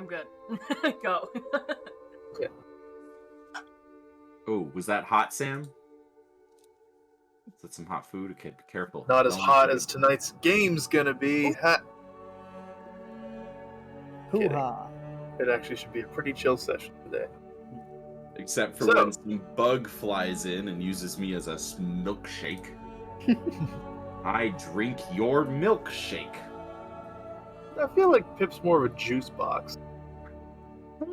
I'm good. Go. Okay. Oh, was that hot, Sam? Is that some hot food? Okay, be careful. Not as Don't hot shoot as it. tonight's game's gonna be. Hoo-ha. It actually should be a pretty chill session today. Except for So- when some bug flies in and uses me as a milkshake. I drink your milkshake. I feel like Pip's more of a juice box. Fair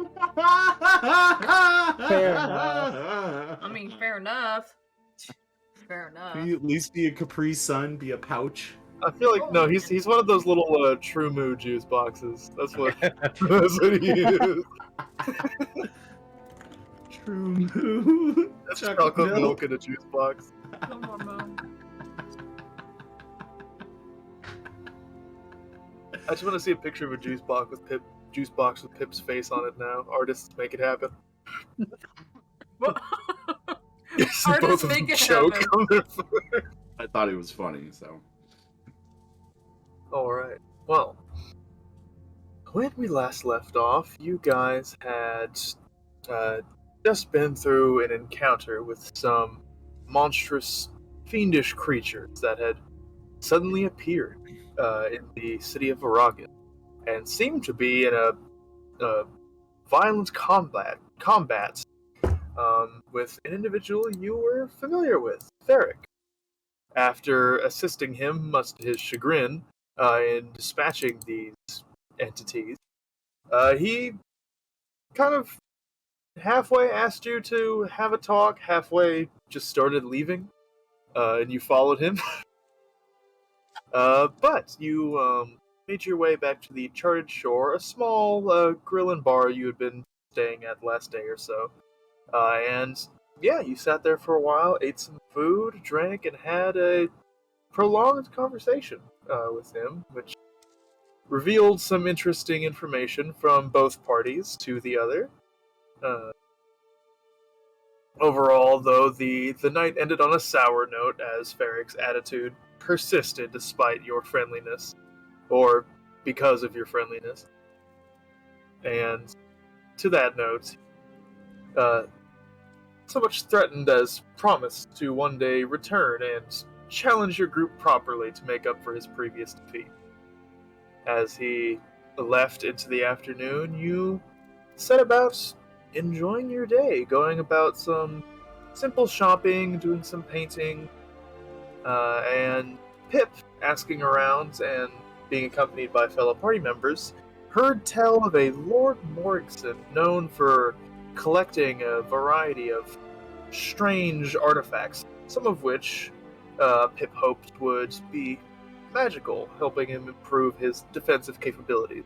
enough. I mean, fair enough. Fair enough. Can you at least be a Capri Sun, be a pouch? I feel like no, he's one of those little True Moo juice boxes. That's what that's what he is. True Moo. That's chocolate milk in a juice box. No more Mo. I just want to see a picture of a juice box with Pip's face on it now. Artists make it happen. Yes, Artists both of make them it choke happen. on their food. I thought it was funny, so. Alright. Well, when we last left off, you guys had just been through an encounter with some monstrous, fiendish creatures that had suddenly appeared in the city of Varagan and seemed to be in a violent combat with an individual you were familiar with, Theric. After assisting him, much to his chagrin, in dispatching these entities, he kind of halfway asked you to have a talk, halfway just started leaving, and you followed him. But you made your way back to the charted shore, a small grill and bar you had been staying at last day or so. And yeah, you sat there for a while, ate some food, drank, and had a prolonged conversation with him, which revealed some interesting information from both parties to the other. Overall, though, the night ended on a sour note as Ferric's attitude persisted despite your friendliness, or because of your friendliness. And to that note, so much threatened as promised to one day return and challenge your group properly to make up for his previous defeat. As he left into the afternoon, you set about enjoying your day, going about some simple shopping, doing some painting, and Pip, asking around and being accompanied by fellow party members, heard tell of a Lord Morrison known for collecting a variety of strange artifacts, some of which Pip hoped would be magical, helping him improve his defensive capabilities.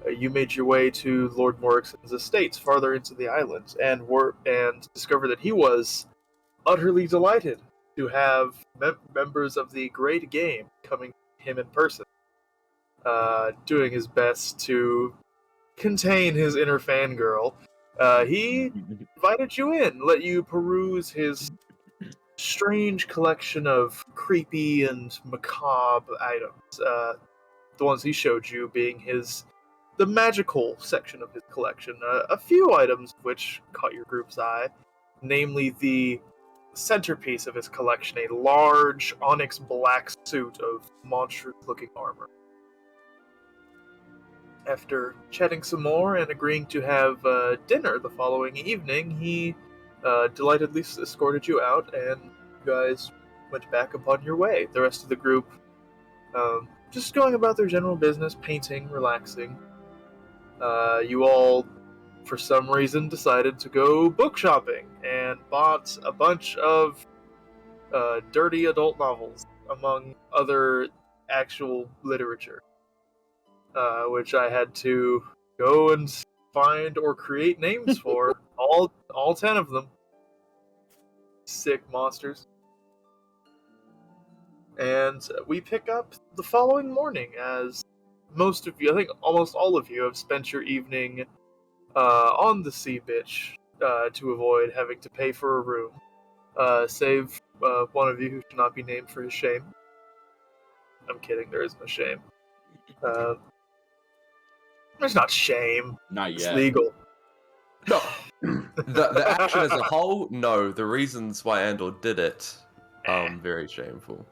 You made your way to Lord Morrison's estates farther into the island, and discovered that he was utterly delighted to have members of the Great Game coming to him in person, doing his best to contain his inner fangirl. He invited you in, let you peruse his strange collection of creepy and macabre items. The ones he showed you being the magical section of his collection. A few items which caught your group's eye, namely the centerpiece of his collection, a large onyx black suit of monstrous-looking armor. After chatting some more and agreeing to have dinner the following evening, he delightedly escorted you out, and you guys went back upon your way. The rest of the group just going about their general business, painting, relaxing. You all, for some reason, decided to go book shopping and bought a bunch of dirty adult novels, among other actual literature, which I had to go and find or create names for. all 10 of them. Sick monsters. And we pick up the following morning, as most of you, I think almost all of you, have spent your evening on the sea bitch to avoid having to pay for a room, save one of you who should not be named for his shame. I'm kidding, there is no shame. There's not shame. Not It's yet. legal. No, the action as a whole, no. The reasons why Andor did it, very shameful.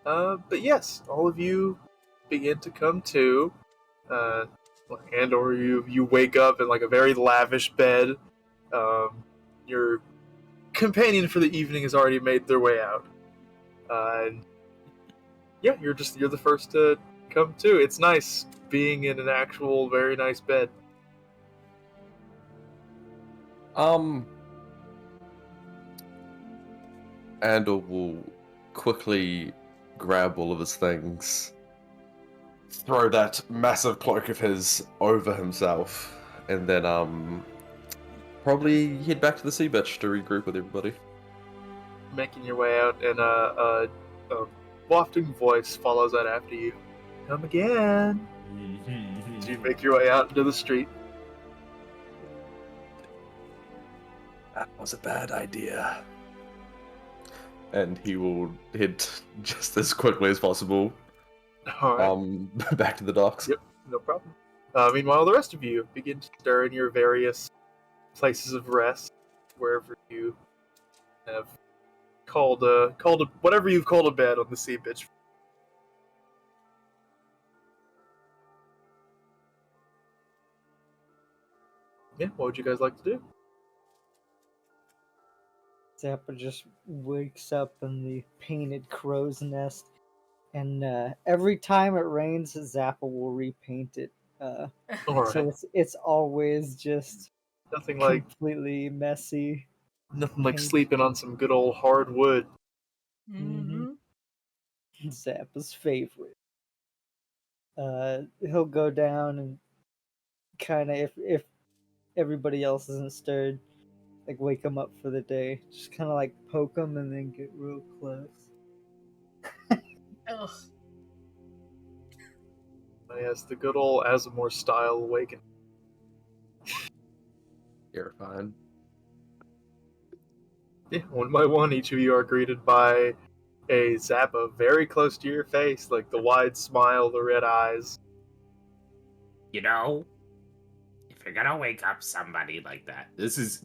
But yes, all of you begin to come to, and or you wake up in like a very lavish bed. Your companion for the evening has already made their way out, and yeah, you're the first to come to. It's nice being in an actual very nice bed. Andor will quickly grab all of his things, throw that massive cloak of his over himself, and then probably head back to the sea bitch to regroup with everybody. Making your way out, and a wafting voice follows that after you. Come again. So you make your way out into the street. That was a bad idea. And he will head just as quickly as possible All right. back to the docks. Yep, no problem. Meanwhile, the rest of you begin to stir in your various places of rest, wherever you have called whatever you've called a bed on the sea bitch. Yeah, what would you guys like to do? Zappa just wakes up in the painted crow's nest, and every time it rains, Zappa will repaint it. All right. So it's always just Nothing like completely messy. Paint. sleeping on some good old hardwood. Mm-hmm. Zappa's favorite. He'll go down and kind of, if everybody else isn't stirred, like wake him up for the day. Just kind of like poke him and then get real close. Ugh. Yes, the good old Asimore style awakening. You're fine. Yeah, one by one, each of you are greeted by a Zappa very close to your face, like the wide smile, the red eyes. You know, if you're gonna wake up somebody like that,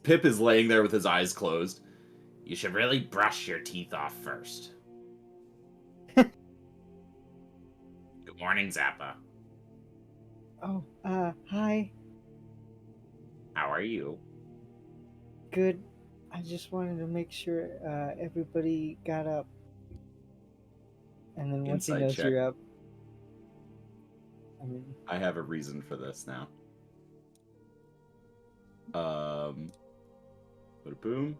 Pip is laying there with his eyes closed. You should really brush your teeth off first. Good morning, Zappa. Oh, hi. How are you? Good. I just wanted to make sure everybody got up. And then once he Insight knows check. you're up, I mean, I have a reason for this now. Boom.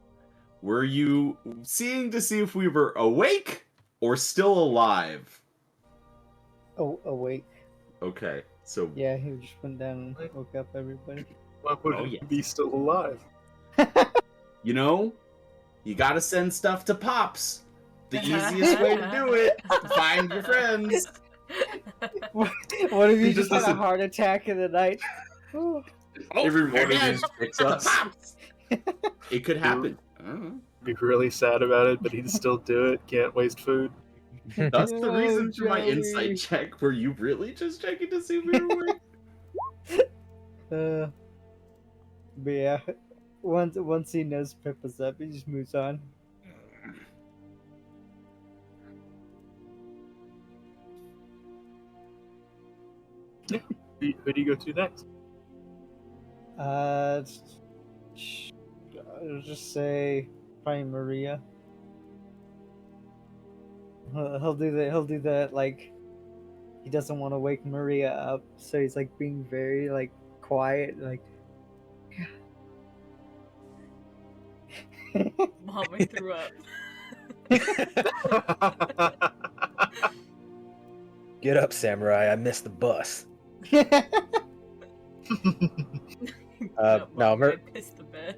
Were you seeing to see if we were awake or still alive? oh, awake. Okay, so Yeah, he just went down and woke up everybody. Why would Oh, it yes. be still alive? you know, you gotta send stuff to Pops. The easiest way to do it, find your friends. What if you He just just had a doesn't- heart attack in the night? Oh, Every morning again, he just picks to us. Pops. It could happen. I don't know. Be really sad about it, but he'd still do it. Can't waste food. That's the No, reason for my Joey. insight check. Were you really just checking to see if we were awake? But yeah, once he knows Pip is up, he just moves on. Who do you go to next? I'll just say probably Maria. He'll do that like he doesn't want to wake Maria up, so he's like being very like quiet, like. Mommy threw up. Get up, samurai. I missed the bus. No, no, Mommy pissed the bed.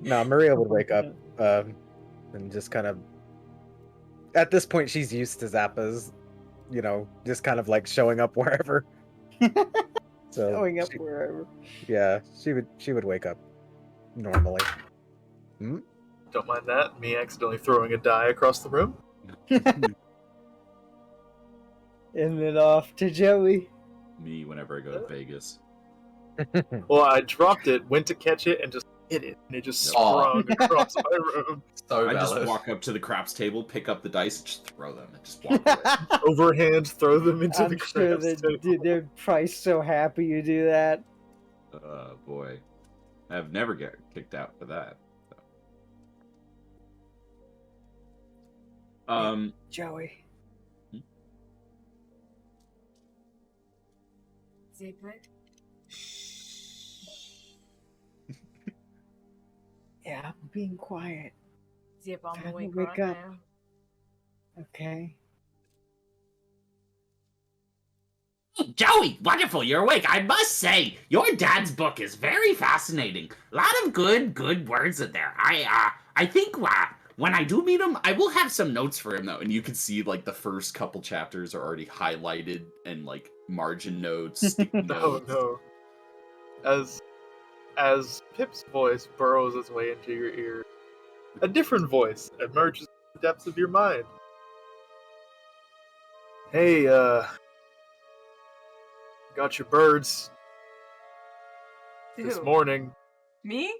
No, Maria would wake up and just kind of. At this point, she's used to Zappa's, just kind of like showing up wherever. So Showing up wherever. Yeah, she would wake up normally. Don't mind that. Me accidentally throwing a die across the room. And then off to Joey. me whenever I go to Vegas. Well, I dropped it, went to catch it, and just hit it, and it just Yep. sprung across my room. So I just valid. walk up to the craps table, pick up the dice, and just throw them, and just walk away. Overhand, throw them into I'm the sure craps that table. they're probably so happy you do that. Boy, I've never get kicked out for that. So. Joey. Zipper. Yeah, I'm being quiet. Zip, I'm Time to awake wake right up. now. Okay. Joey, wonderful, you're awake. I must say, your dad's book is very fascinating. A lot of good words in there. I think when I do meet him, I will have some notes for him though. And you can see like the first couple chapters are already highlighted and like margin notes, sticky Oh notes. no. As Pip's voice burrows its way into your ear, a different voice emerges from the depths of your mind. Hey, got your birds this Who? morning. Me?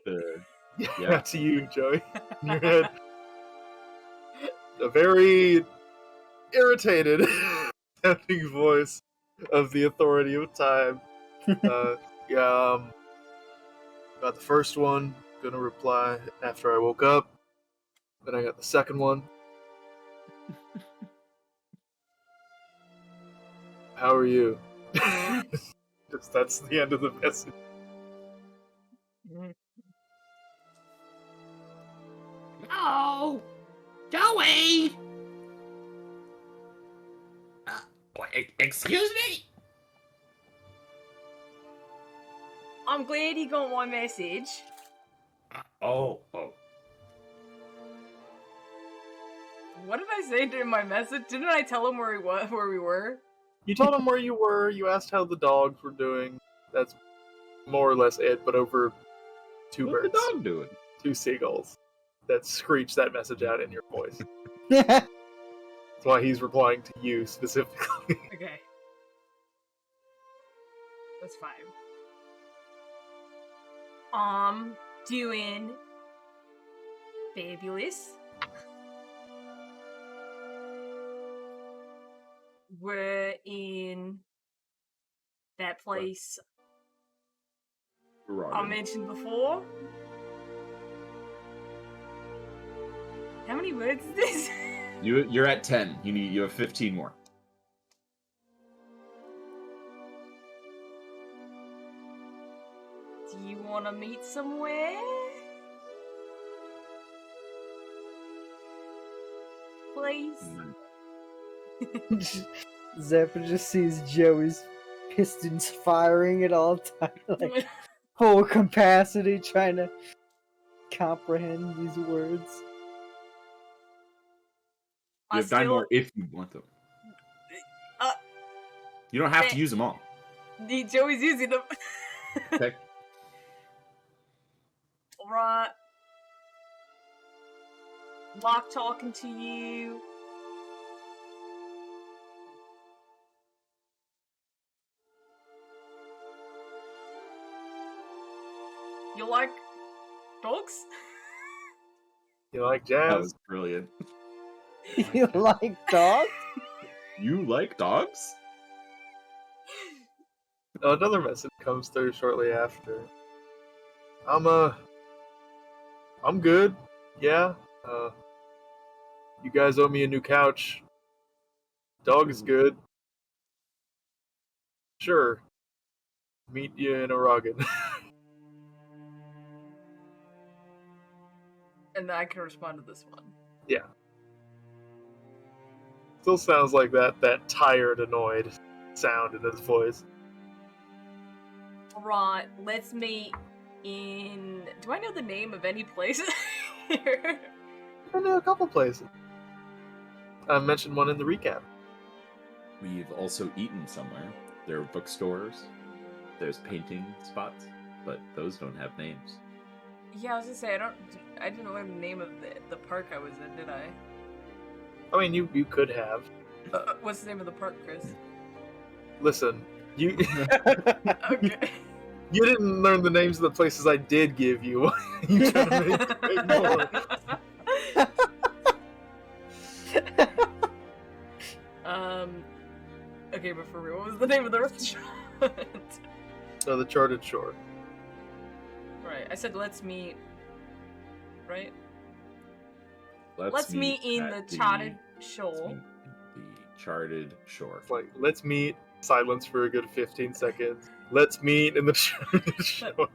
Yeah. To you, Joey. In your head. A very irritated sounding voice of the authority of time. Yeah, got the first one, gonna reply after I woke up. Then I got the second one. How are you? That's the end of the message. No! Joey! Excuse me? I'm glad he got my message. Oh. What did I say during my message? Didn't I tell him where we were? You told him where you were, you asked how the dogs were doing. That's more or less it, but over two What's the birds. dog doing? Two seagulls that screech that message out in your voice. That's why he's replying to you specifically. Okay. That's fine. Doing fabulous. We're in that place I mentioned before. How many words is this? You're at 10. You have 15 more. Do you want to meet somewhere? Please? Zephyr just sees Joey's pistons firing at all times, like full capacity, trying to comprehend these words. You have 9 more if you want them. You don't have to use them all. Joey's using them. Okay. Alright. Like talking to you. You like dogs? You like That jazz? was brilliant. You like dogs? You like dogs? Another message comes through shortly after. I'm good. Yeah. You guys owe me a new couch. Dog is good. Sure. Meet you in Aragon. And I can respond to this one. Yeah. Still sounds like that tired, annoyed sound in his voice. Right, let's meet in... Do I know the name of any place here? I know a couple places. I mentioned one in the recap. We've also eaten somewhere. There are bookstores. There's painting spots, but those don't have names. Yeah, I was gonna say, I didn't know the name of the park I was in, did I? I mean, you could have. What's the name of the park, Chris? Listen, You Okay. you didn't learn the names of the places I did give you. You trying to make more. Okay, but for real, what was the name of the restaurant? So the Charted Shore. Right, I said let's meet. Right? Let's Let's meet in the at Charted let's Shore. meet at the Charted Shore. It's like, let's meet, silence for a good 15 seconds. Let's meet in the Charted Shore.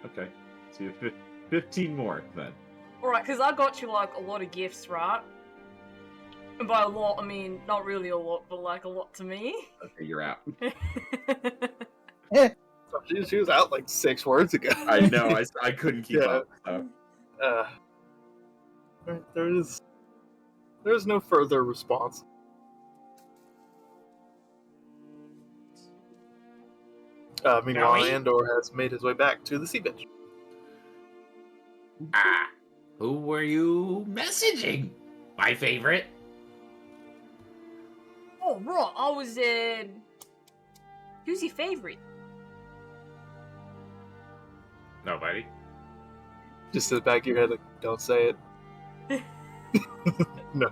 Okay. So you have 15 more then. Alright, because I got you, like, a lot of gifts, right? And by a lot, I mean, not really a lot, but, like, a lot to me. Okay, you're out. She was out like 6 words ago. I know, I couldn't keep Yeah. up. So. There's no further response. Meanwhile, Really? Andor has made his way back to the sea bitch. Ah, who were you messaging? My favorite. Oh, right, I was, who's your favorite? Nobody. Just in the back of your head, like, don't say it. No.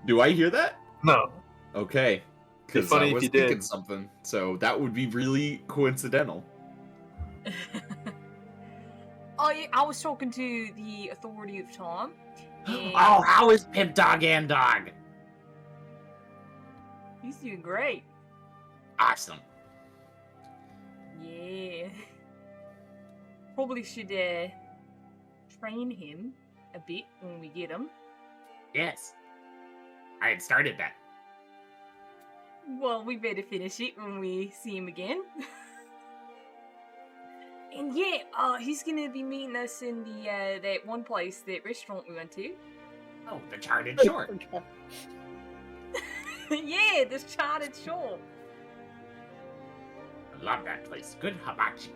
Do I hear that? No. Okay. Because funny I if was you did. thinking something, so that would be really coincidental. Oh, yeah, I was talking to the Authority of Time. and Oh, how is Pip Dog and Dog? He's doing great. Awesome. Yeah. Probably should, train him a bit when we get him. Yes. I had started that. Well, we better finish it when we see him again. And yeah, he's gonna be meeting us in the, that one place, that restaurant we went to. Oh, the Charted Shore. Yeah, this Charted Shore. I love that place. Good hibachi.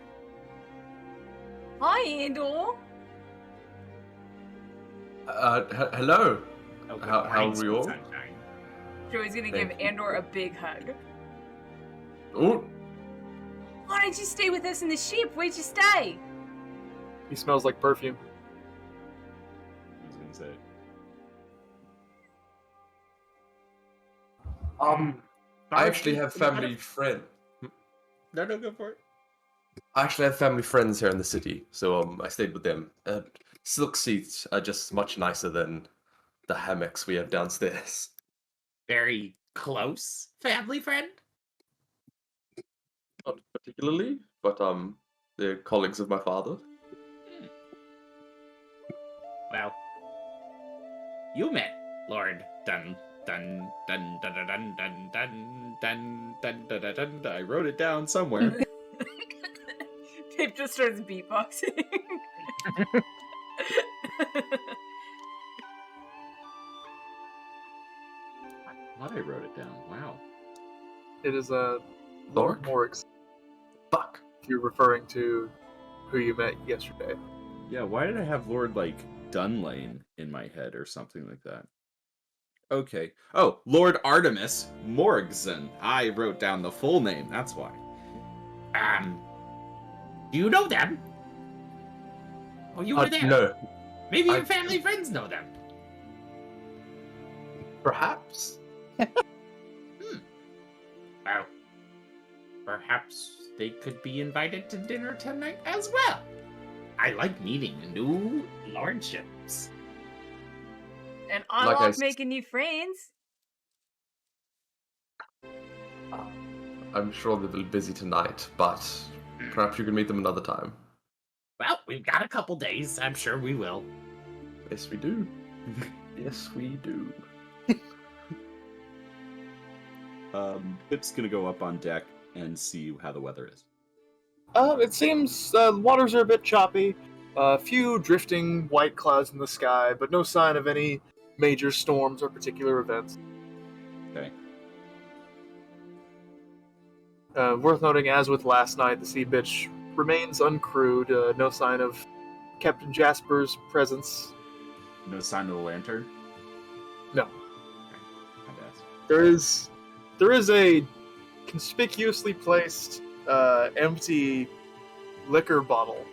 Hi, Andor. Hello. Oh, good How morning, are we sweet all? sunshine. Joey's gonna give Thank you. Andor a big hug. Oh, Why don't you stay with us in the ship? Where'd you stay? He smells like perfume. I was gonna say. I actually have family friend. No, go for it. I actually have family friends here in the city, so I stayed with them. Silk seats are just much nicer than the hammocks we have downstairs. Very close family friend. Not particularly, but they're colleagues of my father. Well, you met Lord Dun Dun Dun Dun Dun Dun Dun Dun Dun Dun Dun Dun Dun. I wrote it down somewhere. Pip just starts beatboxing. I thought I wrote it down. Wow. It is Lord Lork? Morix, Fuck. if you're referring to who you met yesterday. Yeah, why did I have Lord, like, Dunlane in my head or something like that? Okay. Oh, Lord Artemis Morgson. I wrote down the full name, that's why. Do you know them? Oh, you were there. No, Maybe your I- family friends know them. perhaps. Well, perhaps they could be invited to dinner tonight as well. I like meeting new lordships. And I Like I like s- making new friends. I'm sure they're a little busy tonight, but perhaps you can meet them another time. Well, we've got a couple days. I'm sure we will. Yes, we do. Yes, we do. Pip's gonna go up on deck and see how the weather is. It seems the waters are a bit choppy. A few drifting white clouds in the sky, but no sign of any major storms or particular events. Okay. Worth noting, as with last night, the sea bitch remains uncrewed. No sign of Captain Jasper's presence. No sign of the lantern? No. There is a conspicuously placed empty liquor bottle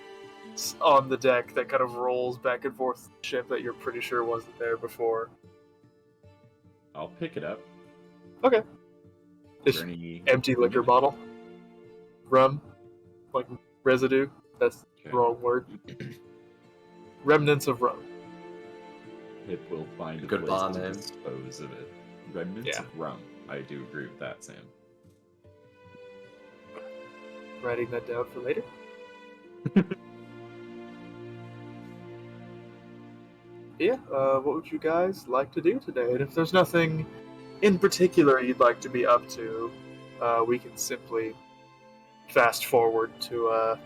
on the deck that kind of rolls back and forth the ship that you're pretty sure wasn't there before. I'll pick it up. Okay. Is It's there any empty liquor bottle. Rum. Like residue. That's Okay. the wrong word. Remnants of rum. Pip will find a Good place bar to name. dispose of it. Remnants Yeah. of rum. I do agree with that, Sam. Writing that down for later. Yeah, what would you guys like to do today? And if there's nothing in particular you'd like to be up to, we can simply fast forward to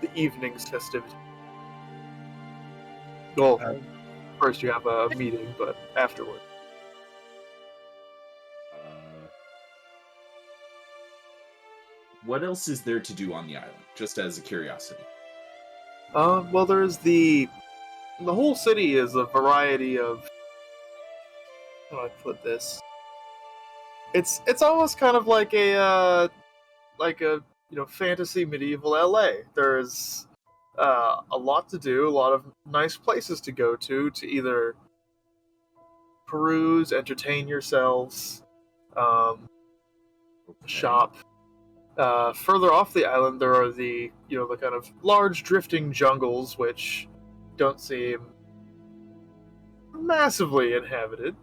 the evening's festivity. Well, first you have a meeting, but afterward. What else is there to do on the island? Just as a curiosity. Well, there's the whole city is a variety of. How do I put this? It's almost kind of like a fantasy medieval LA. There's a lot to do, a lot of nice places to go to either peruse, entertain yourselves, Okay. shop. Further off the island, there are the kind of large drifting jungles, which don't seem massively inhabited.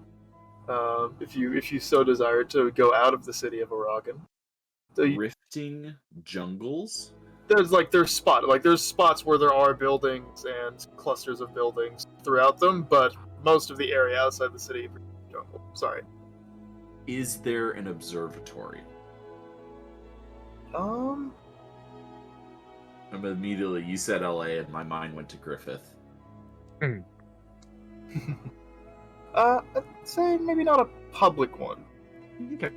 If you so desire to go out of the city of Aragon, Drifting jungles? there's spots where there are buildings and clusters of buildings throughout them, but most of the area outside the city is jungle. Sorry. Is there an observatory? Immediately, you said LA, and my mind went to Griffith. I'd say maybe not a public one. Okay.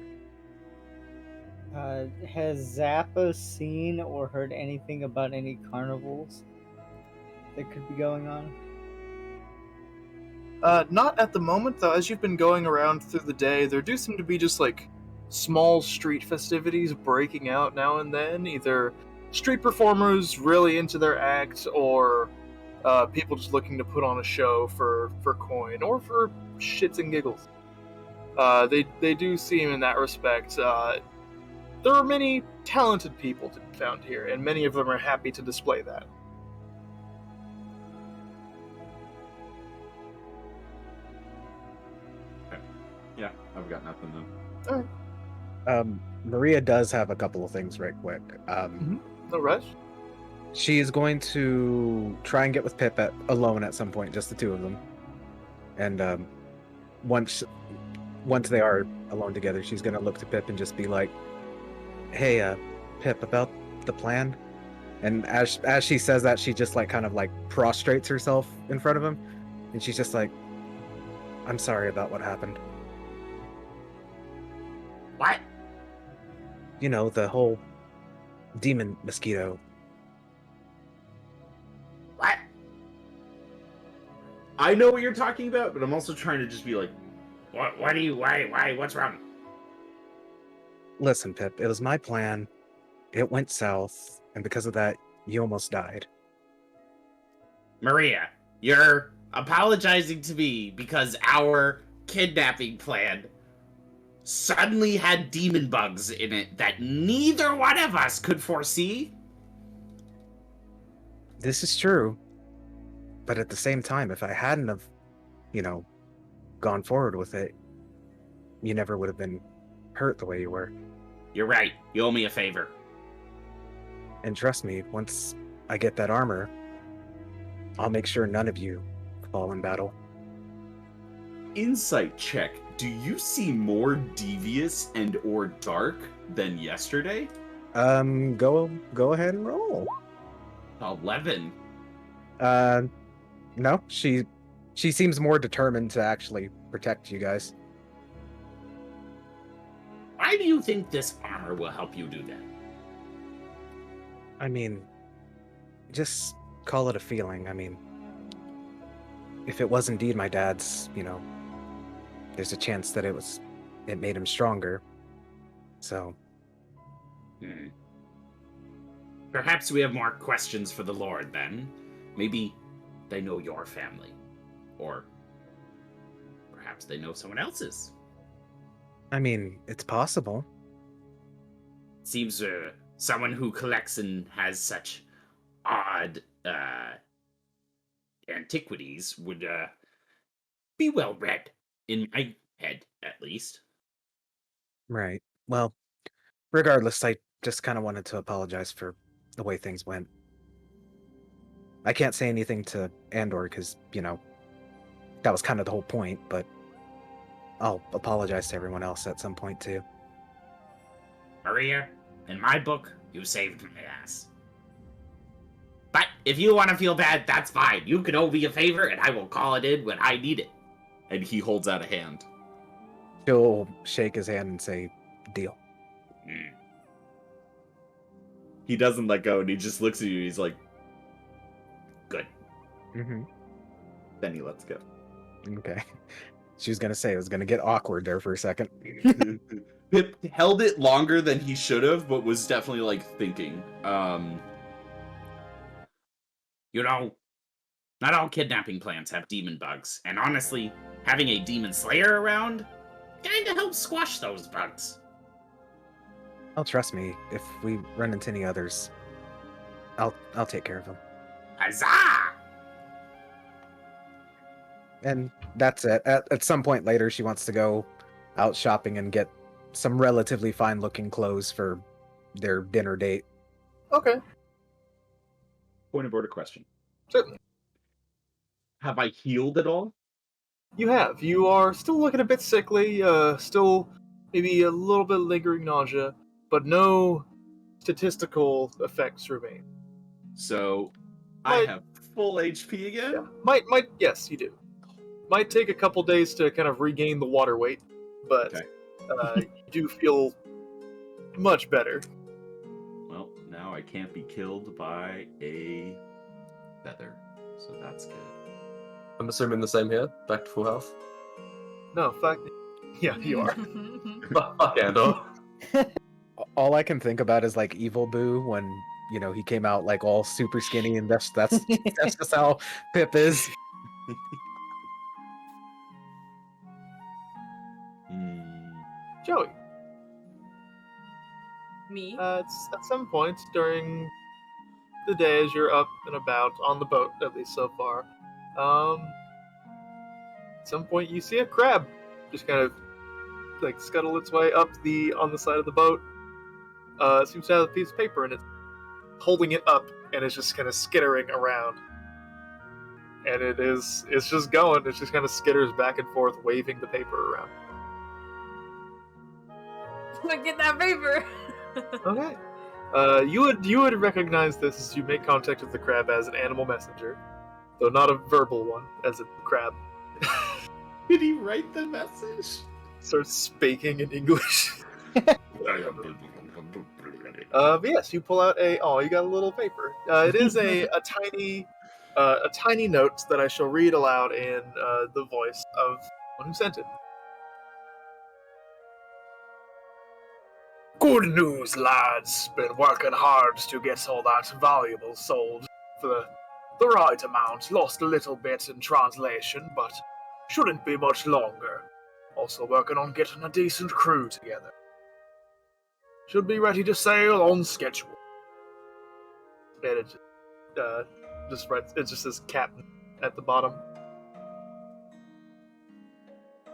Has Zappa seen or heard anything about any carnivals that could be going on? Not at the moment, though. As you've been going around through the day, there do seem to be just like small street festivities breaking out now and then. Either street performers really into their act, or people just looking to put on a show for coin or for shits and giggles. They do seem in that respect. There are many talented people to be found here, and many of them are happy to display that. Yeah, I've got nothing then. Maria does have a couple of things right quick. No rush. She is going to try and get with Pip alone at some point, just the two of them. And once they are alone together, she's going to look to Pip and just be like, "Hey, Pip, about the plan." And as she says that, she just kind of prostrates herself in front of him, and she's just like, "I'm sorry about what happened. What? You know, the whole demon mosquito." What? I know what you're talking about, but I'm also trying to just be like, what do you, why, what's wrong? Listen, Pip, it was my plan. It went south, and because of that, you almost died. Maria, you're apologizing to me because our kidnapping plan suddenly had demon bugs in it that neither one of us could foresee? This is true. But at the same time, if I hadn't have, gone forward with it, you never would have been hurt the way you were. You're right. You owe me a favor. And trust me, once I get that armor, I'll make sure none of you fall in battle. Insight check. Do you see more devious and or dark than yesterday? Go ahead and roll. 11. No, she seems more determined to actually protect you guys. Why do you think this armor will help you do that? I mean, just call it a feeling. I mean, if it was indeed my dad's, there's a chance that it was it made him stronger. So, Hmm. Perhaps we have more questions for the Lord then. Maybe they know your family. Or perhaps they know someone else's. I mean, it's possible. Seems someone who collects and has such odd antiquities would be well read, in my head at least. Right. Well, regardless, I just kind of wanted to apologize for the way things went. I can't say anything to Andor because, that was kind of the whole point, but I'll apologize to everyone else at some point too. Maria, in my book, you saved my ass. But if you want to feel bad, that's fine. You can owe me a favor, and I will call it in when I need it. And he holds out a hand. He'll shake his hand and say, deal. Mm. He doesn't let go, and he just looks at you, and he's like, good. Mm-hmm. Then he lets go. Okay. She was going to say it was going to get awkward there for a second. Pip held it longer than he should have, but was definitely, thinking. Not all kidnapping plans have demon bugs, and honestly, having a demon slayer around kinda helps squash those bugs. Oh, trust me, if we run into any others, I'll take care of them. Huzzah! And that's it. At some point later, she wants to go out shopping and get some relatively fine-looking clothes for their dinner date. Okay, Point of order question. certainly. Have I healed at all? You have. You are still looking a bit sickly, still maybe a little bit lingering nausea, but no statistical effects remain. So, I Might- have full HP again? Yeah. Might, yes, you do. Might take a couple days to kind of regain the water weight, but Okay. you do feel much better. Well, now I can't be killed by a feather, so that's good. I'm assuming the same here. Back to full health. No, in fact, yeah, you are. Fuck Andor. All I can think about is like Evil Boo when he came out like all super skinny, and that's just how Pip is. Joey, Me? at some point during the day as you're up and about on the boat, at least so far, at some point you see a crab just kind of scuttle its way up on the side of the boat. It seems to have a piece of paper in it, holding it up, and it's just kind of skittering around. And it's just going. It just kind of skitters back and forth, waving the paper around. Get that paper! Okay. You would recognize this as you make contact with the crab as an animal messenger, though not a verbal one, as a crab. Did he write the message? Starts speaking in English. But yes, you pull out you got a little paper. It is a tiny note that I shall read aloud in the voice of one who sent it. Good news, lads. Been working hard to get all that valuable sold for the right amount. Lost a little bit in translation, but shouldn't be much longer. Also working on getting a decent crew together. Should be ready to sail on schedule. And it just writes. It just says Captain at the bottom.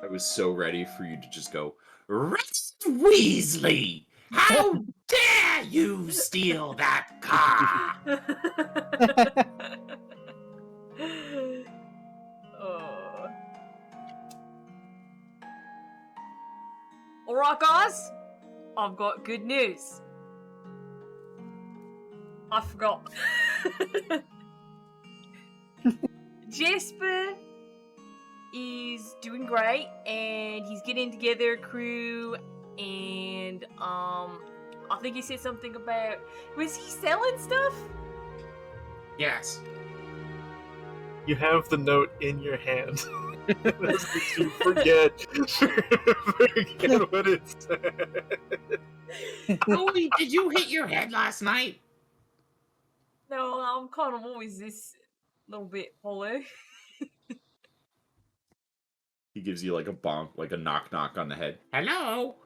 I was so ready for you to just go, Rex Weasley! How dare you steal that car? Oh. Alright, guys. I've got good news. I forgot. Jasper is doing great, and he's getting together a crew, and I think he said something about, was he selling stuff? Yes. You have the note in your hand. You forget what it said. Joey, did you hit your head last night? No, I'm kind of always this little bit hollow. He gives you like a bonk, like a knock on the head. Hello?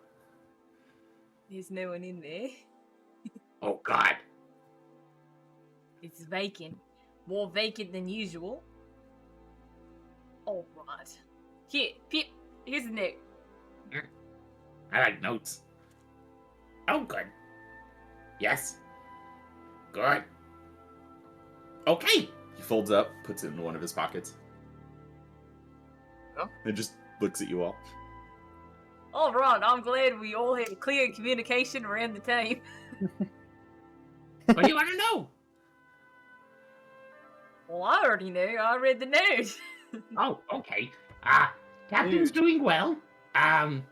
There's no one in there. Oh, God. It's vacant. More vacant than usual. Alright. Here, Pip, here's the note. I like notes. Oh, good. Yes. Good. Okay. He folds up, puts it in one of his pockets. Oh. And just looks at you all. Alright, I'm glad we all had clear communication around the team. What do you want to know? Well, I already know. I read the note. Oh, okay. Captain's doing well. Are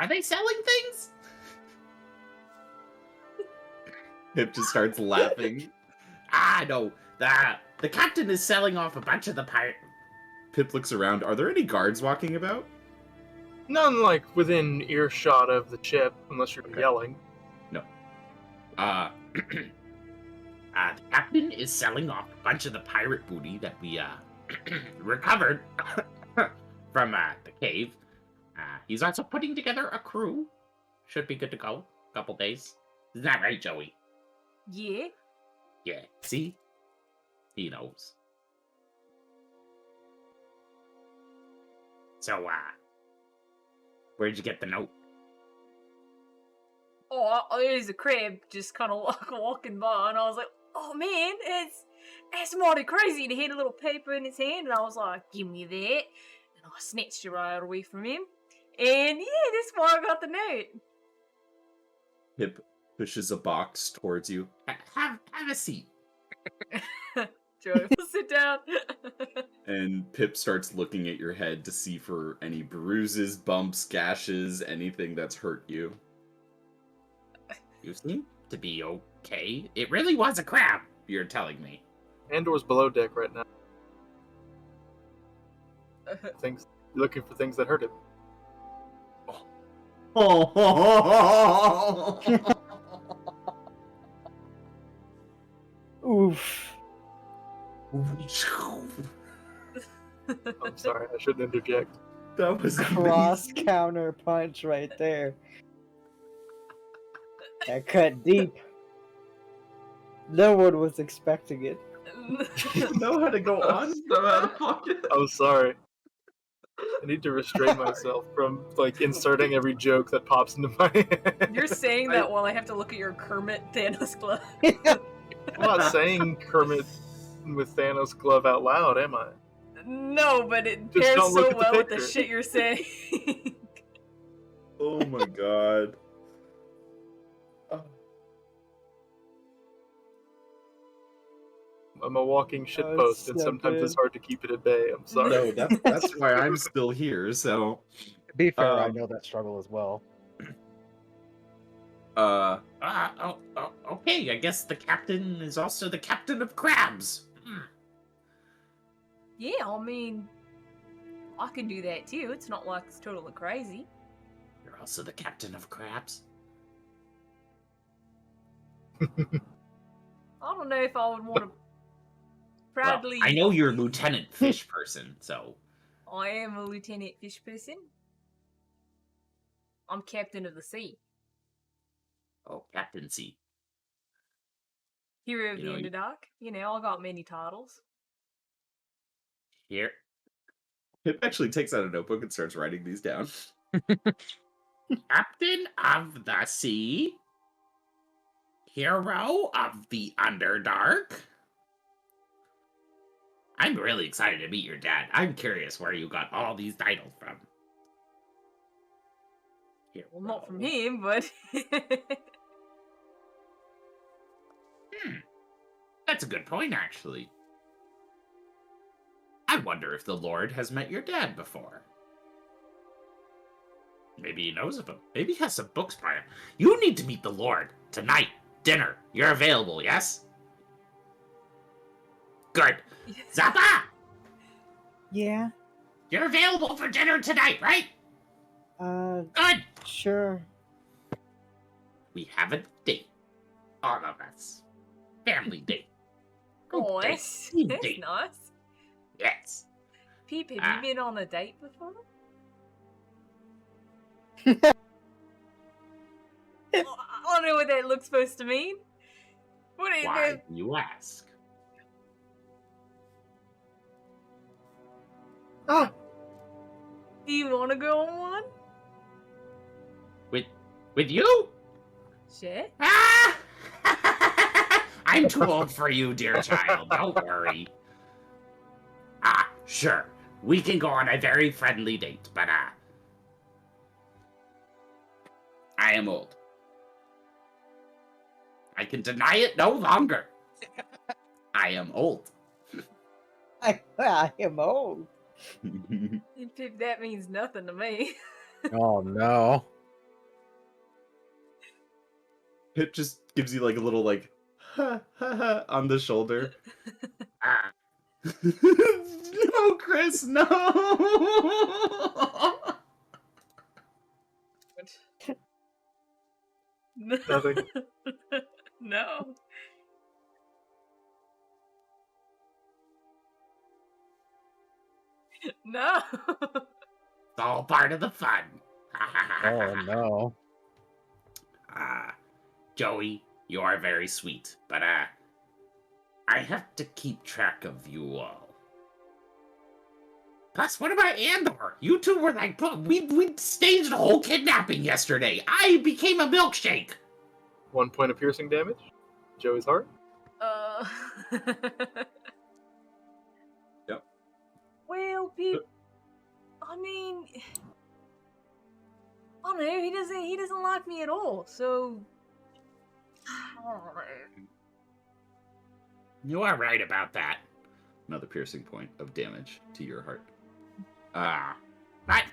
they selling things? Pip just starts laughing. No. The captain is selling off a bunch of the pirate. Pip looks around. Are there any guards walking about? None like within earshot of the ship, unless you're yelling. No. The captain is selling off a bunch of the pirate booty that we recovered from the cave. He's also putting together a crew. Should be good to go. Couple days. Is that right, Joey? Yeah. Yeah. See? He knows. So, where'd you get the note? Oh, there's a crab just kind of walking by, and I was like, oh man, it's mighty crazy. And he had a little paper in his hand, and I was like, give me that. And I snatched it right away from him. And yeah, that's why I got the note. Pip pushes a box towards you. Have a seat. Joey, we'll sit down. And Pip starts looking at your head to see for any bruises, bumps, gashes, anything that's hurt you. You seem to be okay. It really was a crab, you're telling me. Andor's below deck right now. Looking for things that hurt him. Oof. I'm sorry, I shouldn't interject. That was Cross counter punch right there. That cut deep. No one was expecting it. know how to go on so out of pocket. I'm sorry. I need to restrain myself from inserting every joke that pops into my head. You're saying that while I have to look at your Kermit Thanos glove. I'm not saying Kermit with Thanos glove out loud, am I? No, but it Just pairs don't look so at the well with the picture. shit you're saying. Oh my god. I'm a walking it's shitpost, and so sometimes good. it's hard to keep it at bay. I'm sorry. No, that's why I'm still here, so... To be fair, I Um, know that struggle as well. Okay, I guess the captain is also the captain of crabs. Yeah, I mean, I can do that too. It's not like it's totally crazy. You're also the captain of crabs? I don't know if I would want to proudly. Well, I know you're Lieutenant Fish Person, so... I am a lieutenant fish person. I'm captain of the sea. Oh, captaincy. Hero of You the know, Underdark. You know, I got many titles. Here. Pip actually takes out a notebook and starts writing these down. Captain of the Sea. Hero of the Underdark. I'm really excited to meet your dad. I'm curious where you got all these titles from. Well, not from him, but. That's a good point, actually. I wonder if the Lord has met your dad before. Maybe he knows of him. Maybe he has some books by him. You need to meet the Lord tonight. Dinner. You're available, yes? Good. Zappa! Yeah. You're available for dinner tonight, right? Good. Sure. We have a date. All of us. Family date. Group Oh, date. that's Team date. nice. Yes. Peep, have Ah. you been on a date before? I don't know what that looks supposed to mean. What is Why it? do you ask? Ah, Do you want to go on one? With you? Sure. Ah! I'm too old for you, dear child. Don't worry. Ah, sure. We can go on a very friendly date, but I am old. I can deny it no longer. I am old. I am old. Pip, that means nothing to me. Oh no. Pip just gives you like a little like ha ha ha on the shoulder. Ah. No, Chris, no. Nothing. No. No. It's all part of the fun. Oh no. Joey, you are very sweet, but I have to keep track of you all. Plus, what about Andor? You two were like, we staged a whole kidnapping yesterday. I became a milkshake. 1 point of piercing damage. Joey's heart. Yep. Well, Pip, I mean, I don't know. He doesn't like me at all. So, I don't know. You are right about that. Another piercing point of damage to your heart. But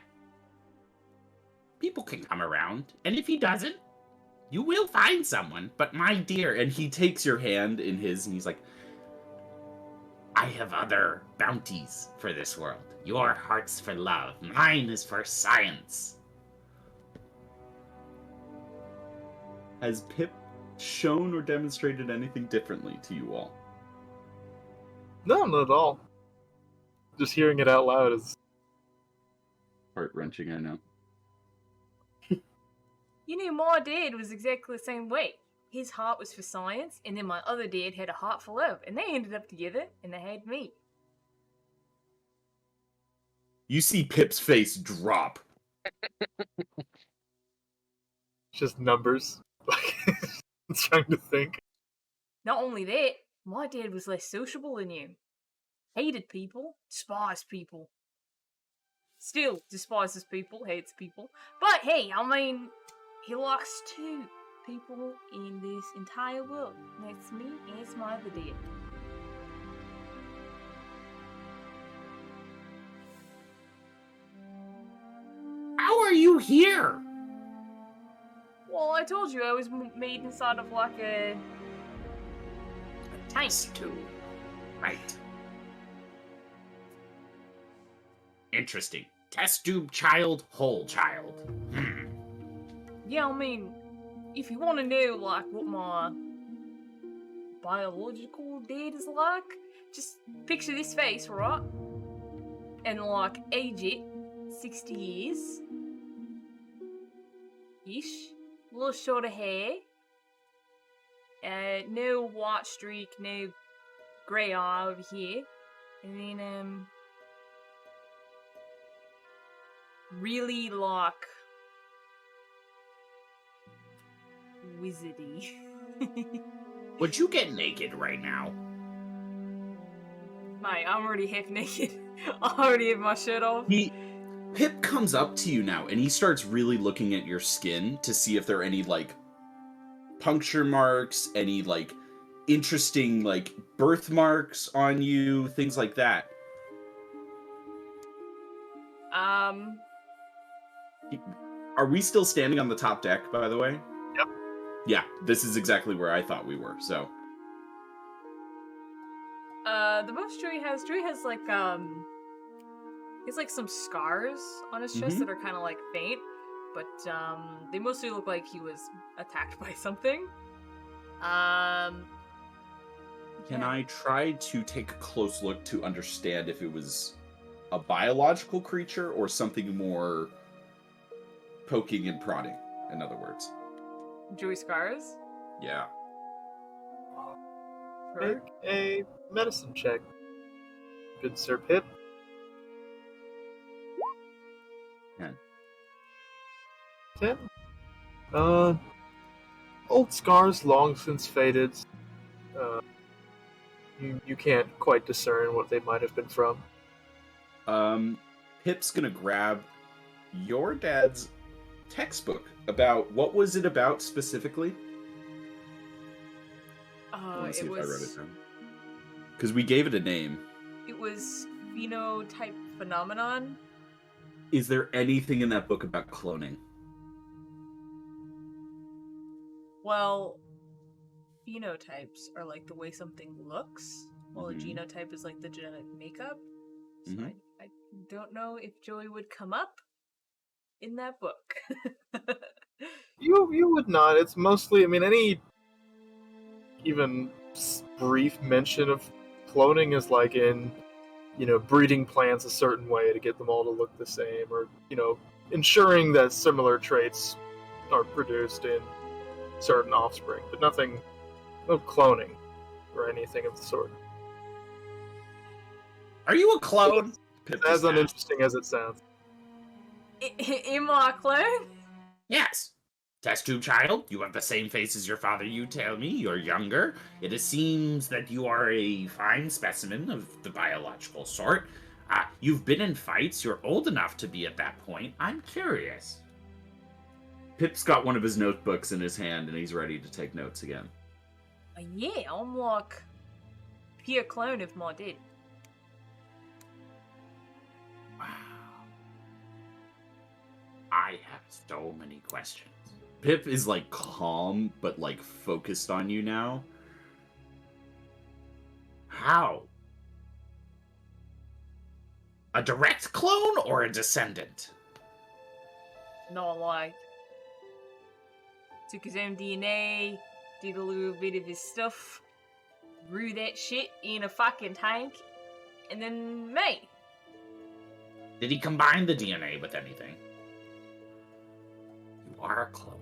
people can come around, and if he doesn't, you will find someone. But my dear, and he takes your hand in his, and he's like, I have other bounties for this world. Your heart's for love. Mine is for science. Has Pip shown or demonstrated anything differently to you all? No, not at all. Just hearing it out loud is Heart-wrenching, I know. You know, my dad was exactly the same way. His heart was for science, and then my other dad had a heart for love, and they ended up together, and they had me. You see Pip's face drop. just numbers. Like, trying to think. Not only that, my dad was less sociable than you. Hated people, despised people. Still despises people, hates people. But hey, I mean, he likes two people in this entire world. And that's me and it's my other dad. How are you here? Well, I told you I was made inside of like a tank. Too. Right. Interesting. Test tube child, whole child. Yeah, I mean, if you want to know like what my biological dad is like, just picture this face, right? And like age it 60 years ish, a little shorter hair, no white streak, no grey eye over here, and then really like wizardy. Would you get naked right now? Mate, I'm already half naked. I already have my shirt off. Pip comes up to you now, and he starts really looking at your skin to see if there are any, like, puncture marks, any, like, interesting, like, birthmarks on you, things like that. Are we still standing on the top deck, by the way? Yep. Yeah, this is exactly where I thought we were, so. The most Drew has like, He has like some scars on his chest that are kind of like faint, but they mostly look like he was attacked by something. Can I try to take a close look to understand if it was a biological creature or something more poking and prodding, in other words? Joey scars? Yeah. Make a medicine check. Good Sir Pip. 10. 10. Old scars long since faded. You can't quite discern what they might have been from. Pip's gonna grab your dad's textbook about what was it about specifically? Let's see if I wrote it down. Because we gave it a name. It was phenotype phenomenon. Is there anything in that book about cloning? Well, phenotypes are like the way something looks, while a genotype is like the genetic makeup. So I don't know if Joey would come up in that book. You would not. It's mostly, I mean, any even brief mention of cloning is like in, breeding plants a certain way to get them all to look the same, or, ensuring that similar traits are produced in certain offspring, but no cloning or anything of the sort. Are you a clone? As uninteresting as it sounds. Am I a clone? Yes. Test tube child, you have the same face as your father, you tell me. You're younger. It seems that you are a fine specimen of the biological sort. You've been in fights. You're old enough to be at that point. I'm curious. Pip's got one of his notebooks in his hand, and he's ready to take notes again. Yeah, I'm like pure clone of my dad. Wow. I have so many questions. Pip is like calm, but like focused on you now. How? A direct clone or a descendant? Not like took his own DNA, did a little bit of his stuff, grew that shit in a fucking tank, and then me. Did he combine the DNA with anything? You are a clone.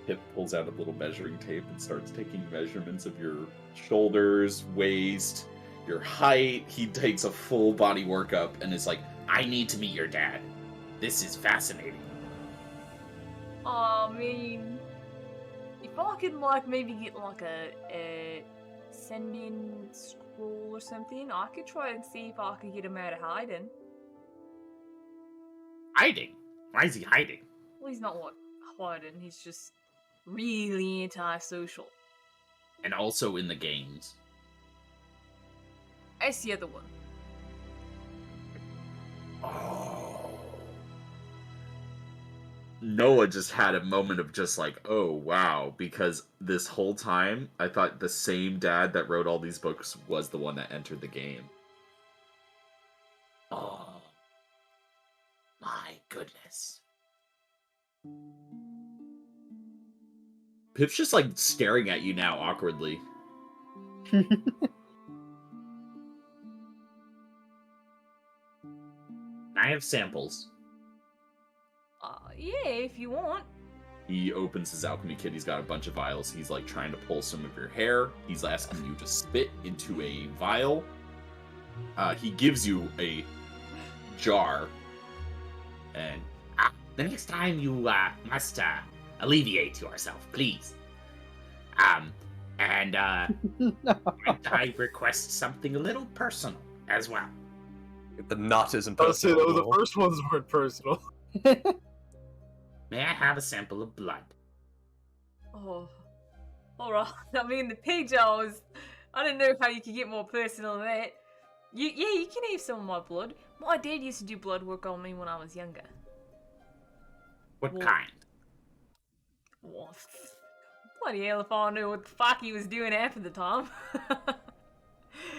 Pip pulls out a little measuring tape and starts taking measurements of your shoulders, waist, your height. He takes a full body workup and is like, I need to meet your dad. This is fascinating. I mean, if I could like maybe get like a send-in scroll or something, I could try and see if I could get him out of hiding. Hiding? Why is he hiding? Well, he's not like hiding, he's just really antisocial. And also in the games. That's the other one. Oh. Noah just had a moment of just like, oh, wow, because this whole time, I thought the same dad that wrote all these books was the one that entered the game. Oh. My goodness. Pip's just like staring at you now awkwardly. I have samples. Yeah, if you want. He opens his alchemy kit. He's got a bunch of vials. He's like trying to pull some of your hair. He's asking you to spit into a vial. He gives you a jar. And the next time you must alleviate yourself, please. I request something a little personal as well. If the nut isn't I would say personal. though the first ones weren't personal. May I have a sample of blood? Oh, alright. I mean, the pig jar was... I don't know how you could get more personal than that. Yeah, you can have some of my blood. My dad used to do blood work on me when I was younger. What kind? Oh, bloody hell if I knew what the fuck he was doing half of the time.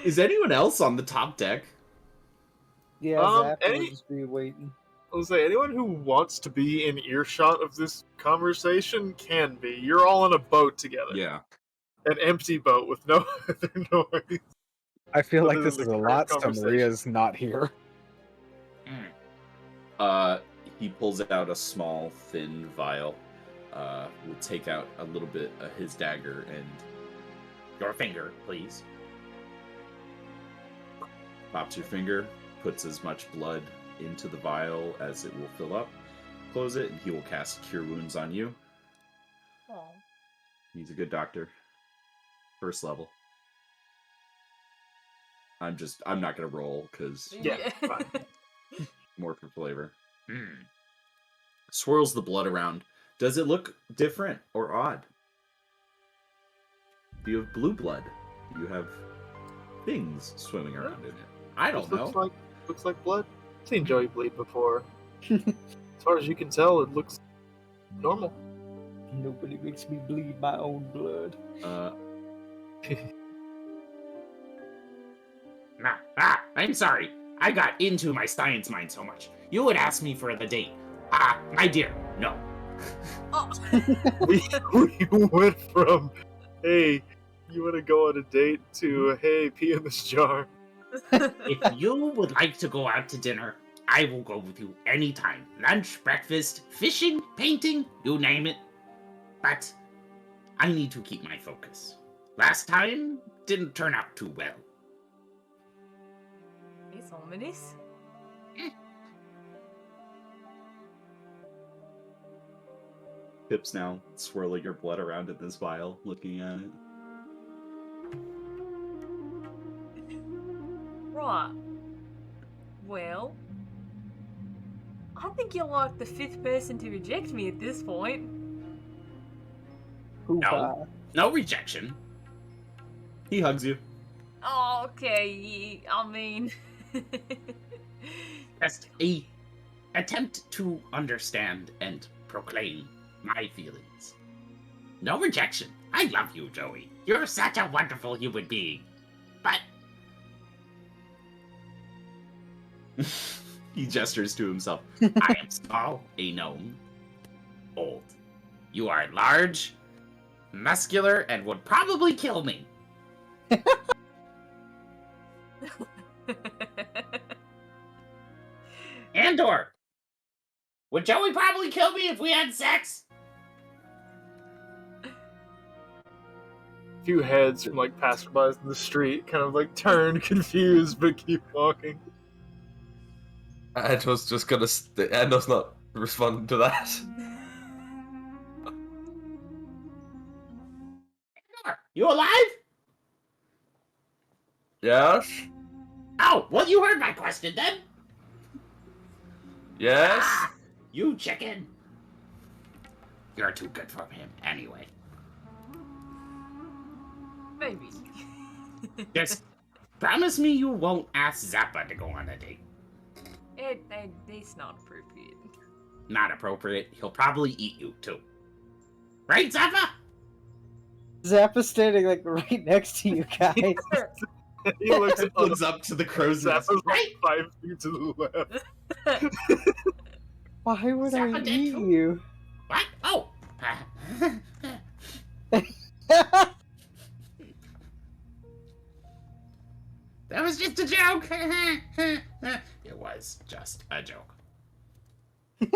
Is anyone else on the top deck? Yeah, Zap will just be waiting. I'll say anyone who wants to be in earshot of this conversation can be. You're all on a boat together. Yeah. An empty boat with no other noise. I feel Other like this than is the a current lot, so conversation. Maria's not here. He pulls out a small, thin vial. Will take out a little bit of his dagger and your finger, please. Pops your finger, puts as much blood into the vial as it will fill up. Close it, and he will cast Cure Wounds on you. Aw. He's a good doctor. First level. I'm not gonna roll because Yeah, fine. more for flavor. Swirls the blood around. Does it look different or odd? Do you have blue blood? Do you have things swimming around in it? I don't This know. looks like blood. I've seen Joey bleed before. As far as you can tell, it looks normal. Nobody makes me bleed my own blood. I'm sorry. I got into my science mind so much. You would ask me for the date. My dear, no. Oh. we went from, hey, you want to go on a date to, hey, pee in this jar. If you would like to go out to dinner, I will go with you anytime. Lunch, breakfast, fishing, painting, you name it. But I need to keep my focus. Last time didn't turn out too well. It's ominous. Pip's now swirling your blood around in this vial, looking at it. Right. Well, I think you're like the 5th person to reject me at this point. No. No rejection. He hugs you. Oh, okay. I mean, Just a attempt to understand and proclaim my feelings. No rejection. I love you, Joey. You're such a wonderful human being. But He gestures to himself. I am small, a gnome, old. You are large, muscular, and would probably kill me. Andor! Would Joey probably kill me if we had sex? A few heads from like passerbys in the street kind of like turn confused but keep walking. Andor's just gonna. Andor's not responding to that. Andor, you alive? Yes. Oh, well, you heard my question then. Yes. Ah, you chicken. You're too good for him anyway. maybe. Just promise me you won't ask Zappa to go on a date. It's not appropriate. Not appropriate. He'll probably eat you too. Right, Zappa? Zappa's standing like right next to you guys. He looks Looks up to the crow's nest. Zappa's like Right? 5 feet to the left. Why would I Zappa did eat too. you? What? Oh. That was just a joke. It was just a joke. Do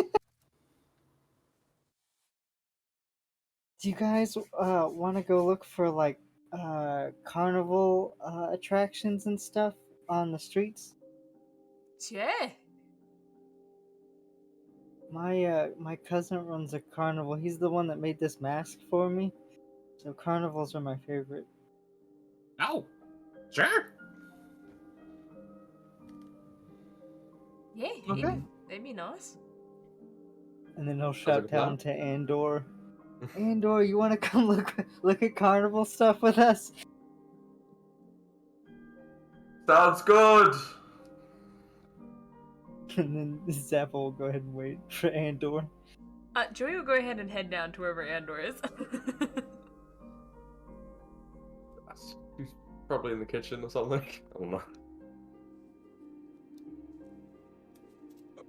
you guys want to go look for like carnival attractions and stuff on the streets? Yeah. My cousin runs a carnival. He's the one that made this mask for me. So carnivals are my favorite. Oh, sure. Yeah. Okay. That'd be nice. And then he'll like shout a plan. down to Andor. Andor, you want to come look at carnival stuff with us? Sounds good. And then Zappa will go ahead and wait for Andor. Joey will go ahead and head down to wherever Andor is. Probably in the kitchen or something. I don't know.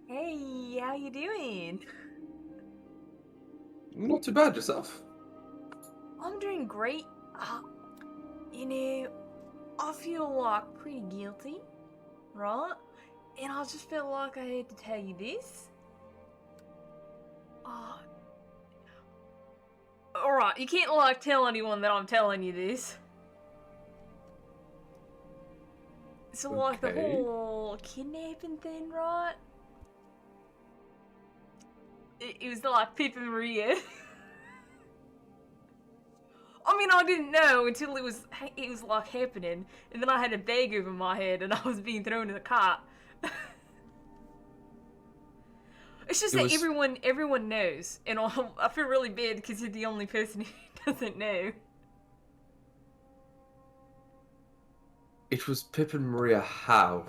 Hey, how you doing? Not too bad yourself. I'm doing great. You know, I feel like pretty guilty, right? And I just felt like I had to tell you this. Alright, you can't like tell anyone that I'm telling you this. So like the Okay. whole kidnapping thing, right? It was like Pip and Maria. I mean, I didn't know until it was like happening, and then I had a bag over my head, and I was being thrown in the cart. It's just that everyone knows, and I feel really bad because you're the only person who doesn't know. It was Pip and Maria. How?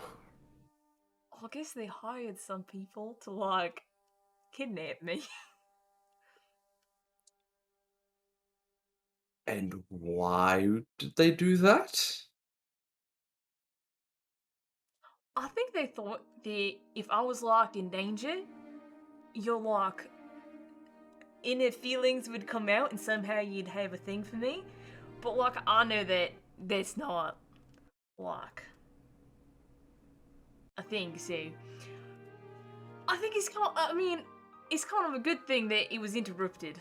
I guess they hired some people to like kidnap me. And why did they do that? I think they thought that if I was like in danger, your like inner feelings would come out and somehow you'd have a thing for me. But like I know that that's not like a thing, so I think it's kind of a good thing that it was interrupted.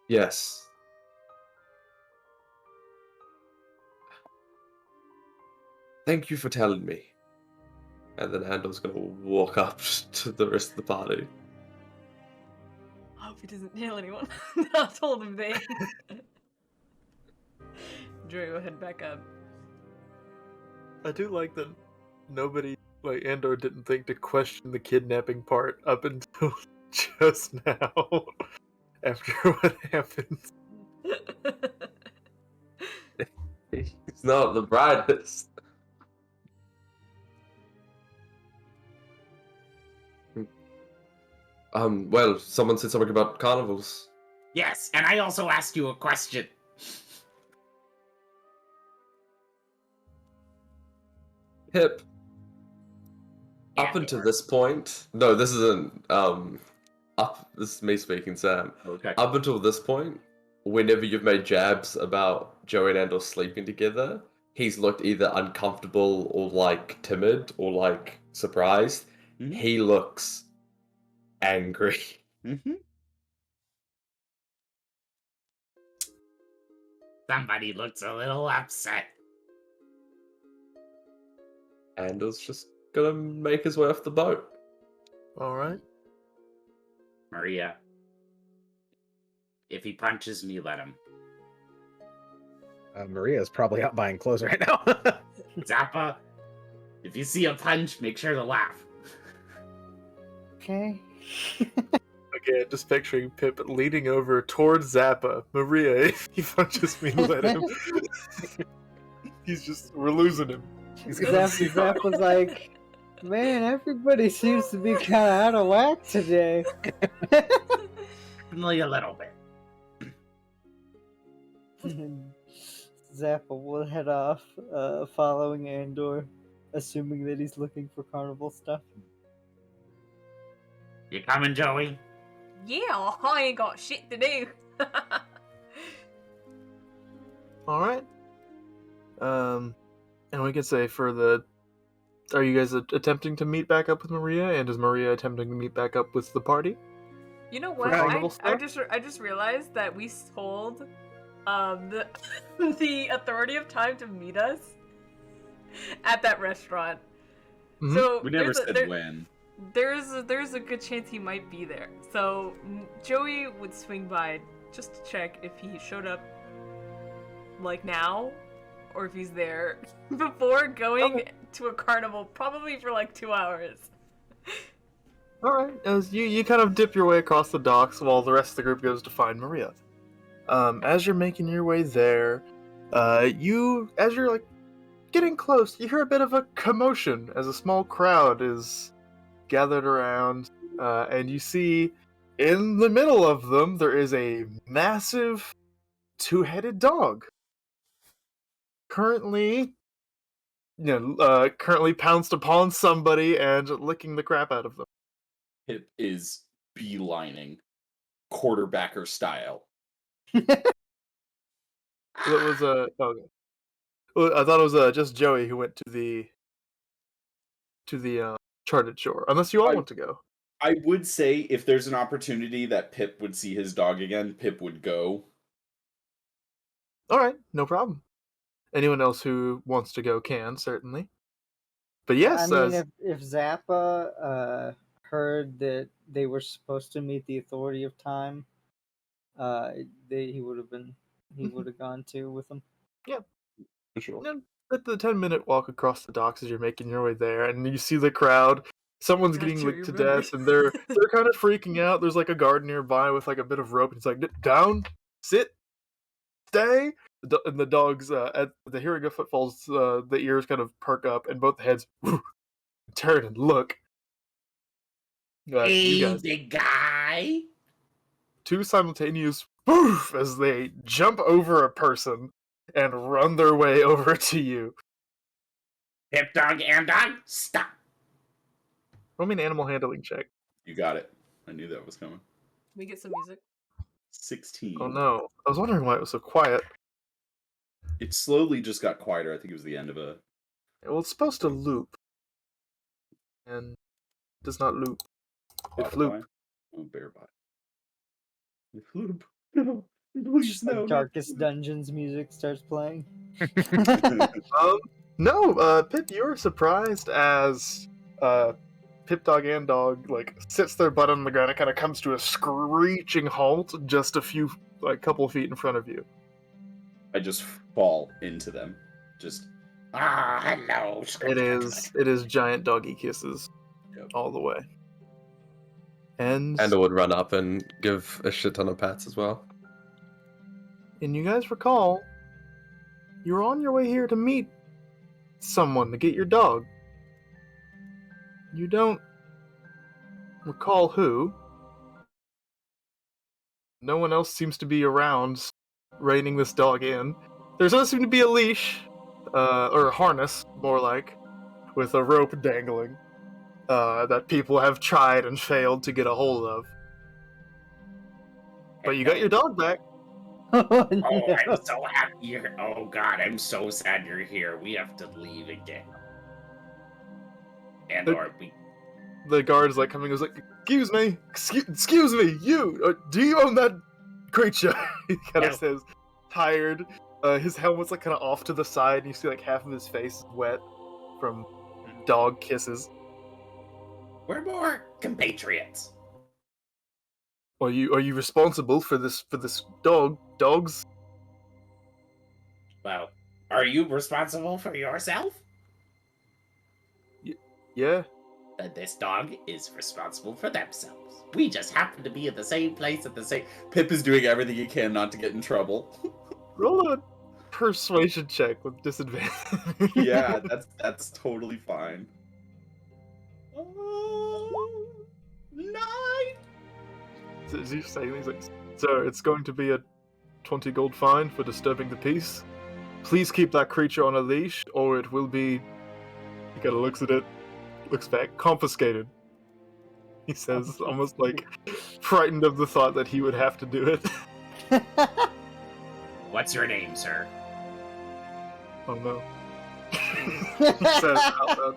Yes. Thank you for telling me. And then Andor's gonna walk up to the rest of the party. I hope he doesn't tell anyone. I told him that. Drew, head back up. I do like that nobody, like Andor, didn't think to question the kidnapping part up until just now, after what happened. He's not the brightest. Well, someone said something about carnivals. Yes, and I also asked you a question. Pip. Up Andor. until this point, no, this isn't. This is me speaking, Sam. Okay. Up until this point, whenever you've made jabs about Joey and Andor sleeping together, he's looked either uncomfortable or like timid or like surprised. Mhm. He looks angry. Mm-hmm. Somebody looks a little upset. Andor's just gonna make his way off the boat. Alright. Maria, if he punches me, let him. Maria's probably out buying clothes right now. Zappa, if you see a punch, make sure to laugh. Okay. Again, just picturing Pip leaning over towards Zappa. Maria, if he punches me, let him. We're losing him. He's gonna see Zap was like, man, everybody seems to be kind of out of whack today. Only a little bit. Zappa will head off, following Andor, assuming that he's looking for carnival stuff. You coming, Joey? Yeah, I ain't got shit to do. Alright. And we can say are you guys attempting to meet back up with Maria, and is Maria attempting to meet back up with the party? You know what? carnival I stuff? just realized that we told the authority of time to meet us at that restaurant. Mhm. So We never there's a- said there- when. There's a good chance he might be there. So Joey would swing by just to check if he showed up like now or if he's there before going to a carnival, probably for like 2 hours. Alright, as you kind of dip your way across the docks while the rest of the group goes to find Maria. As you're making your way there, as you're like getting close, you hear a bit of a commotion as a small crowd is gathered around, and you see in the middle of them there is a massive two-headed dog. Currently, currently pounced upon somebody and licking the crap out of them. Pip is beelining, quarterbacker style. It was okay. Well, I thought it was just Joey who went to the charted shore. Unless you all want to go. I would say if there's an opportunity that Pip would see his dog again, Pip would go. All right, no problem. Anyone else who wants to go can certainly. But yes, I mean, if Zappa heard that they were supposed to meet the authority of time, he would have gone too with them. Yeah. For sure. At the 10-minute walk across the docks as you're making your way there, and you see the crowd. Someone's That's getting what licked you to remember. death, and they're kind of freaking out. There's like a guard nearby with like a bit of rope, and it's like, down, sit, stay. And the dogs, at the hearing of footfalls, the ears kind of perk up, and both heads turn and look. You Hey, guys, big guy. two simultaneous woof as they jump over a person and run their way over to you. Pip dog and dog, stop. Roll me an animal handling check. You got it. I knew that was coming. We get some music. 16. Oh no. I was wondering why it was so quiet. It slowly just got quieter. I think it was the end of a... Well, it's supposed to loop. And it does not loop. It loop. Spotify? Oh, bear bot. It loop. No. Please, Just like no. Darkest Dungeons music starts playing. No, Pip, you're surprised as Pip Dog and Dog like sits their butt on the ground and kind of comes to a screeching halt just a couple of feet in front of you. I just fall into them. Just... Hello. It is giant doggy kisses Yep. all the way. And And I would run up and give a shit ton of pats as well. you guys recall, you were on your way here to meet someone to get your dog. You don't recall who. No one else seems to be around reining this dog in. There doesn't seem to be a leash, or a harness, more like, with a rope dangling, that people have tried and failed to get a hold of. But you got your dog back. Oh, Oh, no. I'm so happy you're... Oh, God, I'm so sad you're here. We have to leave again. And or we... The guard's like coming, goes like, excuse me, you, do you own that creature? He kind of No. says, tired. His helmet's like kind of off to the side, and you see like half of his face is wet from dog kisses. We're more compatriots. Are you responsible for this dogs? Well, are you responsible for yourself? Yeah. Then this dog is responsible for themselves. We just happen to be at the same place at the same... Pip is doing everything he can not to get in trouble. Roll a persuasion check with disadvantage. Yeah, that's totally fine. 9! So is he saying things like, sir, it's going to be a 20 gold fine for disturbing the peace. Please keep that creature on a leash, or it will be... He kind of looks at it, looks back, confiscated. He says, almost like frightened of the thought that he would have to do it. What's your name, sir? Oh no. He says out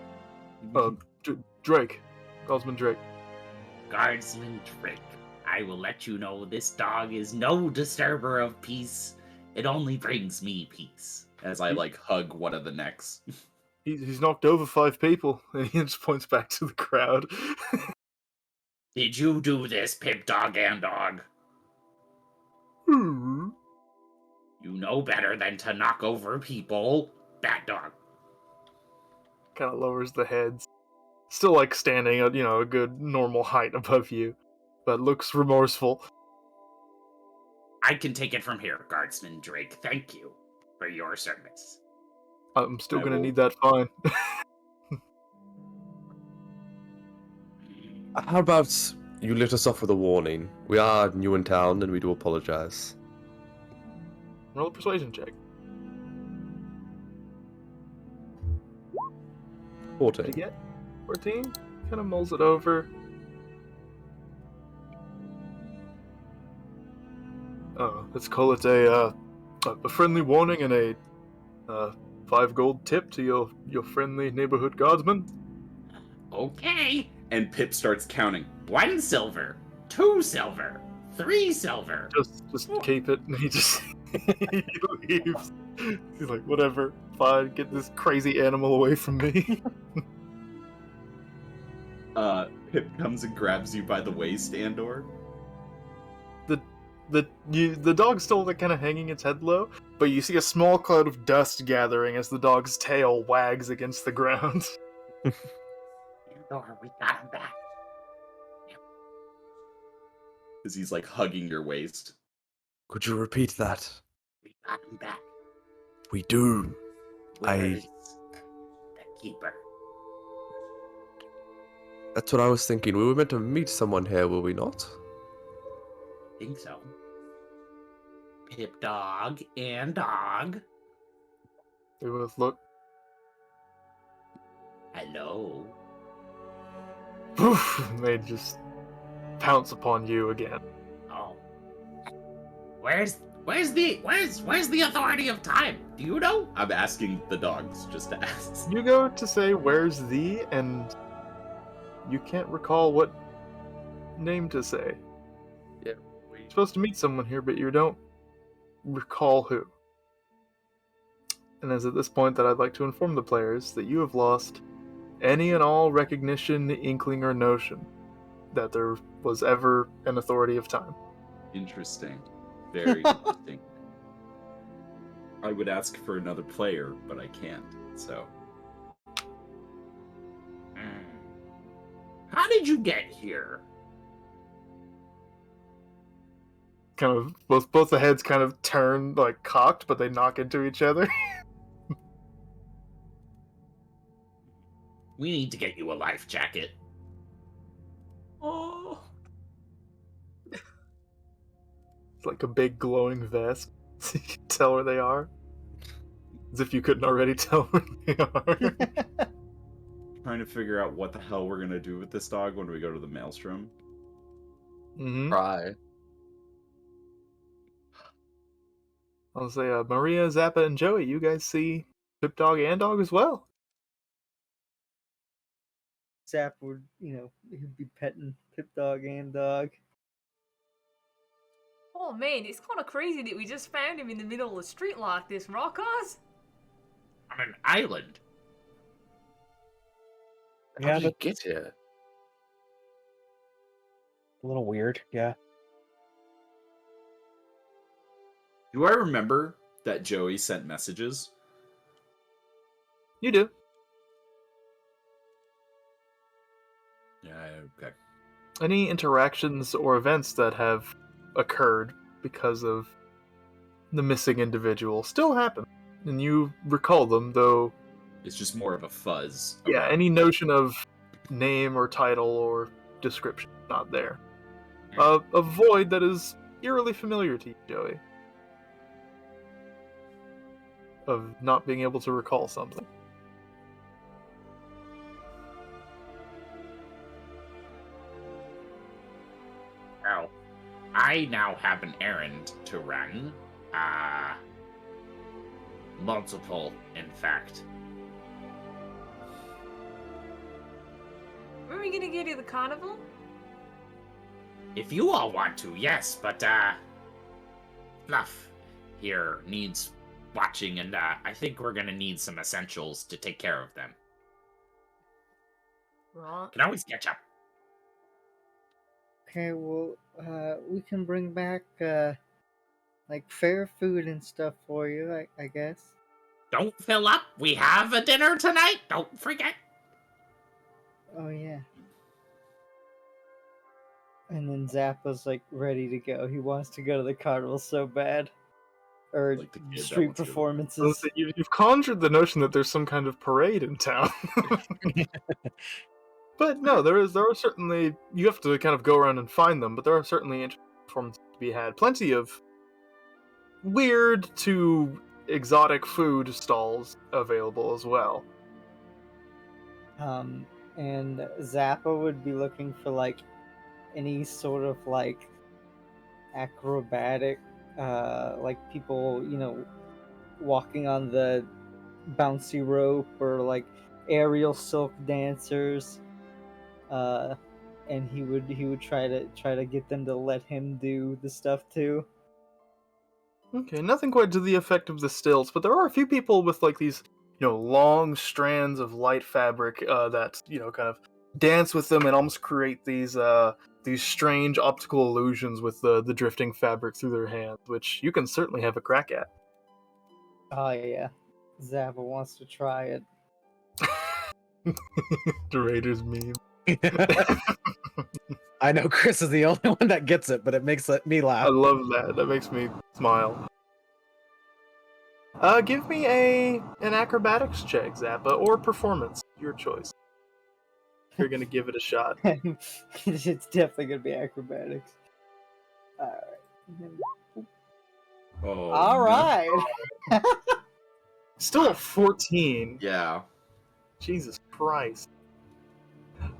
loud, Drake. Osmond Drake. Guardsman Drake. I will let you know this dog is no disturber of peace. It only brings me peace. As I hug one of the necks. He's knocked over 5 people, and he just points back to the crowd. Did you do this, Pip Dog and Dog? Hmm. You know better than to knock over people. Bat Dog. Kind of lowers the heads. Still like standing at, a good normal height above you, but looks remorseful. I can take it from here, Guardsman Drake. Thank you for your service. I'm still I gonna will- need that fine. How about you let us off with a warning? We are new in town and we do apologize. Roll a persuasion check. 14. What did you get? 14? Kind of mulls it over. Let's call it a friendly warning and a 5 gold tip to your friendly neighborhood guardsman. Okay. And Pip starts counting. 1 silver, 2 silver, 3 silver. Just keep it. And he just he leaves. He's like, whatever, fine, get this crazy animal away from me. Pip comes and grabs you by the waist, Andor. The dog's still like, kind of hanging its head low, but you see a small cloud of dust gathering as the dog's tail wags against the ground. Andor, we got him back. As he's like hugging your waist. Could you repeat that? We got him back. We do. Where's the keeper? That's what I was thinking. We were meant to meet someone here, were we not? Think so. Pip dog and dog. They both look. Hello. Poof, and they just pounce upon you again. Oh. Where's the authority of time? Do you know? I'm asking the dogs just to ask. You go to say, "Where's the?" and you can't recall what name to say. Yeah, You're supposed to meet someone here, but you don't recall who. And it's at this point that I'd like to inform the players that you have lost any and all recognition, inkling, or notion that there was ever an authority of time. Interesting. Very interesting. I would ask for another player, but I can't, so. How did you get here? Kind of both the heads kind of turn like cocked, but they knock into each other. We need to get you a life jacket. Oh. It's like a big glowing vest, so you can tell where they are. As if you couldn't already tell where they are. Trying to figure out what the hell we're gonna do with this dog when we go to the Maelstrom. Mm-hmm. Try. I'll say, Maria, Zappa, and Joey, you guys see Pip Dog and Dog as well. Zap would, he'd be petting Pip Dog and Dog. Oh man, it's kind of crazy that we just found him in the middle of the street like this, right, guys? On an island. How Yeah, did he that's get here? a little weird. Yeah. Do I remember that Joey sent messages? You do. Yeah, okay. Any interactions or events that have occurred because of the missing individual still happen, and you recall them, though. It's just more of a fuzz. Yeah, around. any notion of name or title or description not there. A void that is eerily familiar to you, Joey. Of not being able to recall something. Well, I now have an errand to run. Multiple, in fact. Were we gonna go to the carnival? If you all want to, yes, but, Fluff here needs watching, and, I think we're gonna need some essentials to take care of them. Right. Can always catch up. Okay, well, we can bring back, like, fair food and stuff for you, I guess. Don't fill up. We have a dinner tonight. Don't forget. Oh, yeah. And then Zappa's, like, ready to go. He wants to go to the carnival so bad. Or Like the kid that street wants to go to the So performances. you've conjured the notion that there's some kind of parade in town. But no, there are certainly, you have to kind of go around and find them, but there are certainly interesting performances to be had. Plenty of weird to exotic food stalls available as well. And Zappa would be looking for like any sort of like acrobatic, like people, walking on the bouncy rope or like aerial silk dancers. And he would try to get them to let him do the stuff too. Okay, nothing quite to the effect of the stilts, but there are a few people with like these, long strands of light fabric that kind of dance with them and almost create these strange optical illusions with the drifting fabric through their hands, which you can certainly have a crack at. Oh yeah, Zappa wants to try it. The Raiders meme. I know Chris is the only one that gets it, but it makes me I laugh. love that. That makes me smile. Give me an acrobatics check, Zappa, or performance. Your choice. You're gonna give it a shot. It's definitely gonna be acrobatics. Oh, All no. right. Still a 14. Yeah. Jesus Christ.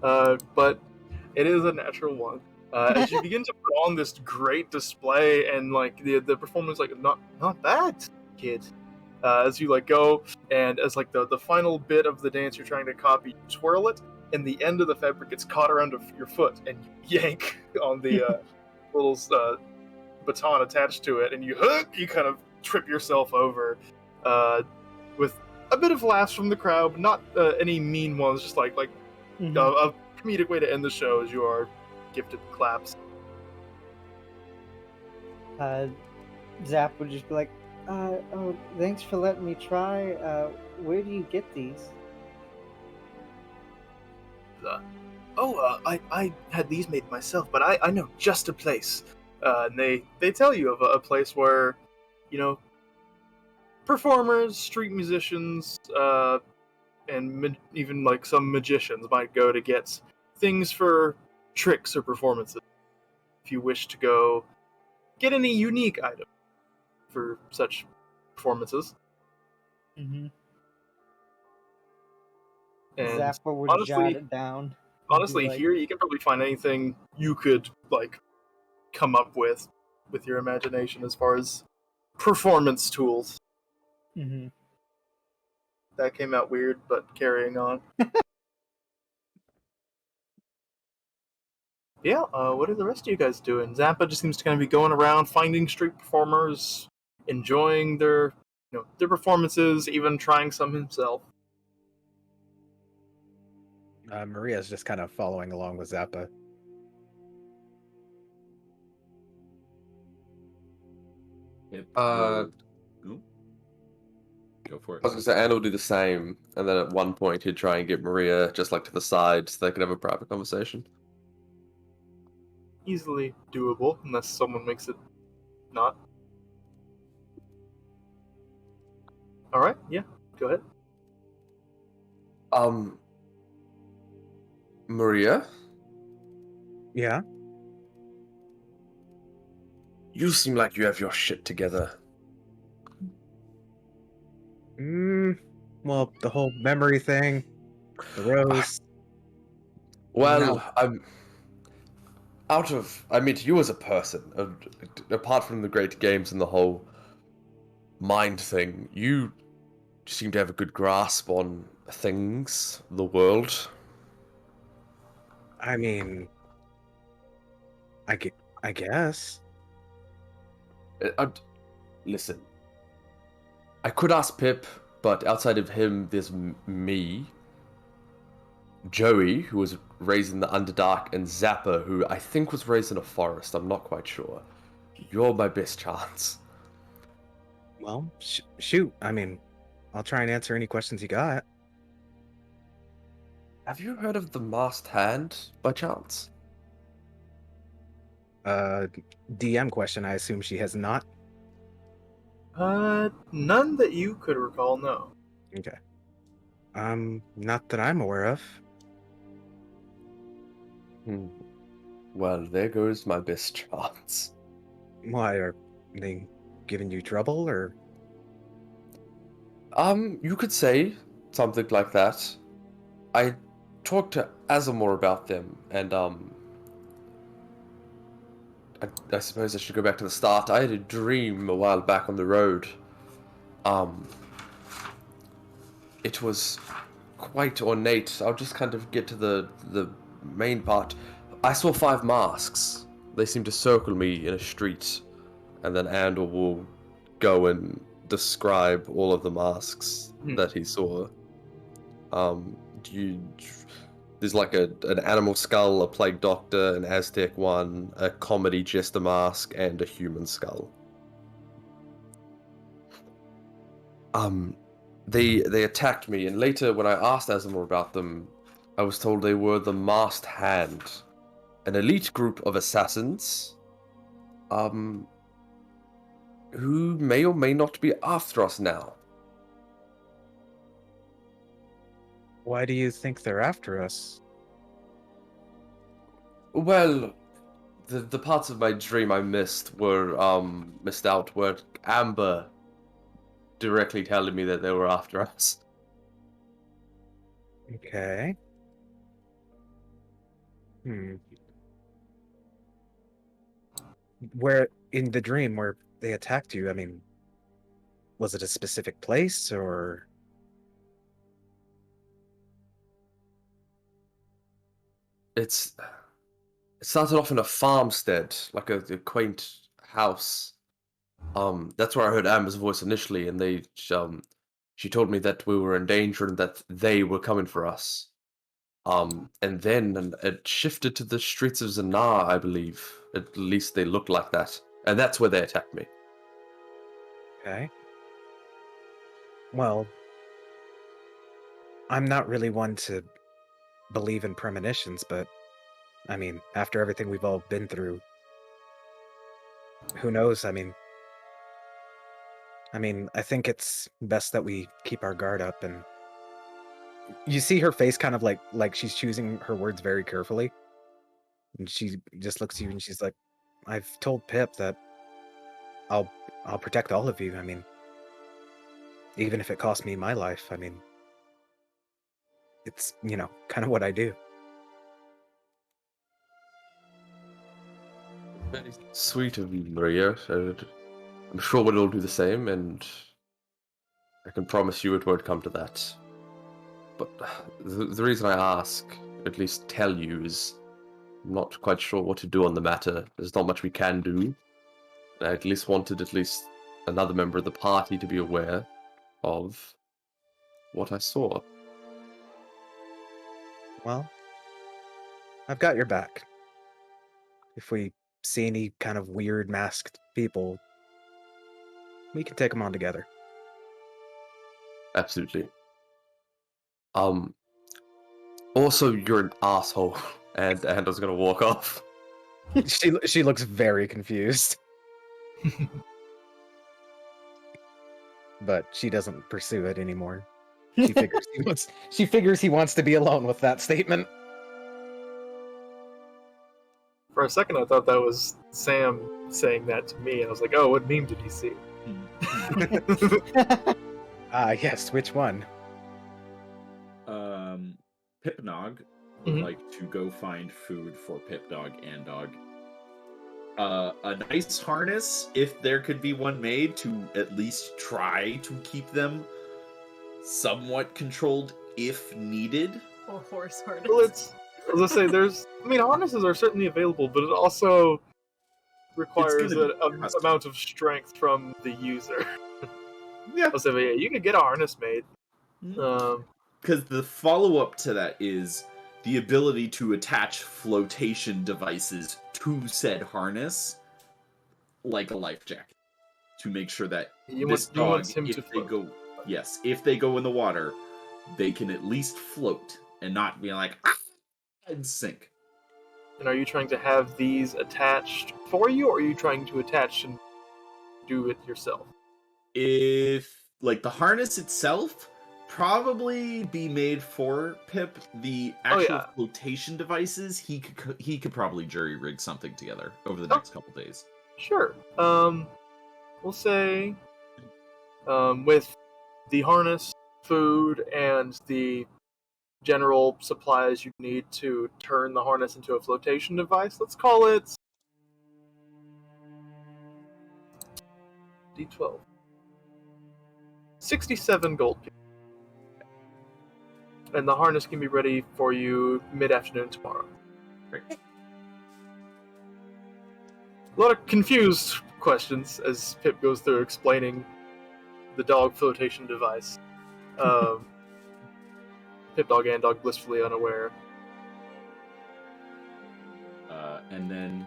But it is a natural one. As you begin to put on this great display, and like the performance, like not bad, kid. As you like go, and as like the final bit of the dance you're trying to copy, you twirl it, and the end of the fabric gets caught around your foot, and you yank on the little baton attached to it, and you kind of trip yourself over, with a bit of laughs from the crowd, but not any mean ones, just like Mhm. a comedic way to end the show as you are gifted claps. Zap would just be like, oh, thanks for letting me try. Where do you get these? I had these made myself, but I know just a place. And they tell you of a place where, performers, street musicians, and even like some magicians might go to get things for tricks or performances. If you wish to go get any unique item for such performances. Mm-hmm. And Zappa would honestly- jot it down. and be honestly, like, here you can probably find anything you could like come up with your imagination as far as performance tools. Mhm. That came out weird, but carrying on. Yeah, what are the rest of you guys doing? Zappa just seems to kind of be going around finding street performers, enjoying their their performances, even trying some himself. Maria's just kind of following along with Zappa. Yep. Uh, Ooh. Go for I was it. gonna say Anna will do the same, and then at one point he'd try and get Maria just like to the side so they could have a private conversation. Easily doable, unless someone makes it not. Alright, yeah, go ahead. Maria, Yeah. you seem like you have your shit together. Well, the whole memory thing, the rose. Well, No. I'm I mean, you as a person, apart from the great games and the whole mind thing, you seem to have a good grasp on things, the world. I mean, I guess. Listen, I could ask Pip, but outside of him, there's me, Joey, who was raised in the Underdark, and Zappa, who I think was raised in a forest. I'm not quite sure. You're my best chance. Well, shoot. I mean, I'll try and answer any questions you got. Have you heard of the Masked Hand, by chance? DM question. I assume she has not. None that you could recall, no. Okay. Not that I'm aware of. Well, there goes my best chance. Why are they giving you trouble, or? You could say something like that. I talked to Azamor about them, and I suppose I should go back to the start. I had a dream a while back on the road. It was quite ornate. I'll just kind of get to the main part. I saw 5 masks. They seemed to circle me in a street, and then Andor will go and describe all of the masks that he saw. There's like an animal skull, a plague doctor, an Aztec one, a comedy jester mask, and a human skull. They attacked me, and later when I asked Azamor about them, I was told they were the Masked Hand, an elite group of assassins, who may or may not be after us now. Why do you think they're after us? Well, the parts of my dream I missed out were Amber directly telling me that they were after us. Okay. Where in the dream where they attacked you, I mean, was it a specific place or? It started off in a farmstead, like a quaint house. That's where I heard Amber's voice initially, and she told me that we were in danger and that they were coming for us. And then it shifted to the streets of Zanar, I believe. At least they looked like that. And that's where they attacked me. Okay. Well, I'm not really one to believe in premonitions, but I mean, after everything we've all been through, who knows? I mean, I think it's best that we keep our guard up, and you see her face kind of like she's choosing her words very carefully. And she just looks at you and she's like, I've told Pip that I'll protect all of you. I mean, even if it costs me my life, I mean, it's, kind of what I do. Very sweet of you, Maria. I'm sure we'll all do the same, and I can promise you it won't come to that. But the reason I ask, at least tell you, is I'm not quite sure what to do on the matter. There's not much we can do. I at least wanted another member of the party to be aware of what I saw. Well, I've got your back. If we see any kind of weird masked people, we can take them on together. Absolutely. Also, you're an asshole, and I was gonna walk off. She looks very confused. But she doesn't pursue it anymore. She figures he wants to be alone with that statement. For a second, I thought that was Sam saying that to me, and I was like, "Oh, what meme did he see?" Yes. Which one? Pipnog would like to go find food for Pipdog and Dog. A nice harness, if there could be one made, to at least try to keep them somewhat controlled if needed. Or horse harness. Well, as I say, harnesses are certainly available, but it also requires an amount of strength from the user. Yeah. I'll say, but yeah, you can get a harness made. Because the follow-up to that is the ability to attach flotation devices to said harness, like a life jacket, to make sure that if they go in the water, they can at least float and not be like, and sink. And are you trying to have these attached for you, or are you trying to attach and do it yourself? If, like, the harness itself, probably be made for Pip. The actual flotation devices, he could probably jury rig something together over the next couple days. Sure. we'll say, with the harness, food, and the general supplies you need to turn the harness into a flotation device, let's call it D12. 67 gold pieces. And the harness can be ready for you mid-afternoon tomorrow. Great. A lot of confused questions as Pip goes through explaining the dog flotation device. Pip Dog and Dog blissfully unaware. And then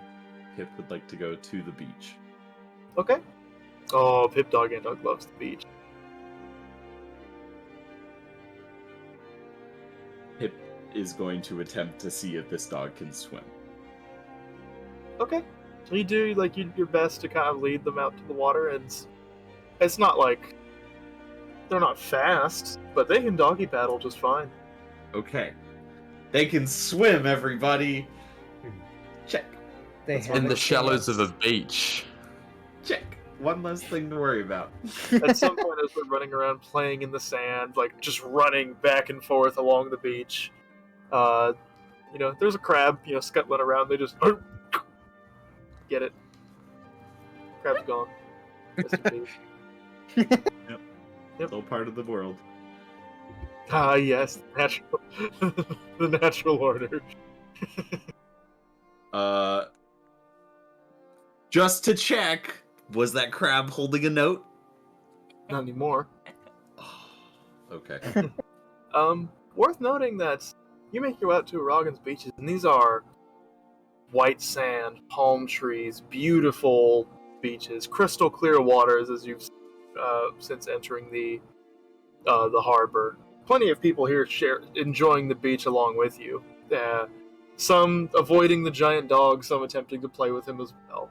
Pip would like to go to the beach. Okay. Oh, Pip Dog and Dog loves the beach. Pip is going to attempt to see if this dog can swim. Okay. So you do your best to kind of lead them out to the water, and it's not like they're not fast, but they can doggy paddle just fine. Okay. They can swim, everybody! Check. They In the shallows of a beach. Check. One less thing to worry about. At some point, as we're running around playing in the sand, like just running back and forth along the beach, there's a crab, scuttling around. They just get it. Crab's gone. Rest in peace. Yep. It's all part of the world. Ah, yes, the natural order. Just to check, was that crab holding a note? Not anymore. Okay. Worth noting that you make your way out to Aragon's beaches, and these are white sand, palm trees, beautiful beaches, crystal clear waters as you've since entering the harbor. Plenty of people here enjoying the beach along with you. Some avoiding the giant dog, some attempting to play with him as well.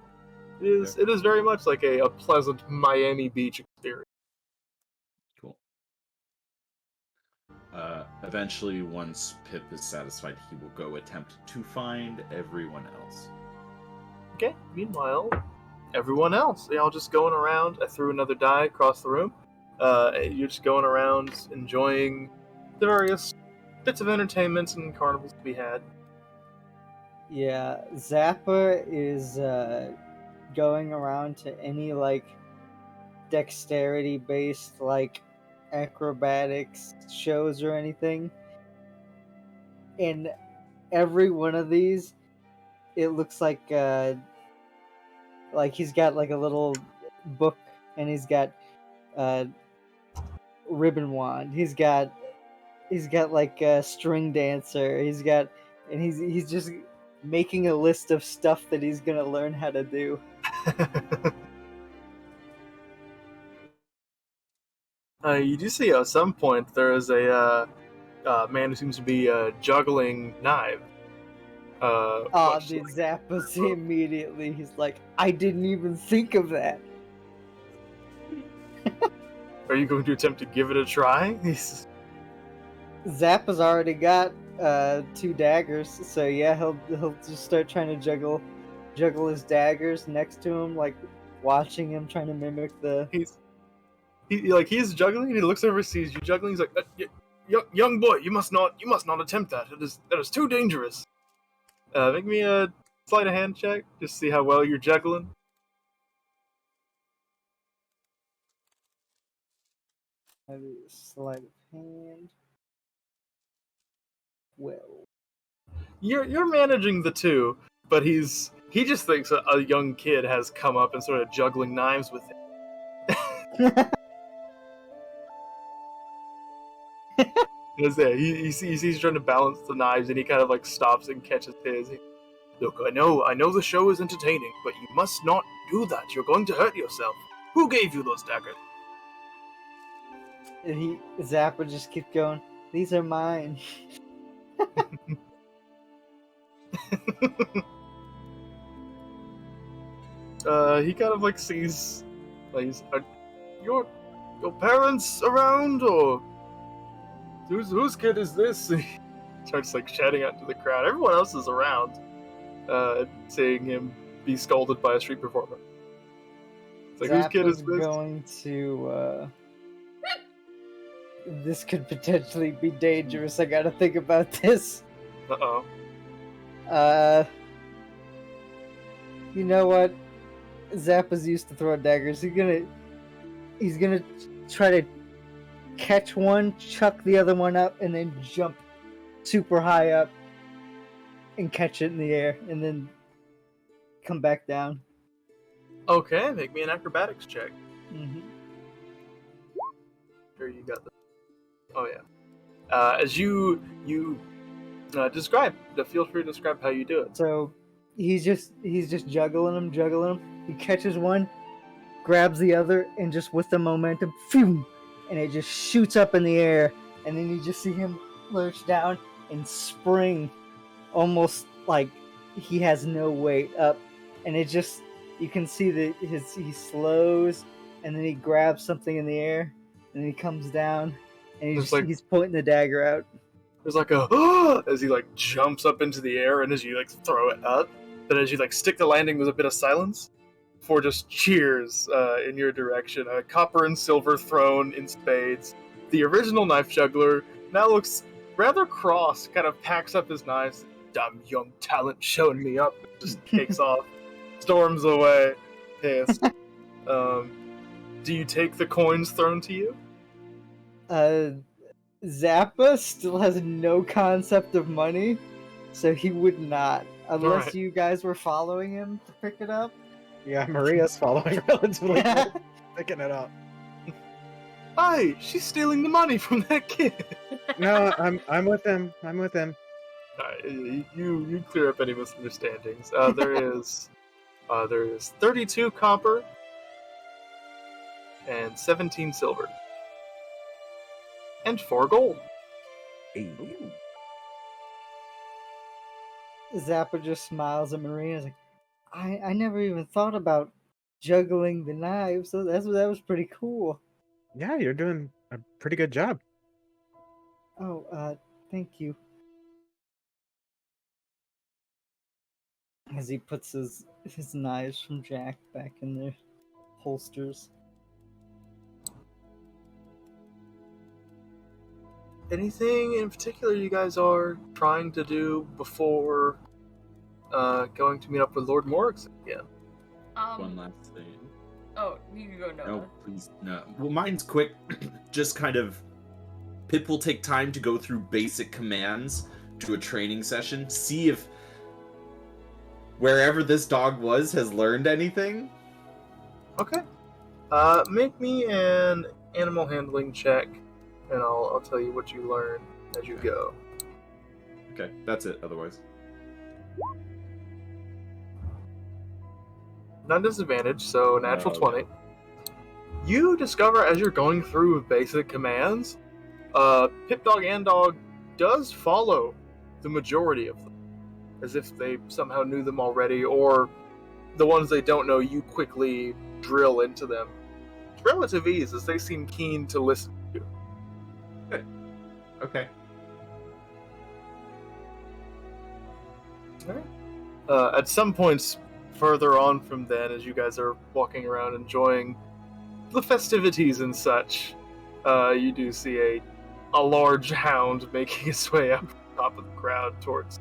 It is very much like a pleasant Miami Beach experience. Cool. Eventually, once Pip is satisfied, he will go attempt to find everyone else. Okay, meanwhile, everyone else, y'all just going around. I threw another die across the room. You're just going around enjoying the various bits of entertainment and carnivals to be had. Yeah, Zappa is going around to any dexterity based acrobatics shows or anything. In every one of these, it looks like he's got a little book, and he's got ribbon wand. He's got a string dancer. He's just making a list of stuff that he's gonna learn how to do. You do see at some point there is a man who seems to be juggling knives. Dude, Zappa's immediately. He's like, I didn't even think of that. Are you going to attempt to give it a try? Zappa's already got 2 daggers, so yeah, he'll just start trying to juggle his daggers next to him, watching him trying to mimic the. He's juggling, and he looks over, sees you juggling. He's like, young boy, you must not attempt that. That is too dangerous. Make me a sleight of hand check, just to see how well you're juggling. Sleight of hand. Well, You're managing the two, but he just thinks a young kid has come up and started juggling knives with him. He sees he's trying to balance the knives, and he kind of stops and catches his. Look, I know the show is entertaining, but you must not do that. You're going to hurt yourself. Who gave you those daggers? and Zappa just keeps going. These are mine. He kind of sees, are your parents around, or whose kid is this? And he starts shouting out to the crowd. Everyone else is around, seeing him be scolded by a street performer. It's like, whose kid is Zappa's this? going to. This could potentially be dangerous. I gotta think about this. Uh-oh. You know what? Zappa's used to throwing daggers. He's gonna try to catch one, chuck the other one up, and then jump super high up and catch it in the air, and then come back down. Okay, make me an acrobatics check. Mm-hmm. Here, you got this. Oh yeah. As you describe, feel free to describe how you do it. So he's just juggling him. He catches one, grabs the other, and just with the momentum, phew, and it just shoots up in the air, and then you just see him lurch down and spring, almost like he has no weight up, and it just, you can see that he slows, and then he grabs something in the air, and then he comes down, and he's pointing the dagger out. There's like a as he like jumps up into the air, and as you like throw it up, then as you like stick the landing, there's a bit of silence before just cheers in your direction. A copper and silver throne in spades. The original knife juggler now looks rather cross, kind of packs up his knives. Dumb young talent showing me up. Just takes off, storms away, pissed. Do you take the coins thrown to you? Zappa still has no concept of money, so he would not, unless Alright. you guys were following him to pick it up. Yeah, Maria's following relatively close, picking it up. Aye, she's stealing the money from that kid. No, I'm with him. I'm with him. You clear up any misunderstandings. There is 32 copper and 17 silver and 4 gold. Zappa just smiles at Maria. He's like, I never even thought about juggling the knives. So that was pretty cool. Yeah, you're doing a pretty good job. Oh, thank you. As he puts his knives from Jack back in their holsters. Anything in particular you guys are trying to do before going to meet up with Lord Morrison again? One last thing. Oh, you can go, Noah. No, please, no. Well, mine's quick. Just kind of... Pip will take time to go through basic commands to a training session. See if wherever this dog was has learned anything. Okay. Make me an animal handling check, and I'll tell you what you learn as you go. Okay, that's it, otherwise. Not disadvantage, so natural Oh, 20. You discover as you're going through basic commands, Pip Dog and Dog does follow the majority of them, as if they somehow knew them already, or the ones they don't know, you quickly drill into them. It's relative ease, as they seem keen to listen to you. Okay. At some points further on from then, as you guys are walking around enjoying the festivities and such, you do see a large hound making its way up the top of the crowd towards,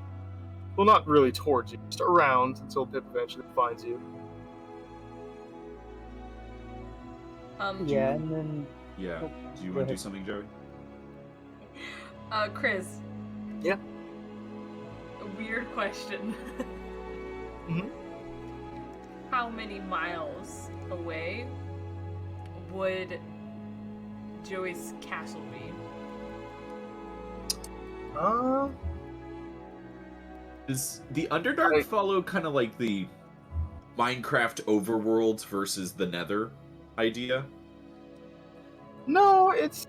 well, not really towards you, just around until Pip eventually finds you. Yeah, and then Yeah. Oh, Do you go want to do ahead. something, Joey? Chris. Yeah? A weird question. Mhm. How many miles away would Joey's castle be? Does the Underdark Right. follow kind of like the Minecraft overworlds versus the Nether idea? No, it's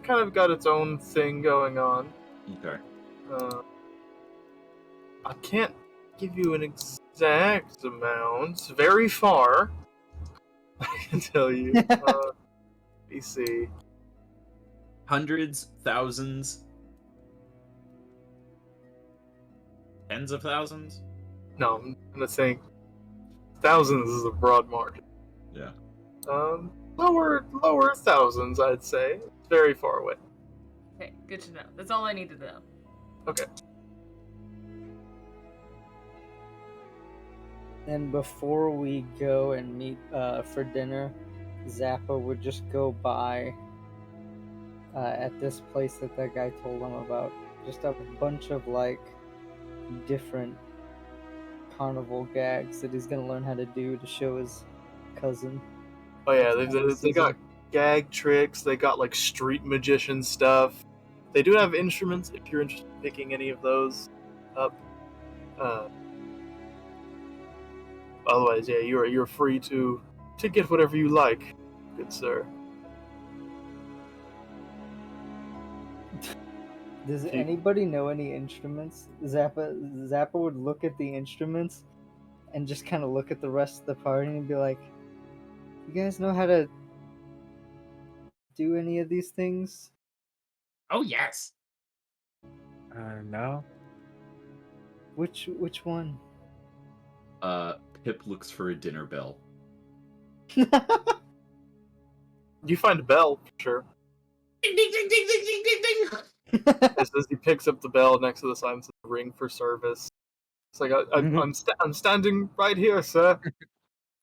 kind of got its own thing going on. Okay. I can't give you an exact amount. Very far, I can tell you. BC. Hundreds, thousands, tens of thousands? No, I'm gonna think thousands is a broad margin. Yeah. Lower thousands, I'd say. It's very far away. Okay, good to know. That's all I need to know. Okay. And before we go and meet for dinner, Zappa would just go by at this place that guy told him about. Just a bunch of like different carnival gags that he's gonna learn how to do to show his cousin. Oh yeah, Next time he they sees got him. gag tricks. They got like street magician stuff. They do have instruments if you're interested in picking any of those up. Otherwise, yeah, you're free to get whatever you like, good sir. Does You- anybody know any instruments? Zappa would look at the instruments and just kind of look at the rest of the party and be like, "You guys know how to do any of these things?" Oh yes. No. Which one? Pip looks for a dinner bell. You find a bell, for sure. Ding ding ding ding ding ding ding ding. As he picks up the bell next to the sign, says ring for service. It's like I'm standing right here, sir.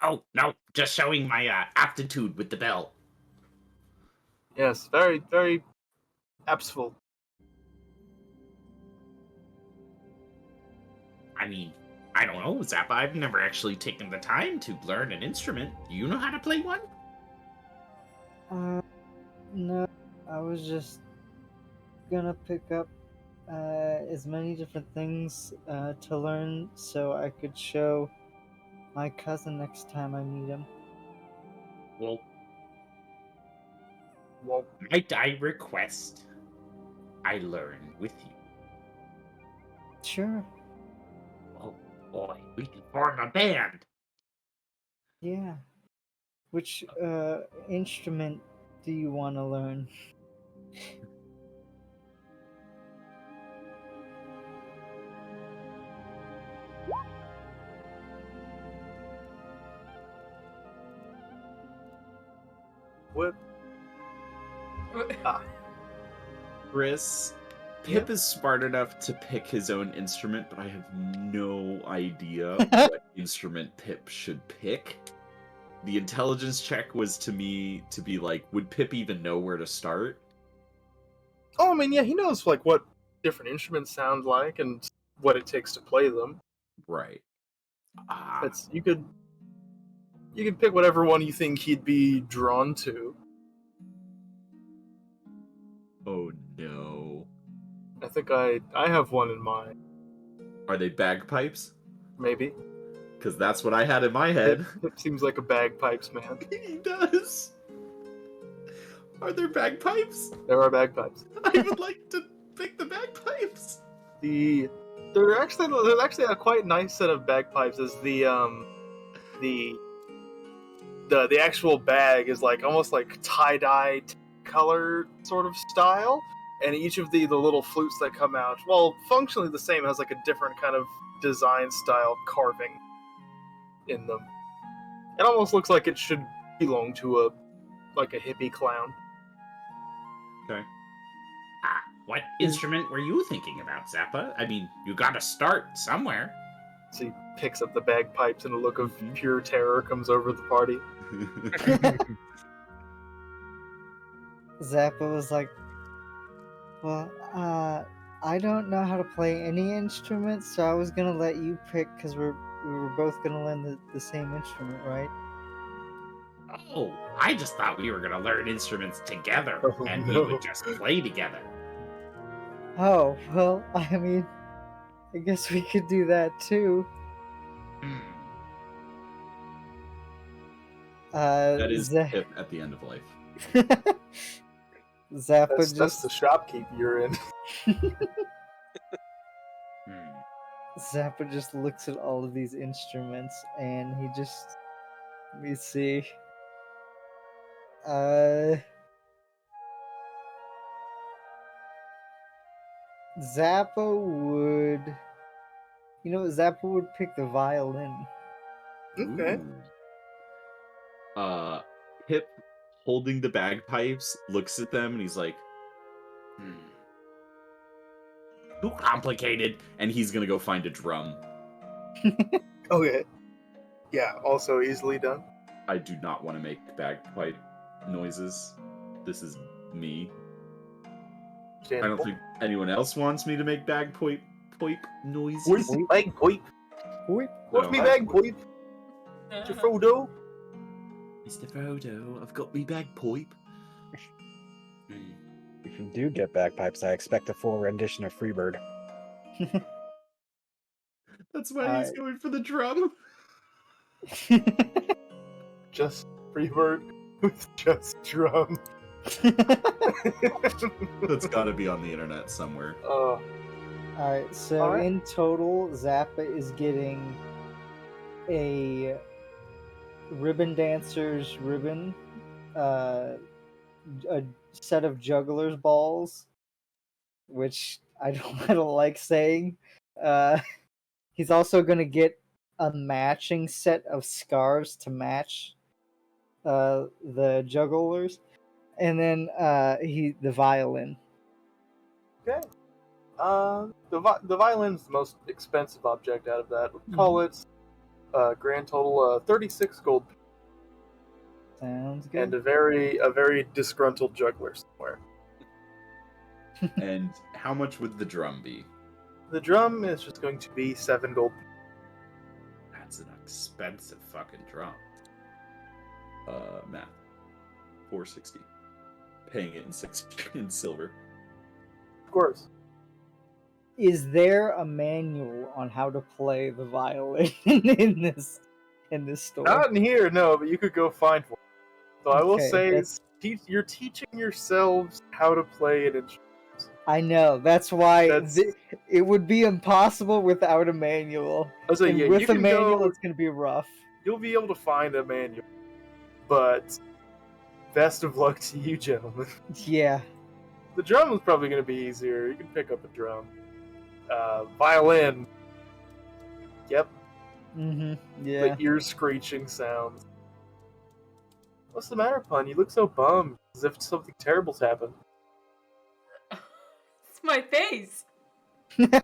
Oh no, just showing my aptitude with the bell. Yes, very very appsful. I mean, I don't know, Zappa. I've never actually taken the time to learn an instrument. Do you know how to play one? No, I was just gonna pick up as many different things to learn so I could show my cousin next time I meet him. Well, Well, might I request I learn with you? Sure. Oh boy, we can form a band. Yeah. Which instrument do you want to learn? what? Chris, Pip is smart enough to pick his own instrument, but I have no idea what instrument Pip should pick. The intelligence check was to me to be like, would Pip even know where to start? Oh, I mean, yeah, he knows like what different instruments sound like and what it takes to play them. Right. It's you could pick whatever one you think he'd be drawn to. Oh no. I think I have one in mind, Are they bagpipes? maybe. Because that's what I had in my It, head. it seems like a bagpipes man. He does. Are there bagpipes? There are bagpipes. I would like to pick the bagpipes. There's actually a quite nice set of bagpipes. As the actual bag is like almost like tie-dye color sort of style, and each of the little flutes that come out, well, functionally the same, has like a different kind of design style carving in them. It almost looks like it should belong to a hippie clown. Okay. What instrument were you thinking about, Zappa? I mean, you gotta start somewhere. So he picks up the bagpipes, and a look of pure terror comes over the party. Zappa was like, "Well, I don't know how to play any instrument, so I was gonna let you pick because we were both gonna learn the same instrument, right?" Oh, I just thought we were gonna learn instruments together, Oh, and no. we would just play together. Oh, well, I mean, I guess we could do that too. Hmm. That is Za- Pip at the end of life. Zappa That's just the shopkeep you're in. Hmm. Zappa just looks at all of these instruments and he just, let me see. Zappa would, Zappa would pick the violin. Okay. Ooh. Pip, holding the bagpipes, looks at them and he's like, too complicated. And he's gonna go find a drum. Okay. Yeah, also easily done. I do not want to make bagpipe noises. This is me. I don't think anyone else wants me to make bagpipe noises. Bagpipe. Whoop. What's No, me I- bagpipe? Mr. Frodo? Mr. Frodo, I've got me bagpipe. If you do get bagpipes, I expect a full rendition of Freebird. That's why he's going for the drum. Just Freebird with just drum. That's gotta be on the internet somewhere. Alright, so Alright. in total, Zappa is getting a ribbon dancer's ribbon, a set of juggler's balls, which I don't like saying. He's also gonna get a matching set of scarves to match the jugglers, and then the violin. Okay. The violin's the most expensive object out of that. We'll call it grand total 36 gold, Sounds good. and a very disgruntled juggler somewhere. And how much would the drum be? The drum is just going to be 7 gold. That's an expensive fucking drum. Math. 460. Paying it in silver. Of course. Is there a manual on how to play the violin in this store? Not in here, no, but you could go find one. So I will Okay, say, that's- you're teaching yourselves how to play an instrument. I know. That's why That's- it would be impossible without a manual. So And yeah, you with a can manual, go, it's going to be rough. you'll be able to find a manual. But best of luck to you, gentlemen. Yeah. The drum is probably going to be easier. You can pick up a drum. Violin. Yep, Yeah. the ear screeching sounds. What's the matter, Pun? You look so bummed, as if something terrible's happened. It's my face. Bada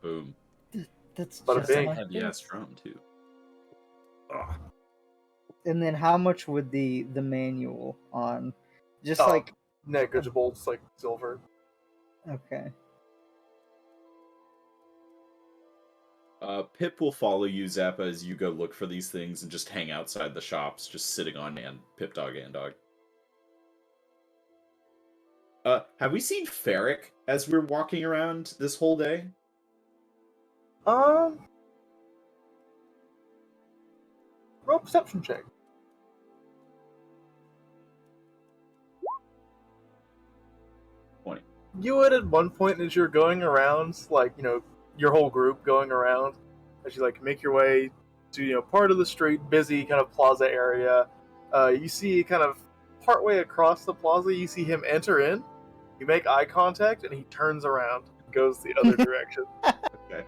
boom. That's Bada just bing. my Heavy ass face. drum too. And then how much would the manual on? Just Oh. like Negligible, it's like silver. okay. Pip will follow you, Zappa, as you go look for these things and just hang outside the shops, just sitting on Pip Dog and Dog. Have we seen Ferric as we're walking around this whole day? Roll perception check. You would at one point as you're going around, like, your whole group going around, as you like make your way to, part of the street, busy kind of plaza area. You see kind of partway across the plaza, you see him enter in. You make eye contact, and he turns around and goes the other direction. Okay.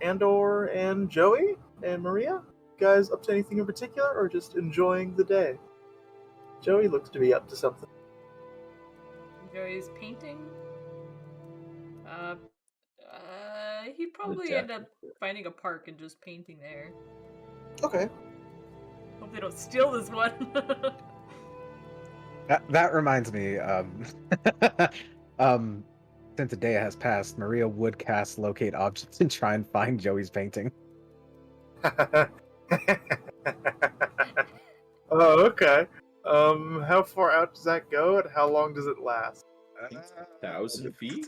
Andor and Joey and Maria, you guys up to anything in particular, or just enjoying the day? Joey looks to be up to something. Joey's painting. He'd probably end up finding a park and just painting there. Okay. Hope they don't steal this one. That reminds me, since a day has passed, Maria would cast locate objects and try and find Joey's painting. Oh, okay. How far out does that go, and how long does it last? 1,000 feet?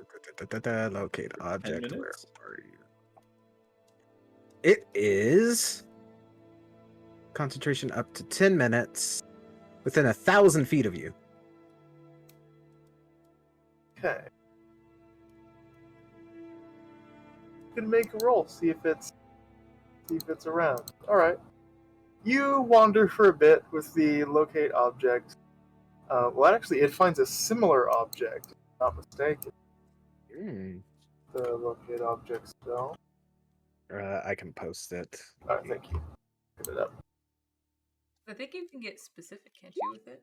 Locate object. Where minutes? are you? It is concentration up to 10 minutes within 1,000 feet of you. Okay. You can make a roll, see if it's around. Alright. You wander for a bit with the locate object. Well, actually, it finds a similar object, if I'm not mistaken. The locate object spell. I can post it. Alright, thank you. Give it up. I think you can get specific, can't you, with it?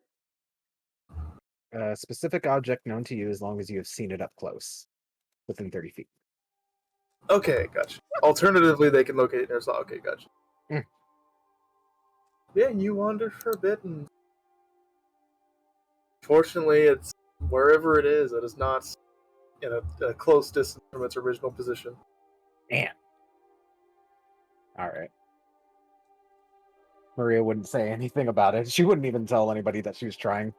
A specific object known to you as long as you have seen it up close, within 30 feet. Okay, gotcha. Alternatively, they can locate it near slot. Okay, gotcha. Mm. Yeah, you wander for a bit, and fortunately, it's wherever it is not in a close distance from its original position. Man. All right. Maria wouldn't say anything about it. She wouldn't even tell anybody that she was trying.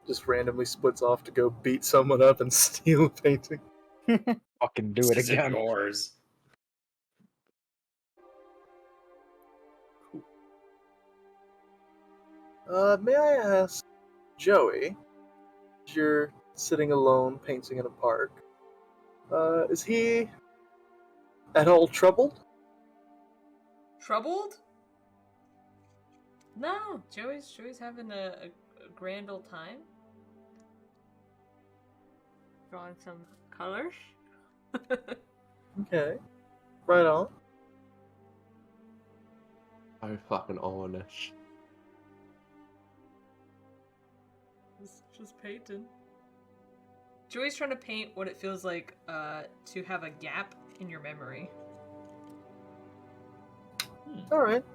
Just randomly splits off to go beat someone up and steal a painting. Fucking do it This isn't again. yours. May I ask, Joey, you're sitting alone painting in a park. Is he at all troubled? Troubled? No, Joey's having a grand old time. Drawing some colors. Okay. Right on. Oh, fucking honest. Just painting. Joey's trying to paint what it feels like to have a gap in your memory. Alright.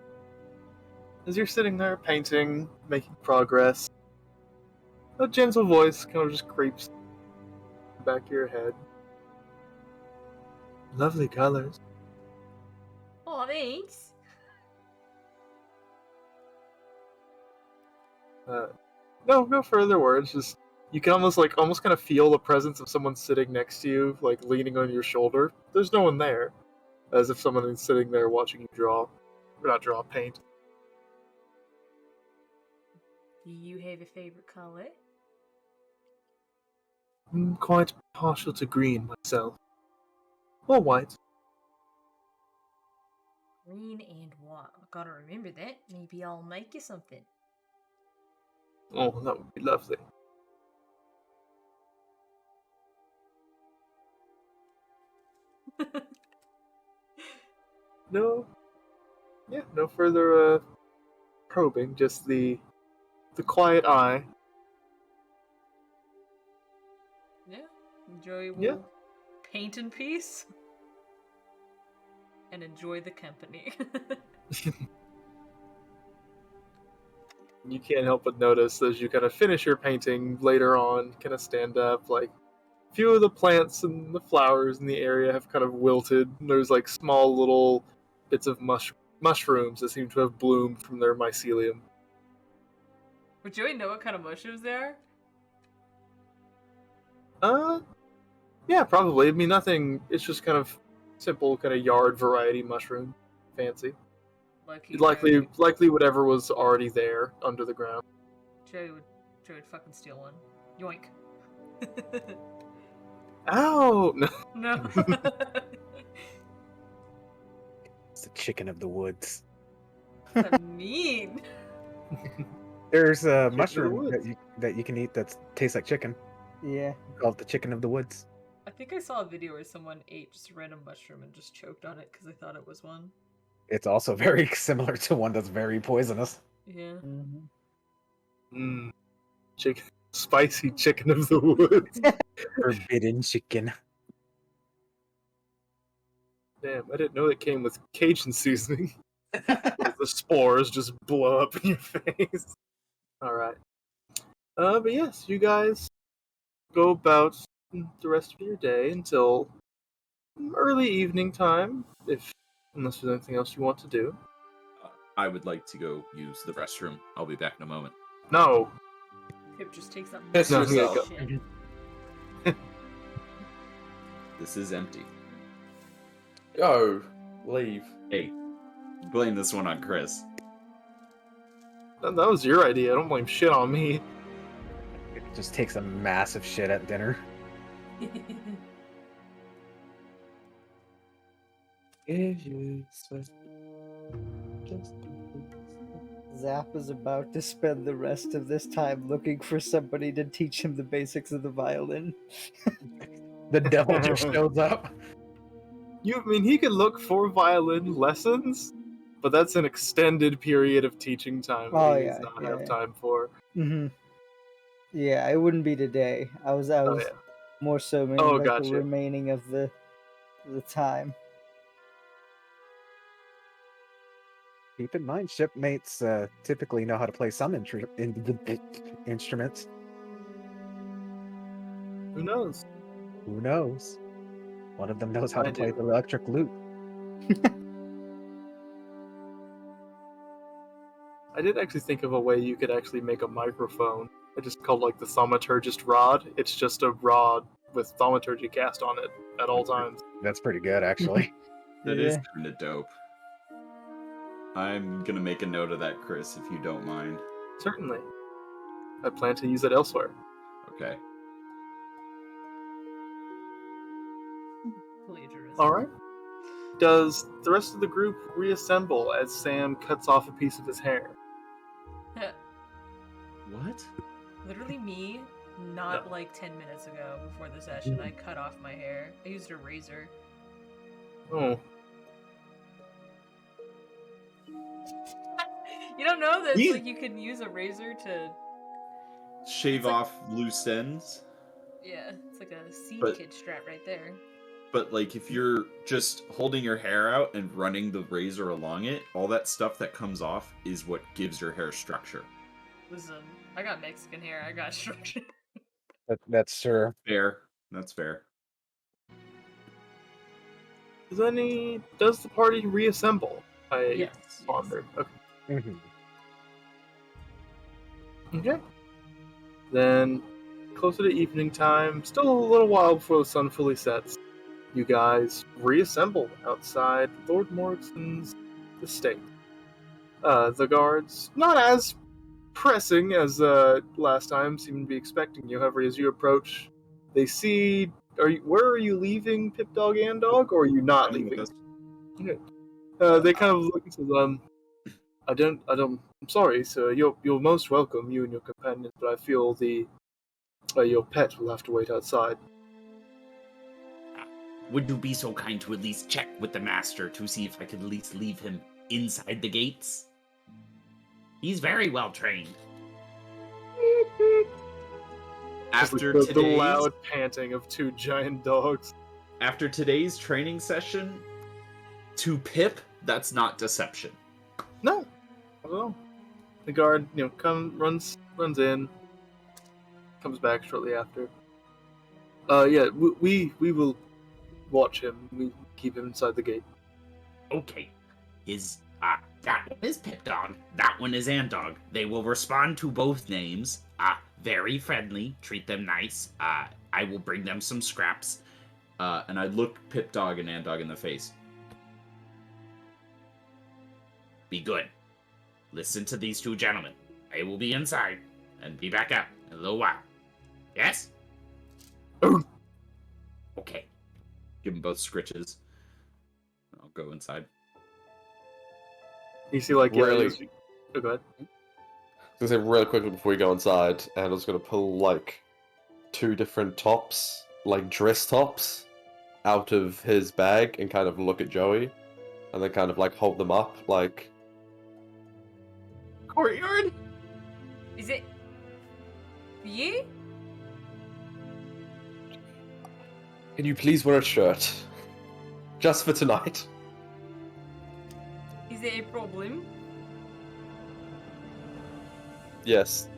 As you're sitting there painting, making progress, a gentle voice kind of just creeps in the back of your head. Lovely colors. Oh, thanks. No further words. Just you can almost kind of feel the presence of someone sitting next to you, like leaning on your shoulder. There's no one there, as if someone is sitting there watching you draw, or not draw, paint. Do you have a favorite color? I'm quite partial to green myself, or white. Green and white. I gotta remember that. Maybe I'll make you something. Oh, that would be lovely. No further probing. Just the quiet eye. Yeah. Joey will Yeah. paint in peace. And enjoy the company. You can't help but notice as you kind of finish your painting later on, kind of stand up, like a few of the plants and the flowers in the area have kind of wilted. There's like small little bits of mushrooms that seem to have bloomed from their mycelium. Would Joey know what kind of mushrooms they are? Yeah, probably. I mean, nothing. It's just kind of simple, kind of yard variety mushroom, fancy. Likely whatever was already there under the ground. Joey would fucking steal one. Yoink. Ow! No. No. It's the chicken of the woods. That's mean. There's a of the mushroom woods. that you can eat that tastes like chicken. Yeah. Called the chicken of the woods. I think I saw a video where someone ate just a random mushroom and just choked on it because they thought it was one. It's also very similar to one that's very poisonous. Yeah. Chicken, spicy chicken of the woods. Forbidden chicken. Damn, I didn't know it came with Cajun seasoning. The spores just blow up in your face. Alright. But yes, you guys go about the rest of your day until early evening time, unless there's anything else you want to do. I would like to go use the restroom. I'll be back in a moment. No. Pip just takes that Piss mushroom yourself. shit. This is empty. Go. Leave. Hey, blame this one on Chris. That was your idea. Don't blame shit on me. It just takes a massive shit at dinner. If you sweat, just Zap is about to spend the rest of this time looking for somebody to teach him the basics of the violin. The devil just shows up. I mean, he could look for violin lessons, but that's an extended period of teaching time Oh, that he yeah, does not yeah, have yeah. time for. Yeah, it wouldn't be today. I was Oh, yeah. more so meaning Oh, like the gotcha. remaining of the time. Keep in mind, shipmates typically know how to play some instruments. Who knows? Who knows? One of them knows how I to play do. the electric lute. I did actually think of a way you could actually make a microphone. It's just called like the thaumaturgist rod. It's just a rod with thaumaturgy cast on it at all times. That's pretty good, actually. That is Yeah. kind of dope. I'm gonna make a note of that, Chris, if you don't mind. Certainly. I plan to use it elsewhere. Okay. Plagiarism. Alright. Does the rest of the group reassemble as Sam cuts off a piece of his hair? What? Literally me, not No. like 10 minutes ago before the session, I cut off my hair. I used a razor. Oh. You don't know that You- like you can use a razor to Shave It's like- off loose ends? yeah, it's like a seed But- kit strap right there. But like if you're just holding your hair out and running the razor along it, all that stuff that comes off is what gives your hair structure. Listen, I got Mexican hair, I got structure. That's true. Fair. That's fair. Does the party reassemble? I Yes. pondered. Okay. Mhm. Okay. Then, closer to evening time, still a little while before the sun fully sets, you guys reassemble outside Lord Morrison's estate. The guards, not as pressing as last time, seem to be expecting you. However, as you approach, they see. Where are you leaving, Pip Dog and Dog, or are you not Come with leaving? us. Okay. They kind of look and says, I'm sorry, sir. You're most welcome, you and your companions, but I feel your pet will have to wait outside. Would you be so kind to at least check with the master to see if I could at least leave him inside the gates? He's very well trained. After the today's loud panting of two giant dogs. after today's training session, to Pip, that's not deception. No, not at all. The guard, runs in, comes back shortly after. Yeah, we will watch him. We keep him inside the gate. Okay. That one is Pip Dog. That one is Andog. They will respond to both names. Very friendly. Treat them nice. I will bring them some scraps. And I look Pip Dog and Andog in the face. Be good. Listen to these two gentlemen. I will be inside and be back out in a little while. Yes? Okay. Give them both scritches. I'll go inside. You see, like, Really? Oh, go ahead. I was gonna say really quickly before we go inside, and I was gonna pull like two different tops, like dress tops, out of his bag and kind of look at Joey, and then kind of like hold them up, like Courtyard? Is it for you? can you please wear a shirt? Just for tonight. Is it a problem? Yes.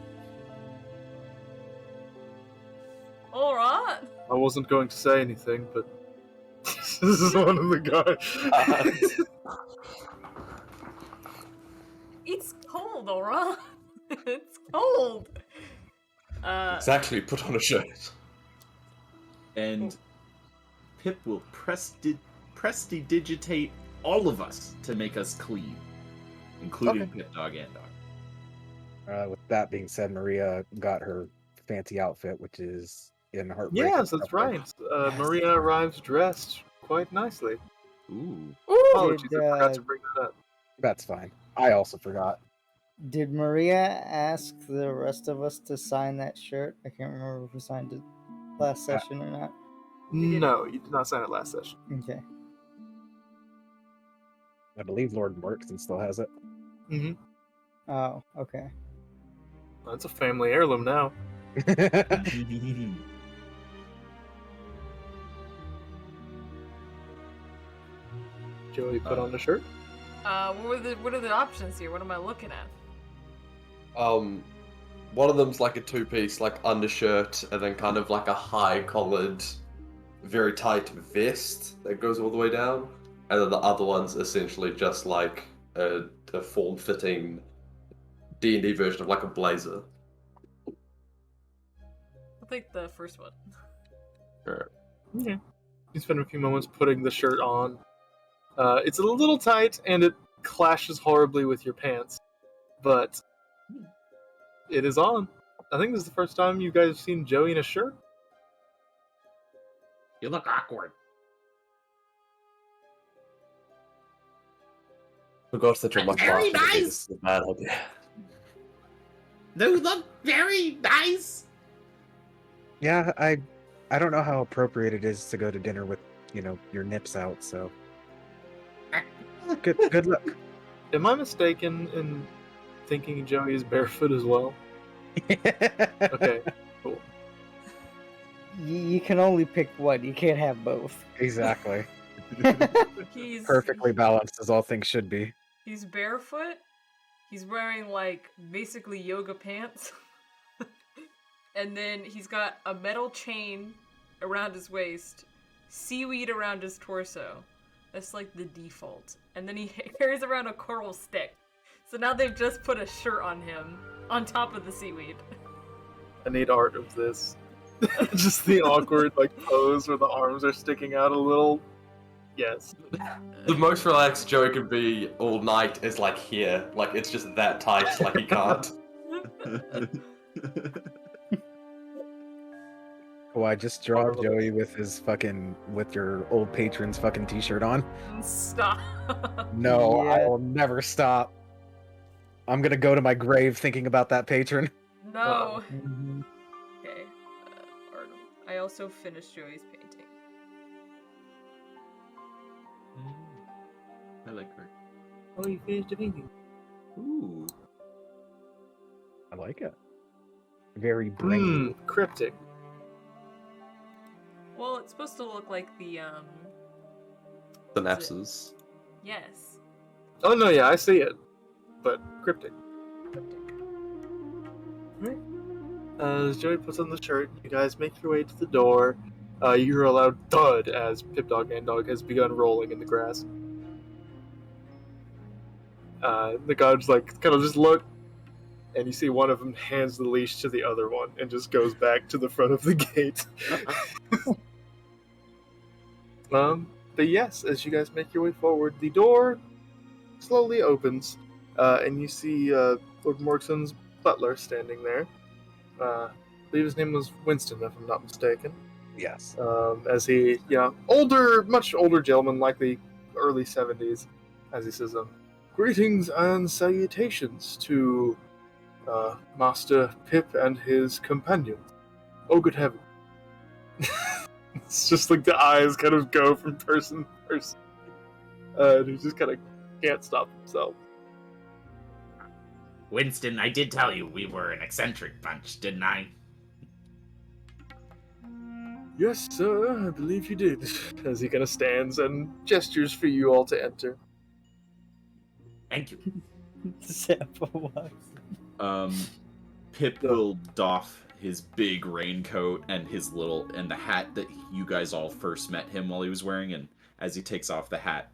Alright. I wasn't going to say anything, but this is one of the guys. It's cold, alright? It's cold. Exactly, put on a shirt. And Pip will prestidigitate all of us to make us clean, including Okay. Pip Dog and Dog. With that being said, Maria got her fancy outfit, which is in Heartbreaker. Yes, that's stuff, right. Maria arrives dressed quite nicely. Ooh. Apologies, Did, I forgot to bring that up. That's fine. I also forgot. Did Maria ask the rest of us to sign that shirt? I can't remember if we signed it last session or not. No, you did not sign it last session. Okay. I believe Lord Morkson still has it. Mm-hmm. Oh, okay. That's a family heirloom now. Joey put on the shirt. What are the options here? What am I looking at? One of them's like a two-piece, like undershirt, and then kind of like a high-collared, very tight vest that goes all the way down, and then the other one's essentially just like a form-fitting D&D version of like a blazer. I'll take the first one. Sure. Yeah. You spend a few moments putting the shirt on. It's a little tight and it clashes horribly with your pants, but it is on. I think this is the first time you guys have seen Joey in a shirt. You look awkward. Forgot that you're much Very laughing at me. nice. This is a bad idea. You look very nice. Yeah, I don't know how appropriate it is to go to dinner with, your nips out, so good luck. Am I mistaken in thinking Joey is barefoot as well? Okay, cool. You can only pick one. You can't have both. Exactly. He's Perfectly balanced as all things should be. He's barefoot. He's wearing like basically yoga pants. And then he's got a metal chain around his waist, seaweed around his torso. That's like the default. And then he carries around a coral stick. So now they've just put a shirt on him on top of the seaweed. I need art of this. Just the awkward like pose where the arms are sticking out a little. Yes. The most relaxed Joey could be all night is like here. Like it's just that tight, like he can't. Why just draw Joey with your old patron's fucking t-shirt on? Stop. No, I Yeah. will never stop. I'm gonna go to my grave thinking about that patron. No. Mhm. Okay. Arnold. I also finished Joey's painting. I like her. Oh, you finished painting. Ooh. I like it. Very brainy. Cryptic. Well, it's supposed to look like the Synapses. yes. Oh no, yeah, I see it, but cryptic. Right. As Joey puts on the shirt, you guys make your way to the door. You hear a loud thud as Pip Dog and Dog has begun rolling in the grass. The guards kind of just look, and you see one of them hands the leash to the other one and just goes back to the front of the gate. But yes, as you guys make your way forward, the door slowly opens, and you see Lord Morgson's butler standing there. I believe his name was Winston, if I'm not mistaken. Yes. As he, much older gentleman, likely early 70s, as he says, greetings and salutations to Master Pip and his companions. Oh, good heaven. It's just like the eyes kind of go from person to person. And he just kind of can't stop himself. Winston, I did tell you we were an eccentric bunch, didn't I? Yes, sir, I believe you did. As he kind of stands and gestures for you all to enter. Thank you. Sample was. Pip will doff his big raincoat and the hat that you guys all first met him while he was wearing, and as he takes off the hat,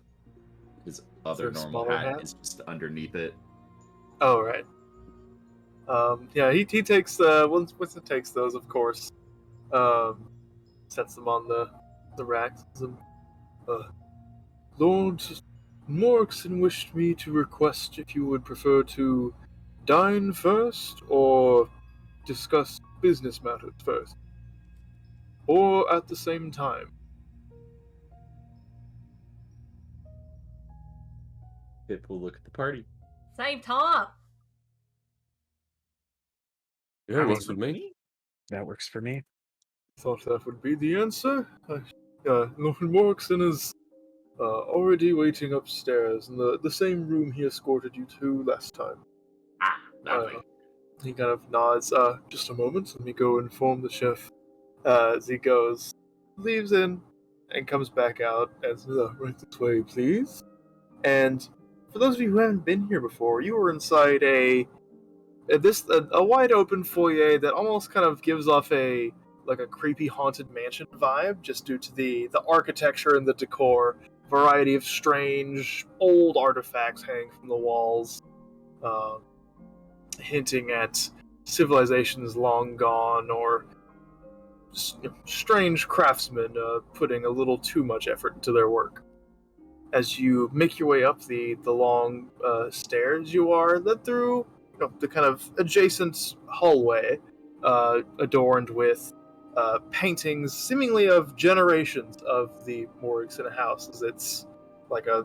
his other Is there a normal smaller hat hat? is just underneath it. Oh, right. He takes Winston takes those, of course. Sets them on the racks. Lord Morkson wished me to request if you would prefer to dine first or discuss business matters first, or at the same time. Pip will look at the party. Same time. Yeah, it works with me. That works for me. Thought that would be the answer. Lord Morkson is Already waiting upstairs in the same room he escorted you to last time. Ah, lovely. He kind of nods. Just a moment. Let me go inform the chef. As he goes, leaves in, and comes back out as, right this way, please. And for those of you who haven't been here before, you were inside a wide open foyer that almost kind of gives off a creepy haunted mansion vibe, just due to the architecture and the decor. Variety of strange old artifacts hanging from the walls, hinting at civilizations long gone or strange craftsmen putting a little too much effort into their work. As you make your way up the long stairs, you are led through the kind of adjacent hallway, adorned with paintings seemingly of generations of the Morrison house, as it's like a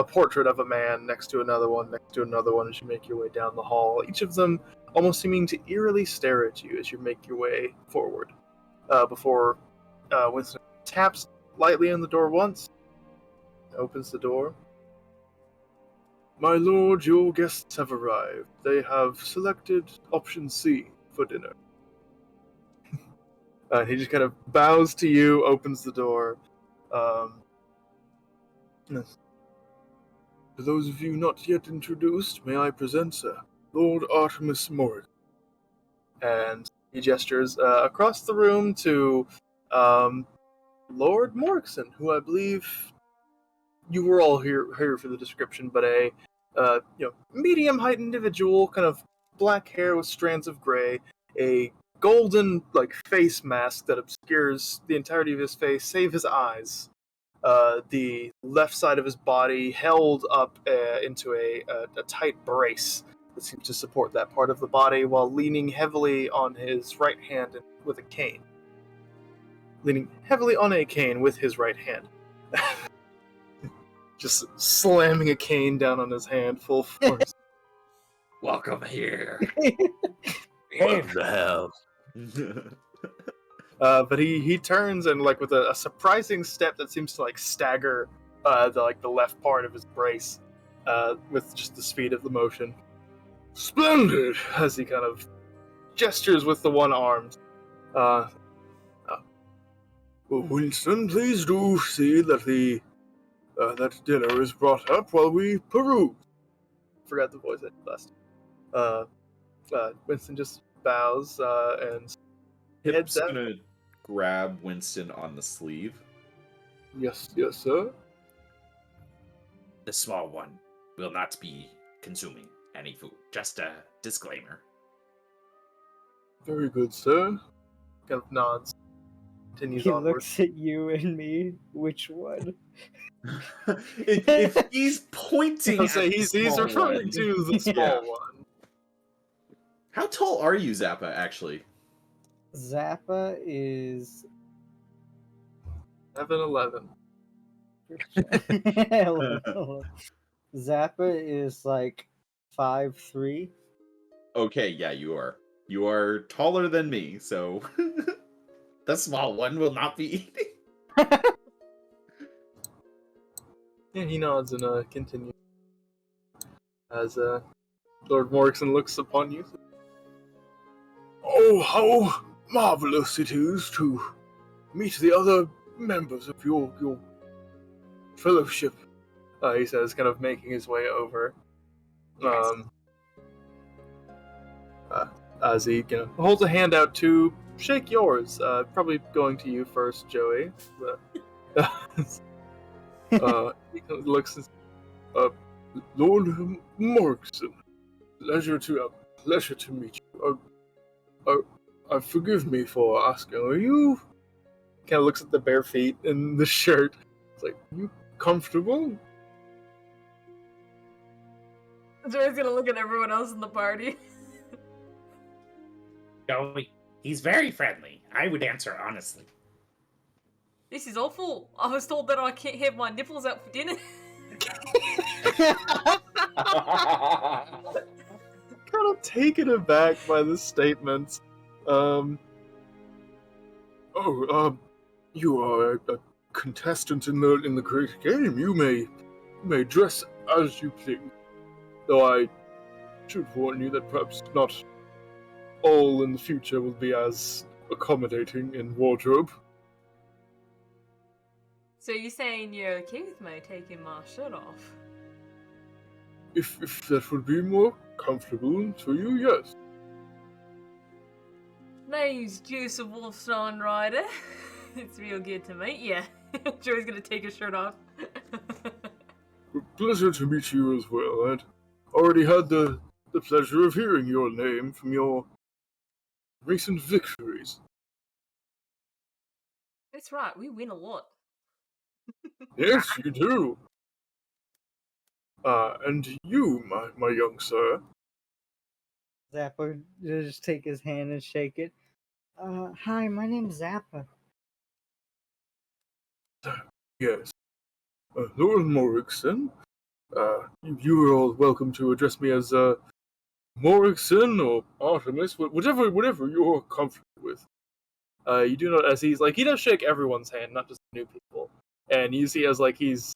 portrait of a man next to another one as you make your way down the hall, each of them almost seeming to eerily stare at you as you make your way forward, before Winston taps lightly on the door once, opens the door. My lord, your guests have arrived. They have selected option C for dinner. He just kind of bows to you, opens the door. Yes. For those of you not yet introduced, may I present, sir, Lord Artemis Morgan. And he gestures across the room to Lord Morrison, who I believe you were all here for the description, but a medium-height individual, kind of black hair with strands of gray, a golden face mask that obscures the entirety of his face, save his eyes. The left side of his body held up into a tight brace that seems to support that part of the body, while leaning heavily on his right hand with a cane. Leaning heavily on a cane with his right hand. Just slamming a cane down on his hand full force. Welcome here. What the hell? But he turns and with a surprising step that seems to stagger the left part of his brace, with just the speed of the motion. Splendid! As he kind of gestures with the one arm. Well, Winston, please do see that that dinner is brought up while we peruse. Forgot the voice at last. Winston just bows and Hip's heads out. gonna grab Winston on the sleeve. Yes, sir. The small one will not be consuming any food. Just a disclaimer. Very good, sir. Kind of nods. Continues He onward. looks at you and me. Which one? if he's pointing I'll at say the he's small referring one. to the small Yeah. one. How tall are you, Zappa, actually? Zappa is 11. Zappa is 5'3". Okay, yeah, you are. You are taller than me, so the small one will not be eating. Yeah, he nods and continues. As Lord Morrison looks upon you. Oh, how marvelous it is to meet the other members of your fellowship, he says, kind of making his way over. Yes. As he holds a hand out to shake yours, probably going to you first, Joey. He looks at Lord Morrison. Pleasure to meet you. Forgive me for asking. Are you? Kind of looks at the bare feet in the shirt. It's like, you comfortable? Joey's gonna look at everyone else in the party. Joey, he's very friendly. I would answer honestly. This is awful. I was told that I can't have my nipples out for dinner. Kind of taken aback by this statement. You are contestant in the great game, you may dress as you please. Though I should warn you that perhaps not all in the future will be as accommodating in wardrobe. So you're saying you're okay with me taking my shirt off? If that would be more comfortable to you, yes. Name's Juice of Wolfstone Rider. It's real good to meet you. Joey's gonna take his shirt off. Pleasure to meet you as well. I'd already had the pleasure of hearing your name from your recent victories. That's right, we win a lot. Yes, you do. And you, my young sir. Zappa just take his hand and shake it. Hi, my name's Zappa. Yes. Lord Morrison. You are all welcome to address me as Morrison or Artemis, whatever you're comfortable with. You do not, as he's like, he does shake everyone's hand, not just new people. And you see as like he's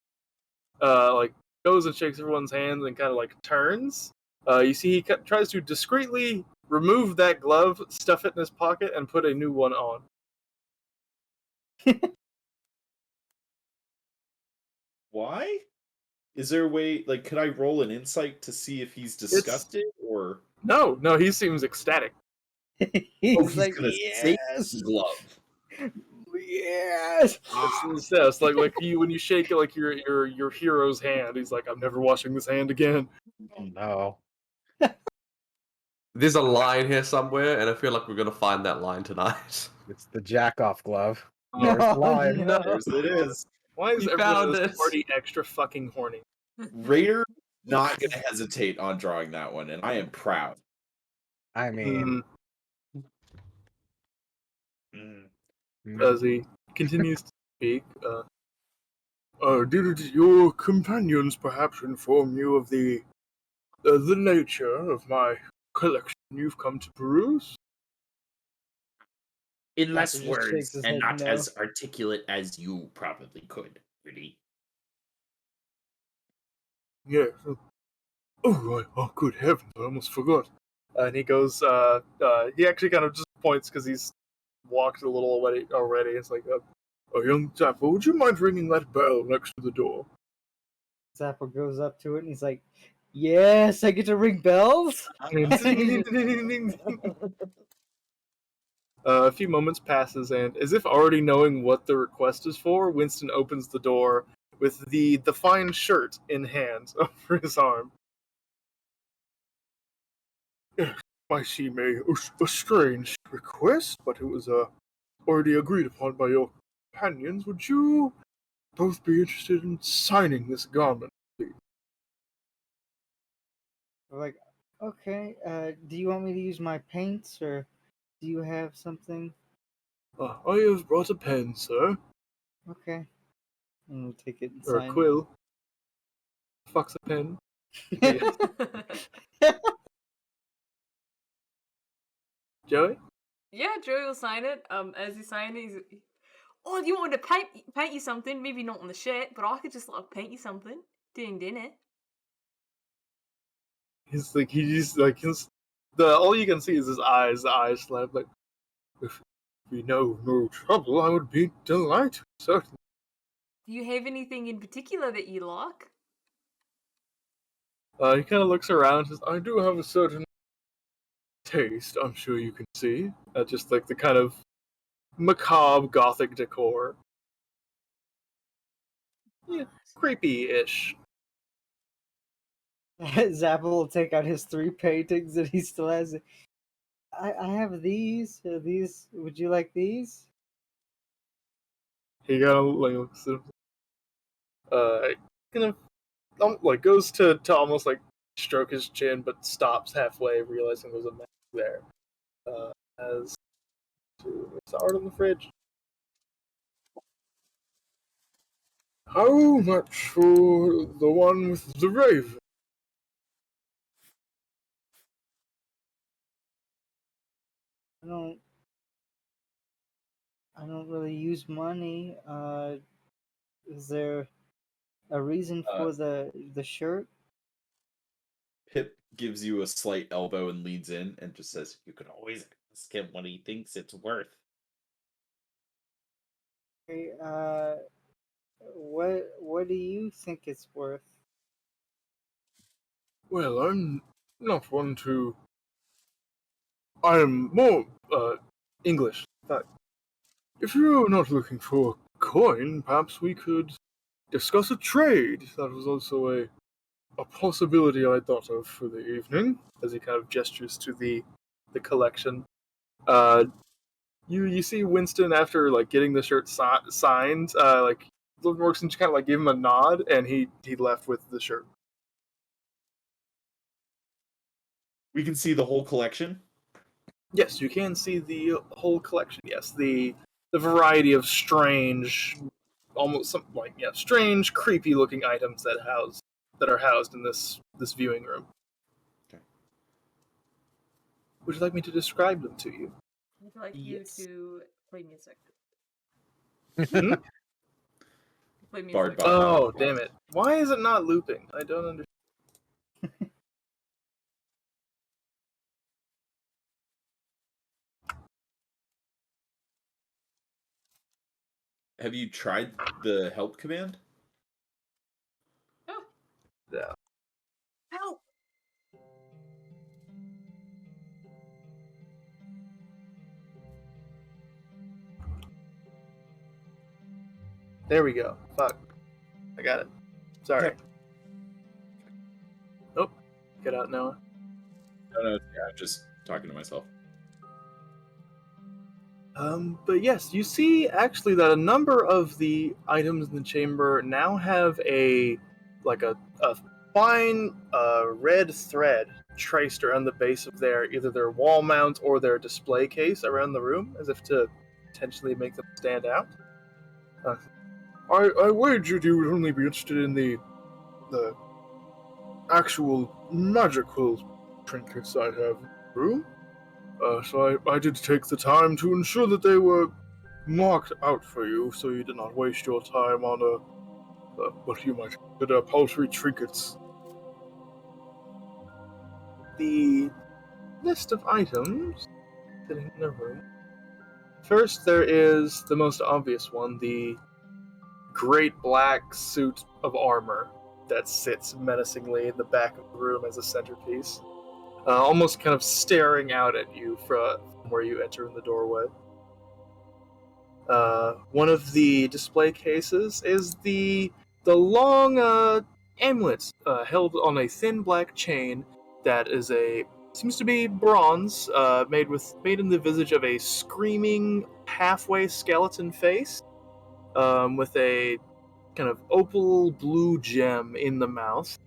like goes and shakes everyone's hands and kind of like turns. You see he tries to discreetly remove that glove, stuff it in his pocket, and put a new one on. Why? Is there a way, like, could I roll an insight to see if he's disgusted or? No, he seems ecstatic. he's like, gonna save the glove. yes. It's like you when you shake like your hero's hand. He's like, I'm never washing this hand again. Oh no. There's a line here somewhere, and I feel like we're gonna find that line tonight. It's the jack off glove. No, There's the line. no. There's it is. Why is You everyone found in this it. party extra fucking horny? Raider not gonna hesitate on drawing that one, and I am proud. I mean, As he continues to speak, did your companions perhaps inform you of the nature of my collection you've come to peruse? In less Zappa just words shakes his and head not no. as articulate as you probably could, really. Yes. Oh, good heavens, I almost forgot. And he goes, he actually kind of just points because he's walked a little already. It's like, young Zappa, would you mind ringing that bell next to the door? Zappa goes up to it and he's like, yes, I get to ring bells? A few moments passes, and as if already knowing what the request is for, Winston opens the door with the fine shirt in hand over his arm. Yes, I see a strange request, but it was already agreed upon by your companions. Would you both be interested in signing this garment, please? I'm like, okay, do you want me to use my paints or do you have something? I have brought a pen, sir. Okay. And we'll take it and Or a sign quill. Fuck's a pen. it. Joey? Yeah, Joey will sign it. As he's signing, he's, oh, you want me to paint you something? Maybe not on the shirt, but I could just like paint you something during dinner. He's all you can see is his eyes. The eyes slap like, if we know no trouble, I would be delighted, certainly. Do you have anything in particular that you like? He kind of looks around and says, I do have a certain taste, I'm sure you can see. Just like the kind of macabre gothic decor. Yeah, creepy-ish. Zappa will take out his 3 paintings that he still has. I have these. These. Would you like these? He kind of like looks at kind of like goes to almost like stroke his chin, but stops halfway, realizing there's a mess there. As to what's the art on the fridge? How much for the one with the raven? I don't really use money. Is there a reason for the shirt? Pip gives you a slight elbow and leads in and just says, "You can always ask him what he thinks it's worth." Hey, what do you think it's worth? Well, I'm not one to. I am more English. But if you're not looking for a coin, perhaps we could discuss a trade. That was also a possibility I thought of for the evening. As he kind of gestures to the collection. You see Winston after like getting the shirt signed. Like Lord Morrison just kind of like gave him a nod, and he left with the shirt. We can see the whole collection. Yes, you can see the whole collection. Yes, the variety of strange, almost some like strange, creepy looking items that are housed in this viewing room. Okay. Would you like me to describe them to you? I'd like Yes. you to play music. Hmm? Play music. Bard Bot. Oh, damn it! Why is it not looping? I don't understand. Have you tried the help command? Oh, Yeah. help! There we go. Fuck. I got it. Sorry. Okay. Oh, get out now. No, yeah, I'm just talking to myself. But yes, you see actually that a number of the items in the chamber now have a fine red thread traced around the base of either their wall mount or their display case around the room, as if to potentially make them stand out. I wagered you would only be interested in the actual magical trinkets I have in the room. So I did take the time to ensure that they were marked out for you, so you did not waste your time on what you might consider paltry trinkets. The list of items sitting in the room. First, there is the most obvious one, the great black suit of armor that sits menacingly in the back of the room as a centerpiece. Almost kind of staring out at you from where you enter in the doorway. One of the display cases is the long amulet held on a thin black chain that seems to be bronze, made in the visage of a screaming halfway skeleton face, with a kind of opal blue gem in the mouth.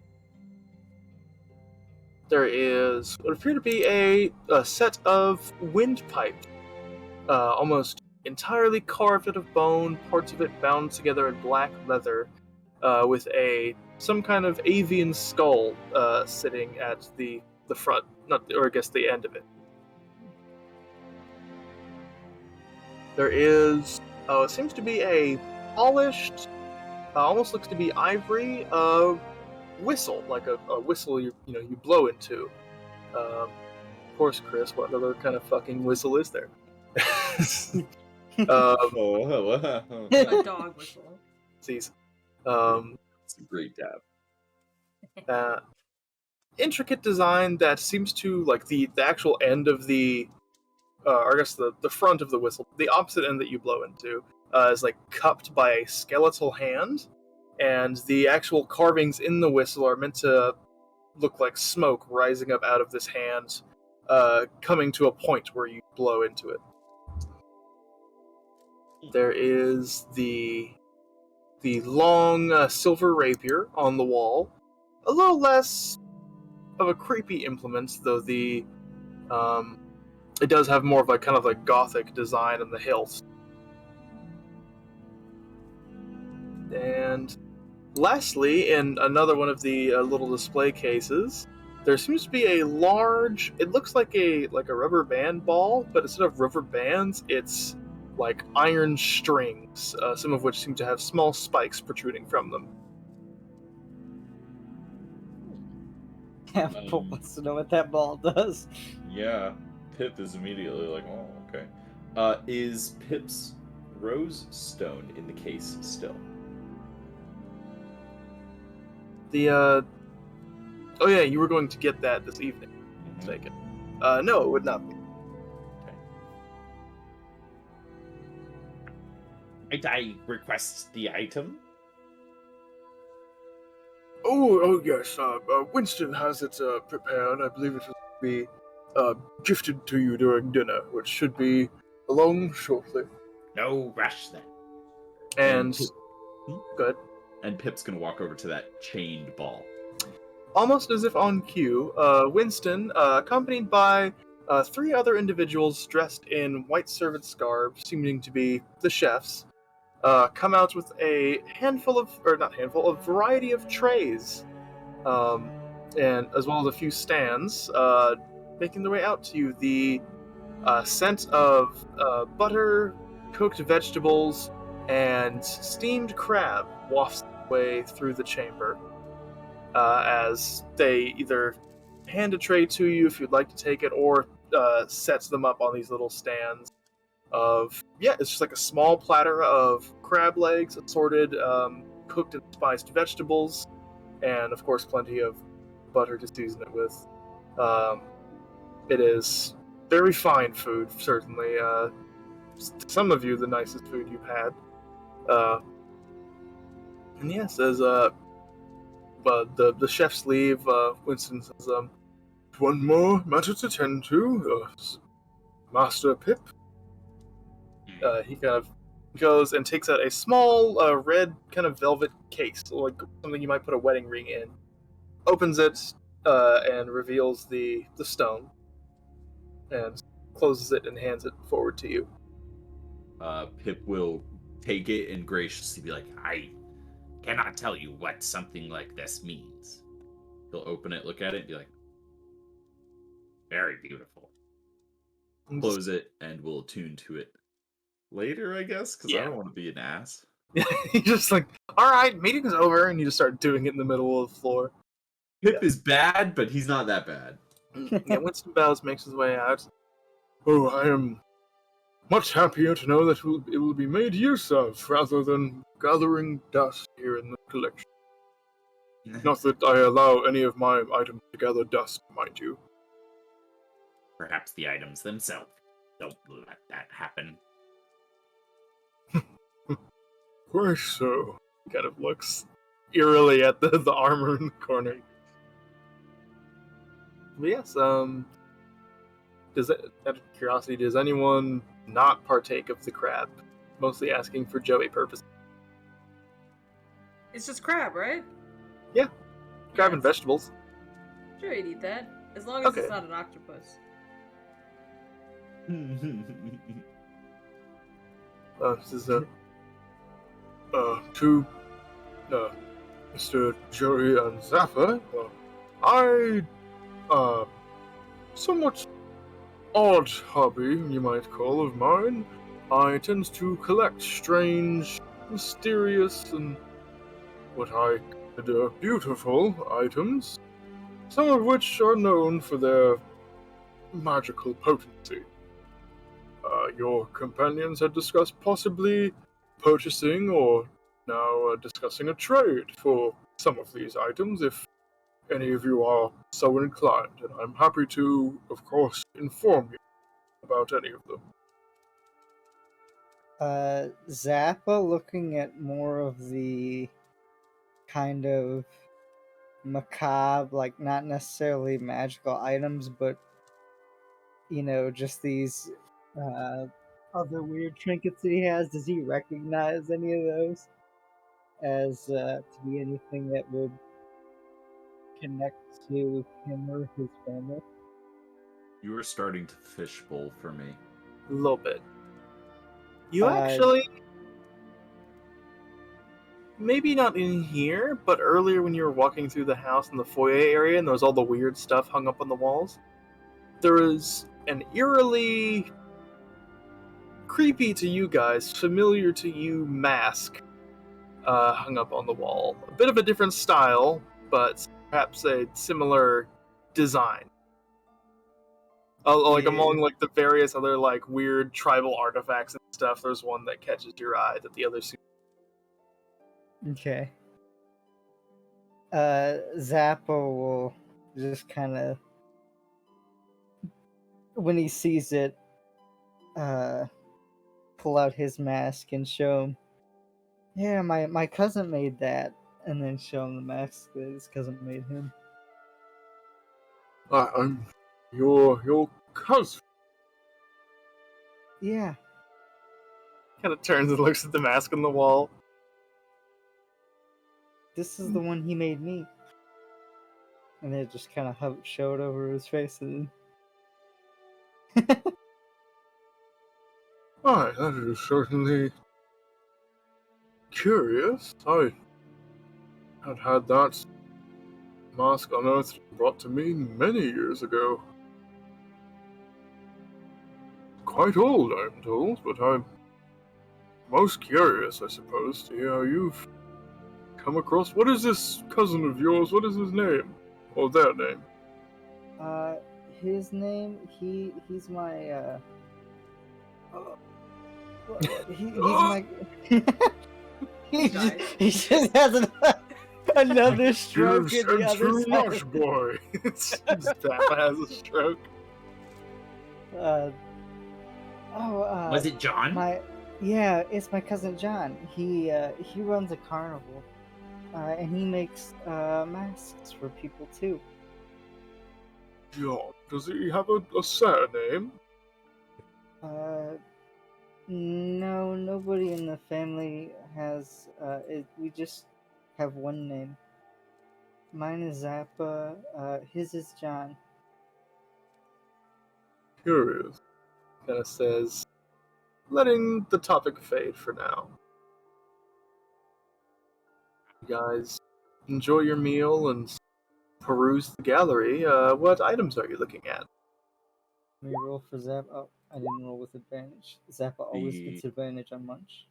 There is what appear to be a set of windpipes, almost entirely carved out of bone, parts of it bound together in black leather, with some kind of avian skull sitting at the front, the end of it. There is, it seems to be a polished, almost looks to be ivory, whistle, like a whistle you blow into. Of course, Chris, what other kind of fucking whistle is there? A dog whistle. Sees. It's a great dab. Intricate design that seems to, like, the actual end of the or I guess the front of the whistle, the opposite end that you blow into, is like cupped by a skeletal hand, and the actual carvings in the whistle are meant to look like smoke rising up out of this hand, coming to a point where you blow into it. There is the long silver rapier on the wall, a little less of a creepy implement, though it does have more of a kind of like gothic design in the hilt. And lastly, in another one of the little display cases, there seems to be a large, it looks like a rubber band ball, but instead of rubber bands, it's like iron strings, some of which seem to have small spikes protruding from them. Apple wants to know what that ball does. Yeah, Pip is immediately like, oh, okay. Is Pip's rose stone in the case still? Oh yeah, you were going to get that this evening. Take it. No, it would not be. Might I request the item? Oh yes. Winston has it prepared. I believe it will be gifted to you during dinner, which should be along shortly. No rush then. And good. And Pip's gonna walk over to that chained ball. Almost as if on cue, Winston, accompanied by 3 other individuals dressed in white servant garbs, seeming to be the chefs, come out with a variety of trays, and as well as a few stands, making their way out to you. The scent of butter, cooked vegetables, and steamed crab wafts its way through the chamber, as they either hand a tray to you if you'd like to take it, or sets them up on these little stands of, it's just like a small platter of crab legs, assorted cooked and spiced vegetables, and of course plenty of butter to season it with. It is very fine food, certainly. Some of you, the nicest food you've had. And yes, as the chefs leave, Winston says, "One more matter to tend to, Master Pip." He kind of goes and takes out a small red kind of velvet case, like something you might put a wedding ring in. Opens it and reveals the stone, and closes it and hands it forward to you. Pip will take it and graciously be like, I cannot tell you what something like this means. he'll open it, look at it, and be like, Very beautiful. close it, and we'll attune to it later, I guess, because I don't want to be an ass. He's just like, alright, meeting's over, and you just start doing it in the middle of the floor. Pip is bad, but he's not that bad. Yeah, Winston bows, makes his way out. Oh, I am much happier to know that it will be made use of, rather than gathering dust here in the collection. Not that I allow any of my items to gather dust, mind you. Perhaps the items themselves don't let that happen. Why so? He kind of looks eerily at the armor in the corner. But yes, out of curiosity, does anyone not partake of the crab? Mostly asking for Joey purposes. It's just crab, right? Crab and vegetables. Sure, you'd eat that. As long as Okay. it's not an octopus. This is to Mr. Joey and Zappa. Somewhat odd hobby, you might call, of mine. I tend to collect strange, mysterious, and what I consider beautiful items, some of which are known for their magical potency. Your companions had discussed possibly purchasing or now discussing a trade for some of these items if any of you are so inclined, and I'm happy to, of course, inform you about any of them. Zappa, looking at more of the kind of macabre, like not necessarily magical items, but just these other weird trinkets that he has. Does he recognize any of those as to be anything that would connect to him or his family? You are starting to fishbowl for me. A little bit. You Uh, actually... Maybe not in here, but earlier when you were walking through the house in the foyer area and there was all the weird stuff hung up on the walls, there was an eerily creepy to you guys, familiar to you mask hung up on the wall. A bit of a different style, but perhaps a similar design. Like Yeah. among like the various other like weird tribal artifacts and stuff, there's one that catches your eye that the others. Okay. Zappa will just kind of, when he sees it, pull out his mask and show him. Yeah, my cousin made that, and then show him the mask that his cousin made him. I'm your cousin. Yeah. Kind of turns and looks at the mask on the wall. This is the one he made me. And it just kind of showed over his face. And Aye, that is certainly curious. I had that mask unearthed and brought to me many years ago. Quite old, I'm told, but I'm most curious, I suppose, to hear how you've come across. What is this cousin of yours? What is his name? Or their name? his name, he's my, he's my... he just has another stroke in the other too side. much, boy. That has a stroke. Was it John? Yeah, it's my cousin John. He runs a carnival, and he makes masks for people too. John, does he have a surname? No, nobody in the family has. We just have one name. Mine is Zappa. His is John. Curious. Kind of says, letting the topic fade for now. You guys enjoy your meal and peruse the gallery. What items are you looking at? Let me roll for Zappa. Oh, I didn't roll with advantage. Zappa always gets advantage on Munch.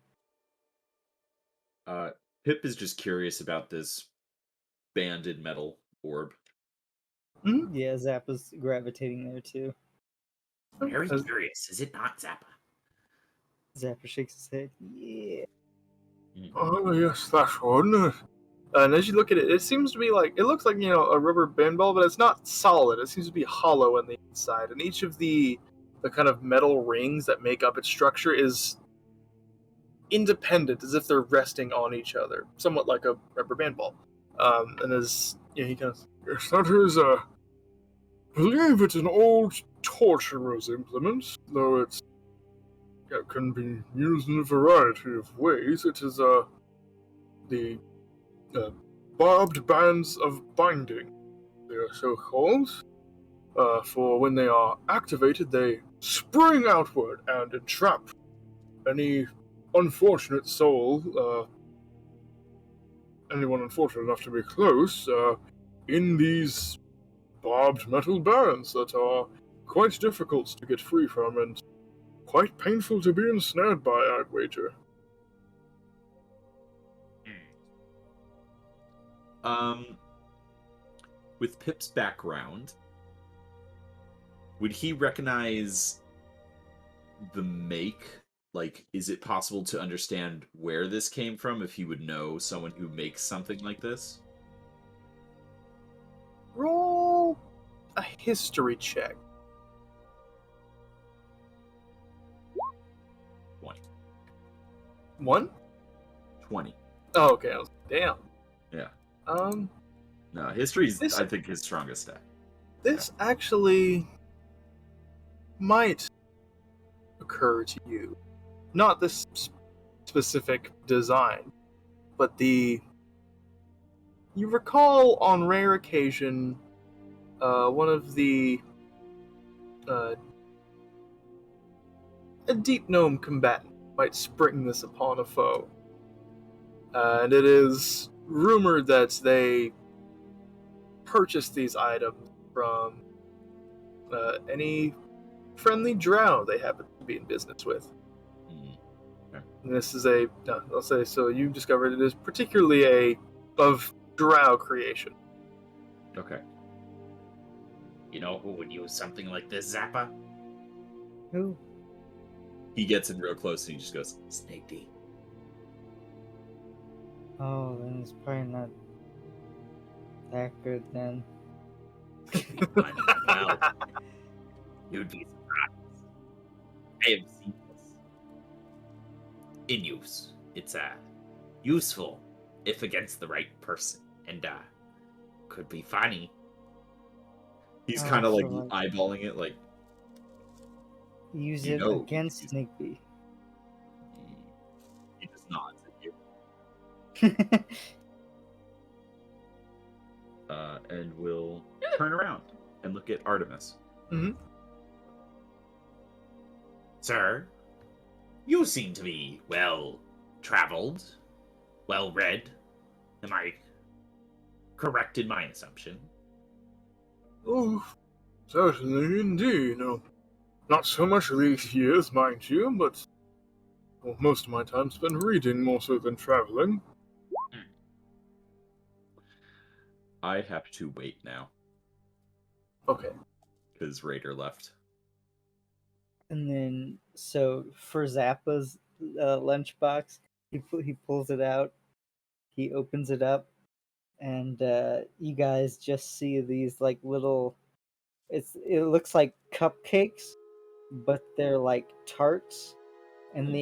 Pip is just curious about this banded metal orb. Hmm? Yeah, Zappa's gravitating there too. Very curious. Is it not Zappa? Zappa shakes his head. Yeah. Oh, yes, that one. And as you look at it, it seems to be like, it looks like, a rubber band ball, but it's not solid. It seems to be hollow on the inside. And each of the kind of metal rings that make up its structure is independent, as if they're resting on each other, somewhat like a rubber band ball. And as he kind of, yes, that is I believe it's an old torturer's implement, though it can be used in a variety of ways. It is the barbed bands of binding, they are so called. For when they are activated, they spring outward and entrap any unfortunate soul, anyone unfortunate enough to be close, in these barbed metal bands that are quite difficult to get free from and quite painful to be ensnared by, I'd wager. With Pip's background, would he recognize the make? Like, is it possible to understand where this came from if he would know someone who makes something like this? Roll a history check. 20. 1? 20. Oh, okay. I was damn. Yeah. No, history's, I think, his strongest stat. This actually might occur to you. Not this specific design, but you recall on rare occasion, one of the a deep gnome combatant might spring this upon a foe. And it is rumored that they purchased these items from any friendly drow they happen to be in business with. This is I'll say, so you discovered it is particularly of drow creation. Okay. You know who would use something like this, Zappa? Who? He gets in real close and he just goes, Snake D. Oh, then it's probably not that good then. Well, you'd be surprised. I have seen this in use. It's useful if against the right person, and could be funny. He's Oh, kind of so, like like- eyeballing it, like, Use You it know against he's- Sneaky. he just nods at you. And will turn around and look at Artemis. Sir, you seem to be well traveled, well read. Am I correct in my assumption? Oh, certainly indeed. No, not so much these years, mind you, but well, most of my time's spent reading more so than traveling. I have to wait now Okay. because Raider left. And then, so for Zappa's lunchbox, he pulls it out, he opens it up, and you guys just see these like little. It looks like cupcakes, but they're like tarts, and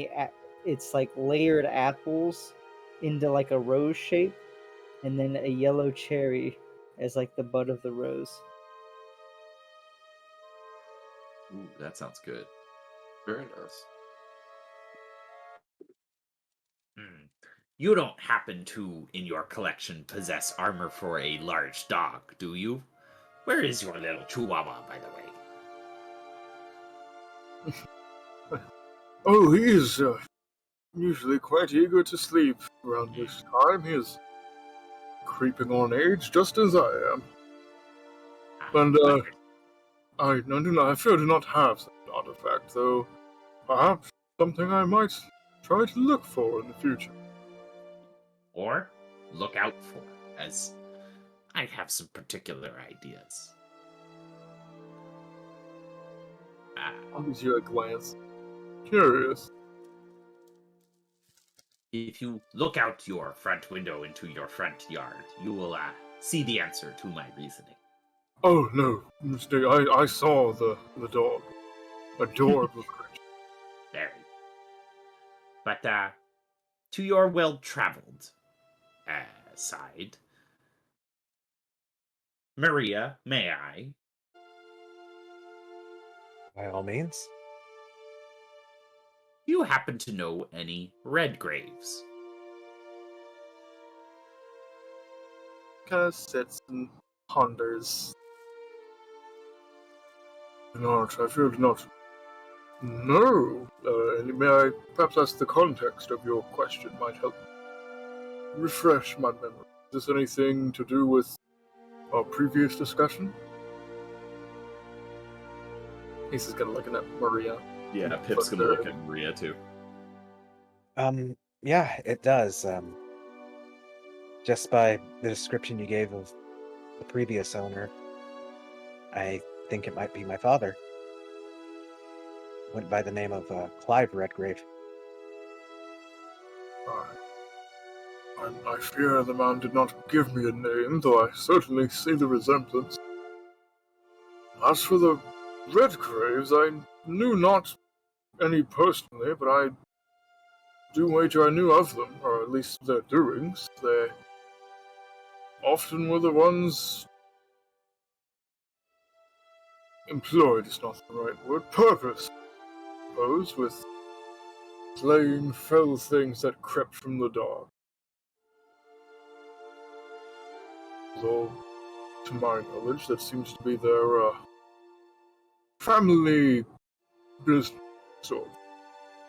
it's like layered apples into like a rose shape, and then a yellow cherry as like the bud of the rose. Ooh, that sounds good. Very nice. Hmm. You don't happen to, in your collection, possess armor for a large dog, do you? Where is your little chihuahua, by the way? Oh, he is usually quite eager to sleep around this time. He is creeping on age, just as I am. And, wondered. I fear do not have such an artifact, though perhaps something I might try to look for in the future. Or look out for, as I have some particular ideas. I'll give you a glance. Curious. If you look out your front window into your front yard, you will see the answer to my reasoning. Oh no, mistake. I saw the dog. Adorable creature. Very. But to your well-traveled side, Maria, may I? By all means. Do you happen to know any red graves? Kind of sits and ponders. Not, I fear not. No. May I perhaps ask the context of your question might help refresh my memory. Is this anything to do with our previous discussion? He's just kind of looking at Maria. Yeah, Pip's gonna look at Maria too. Yeah, it does. Just by the description you gave of the previous owner, I think it might be my father. Went by the name of Clive Redgrave. I fear the man did not give me a name, though I certainly see the resemblance. As for the Redgraves, I knew not any personally, but I do wager I knew of them, or at least their doings. They often were the ones employed is not the right word, purpose, I suppose, with slaying fell things that crept from the dark. Though, to my knowledge, that seems to be their family business, so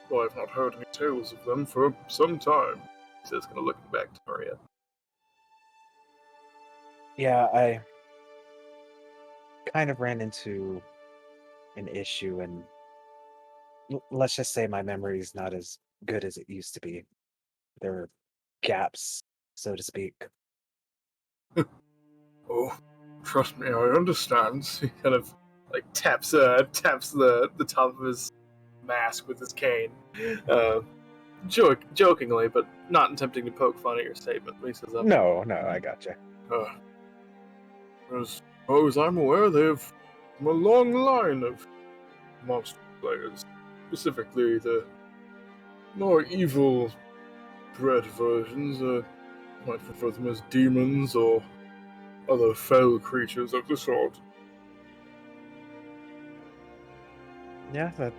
though I've not heard any tales of them for some time. He says, kind of looking back to Maria. Yeah, I kind of ran into an issue, and let's just say my memory is not as good as it used to be. There were gaps, so to speak. Oh, trust me, I understand. He kind of like taps the top of his mask with his cane, uh, jokingly, but not attempting to poke fun at your statement. But he says, No, I gotcha. As far as I'm aware, they have a long line of monster players, specifically the more evil bred versions. Might refer them as demons or other fell creatures of the sort. Yeah, that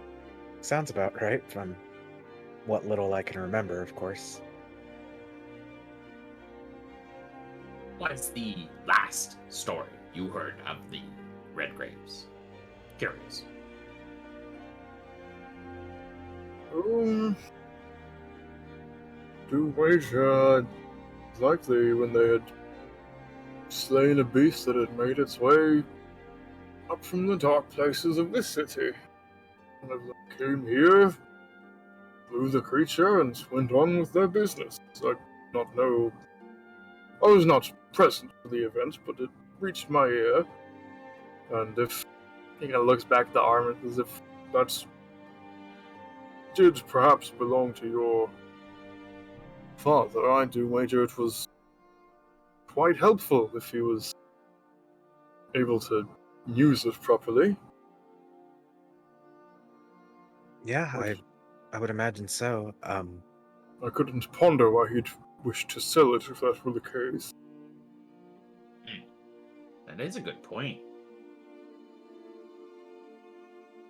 sounds about right from what little I can remember, of course. What's the last story you heard of the Red Graves? Curious. Do wager likely when they had slain a beast that had made its way up from the dark places of this city. One of them came here, slew the creature, and went on with their business. I do not know. I was not present for the event, but it reached my ear. And if he kind of looks back at the armor as if that did perhaps belong to your father, I do wager it was quite helpful if he was able to use it properly. Yeah, I would imagine so. I couldn't ponder why he'd wish to sell it if that were the case. That is a good point.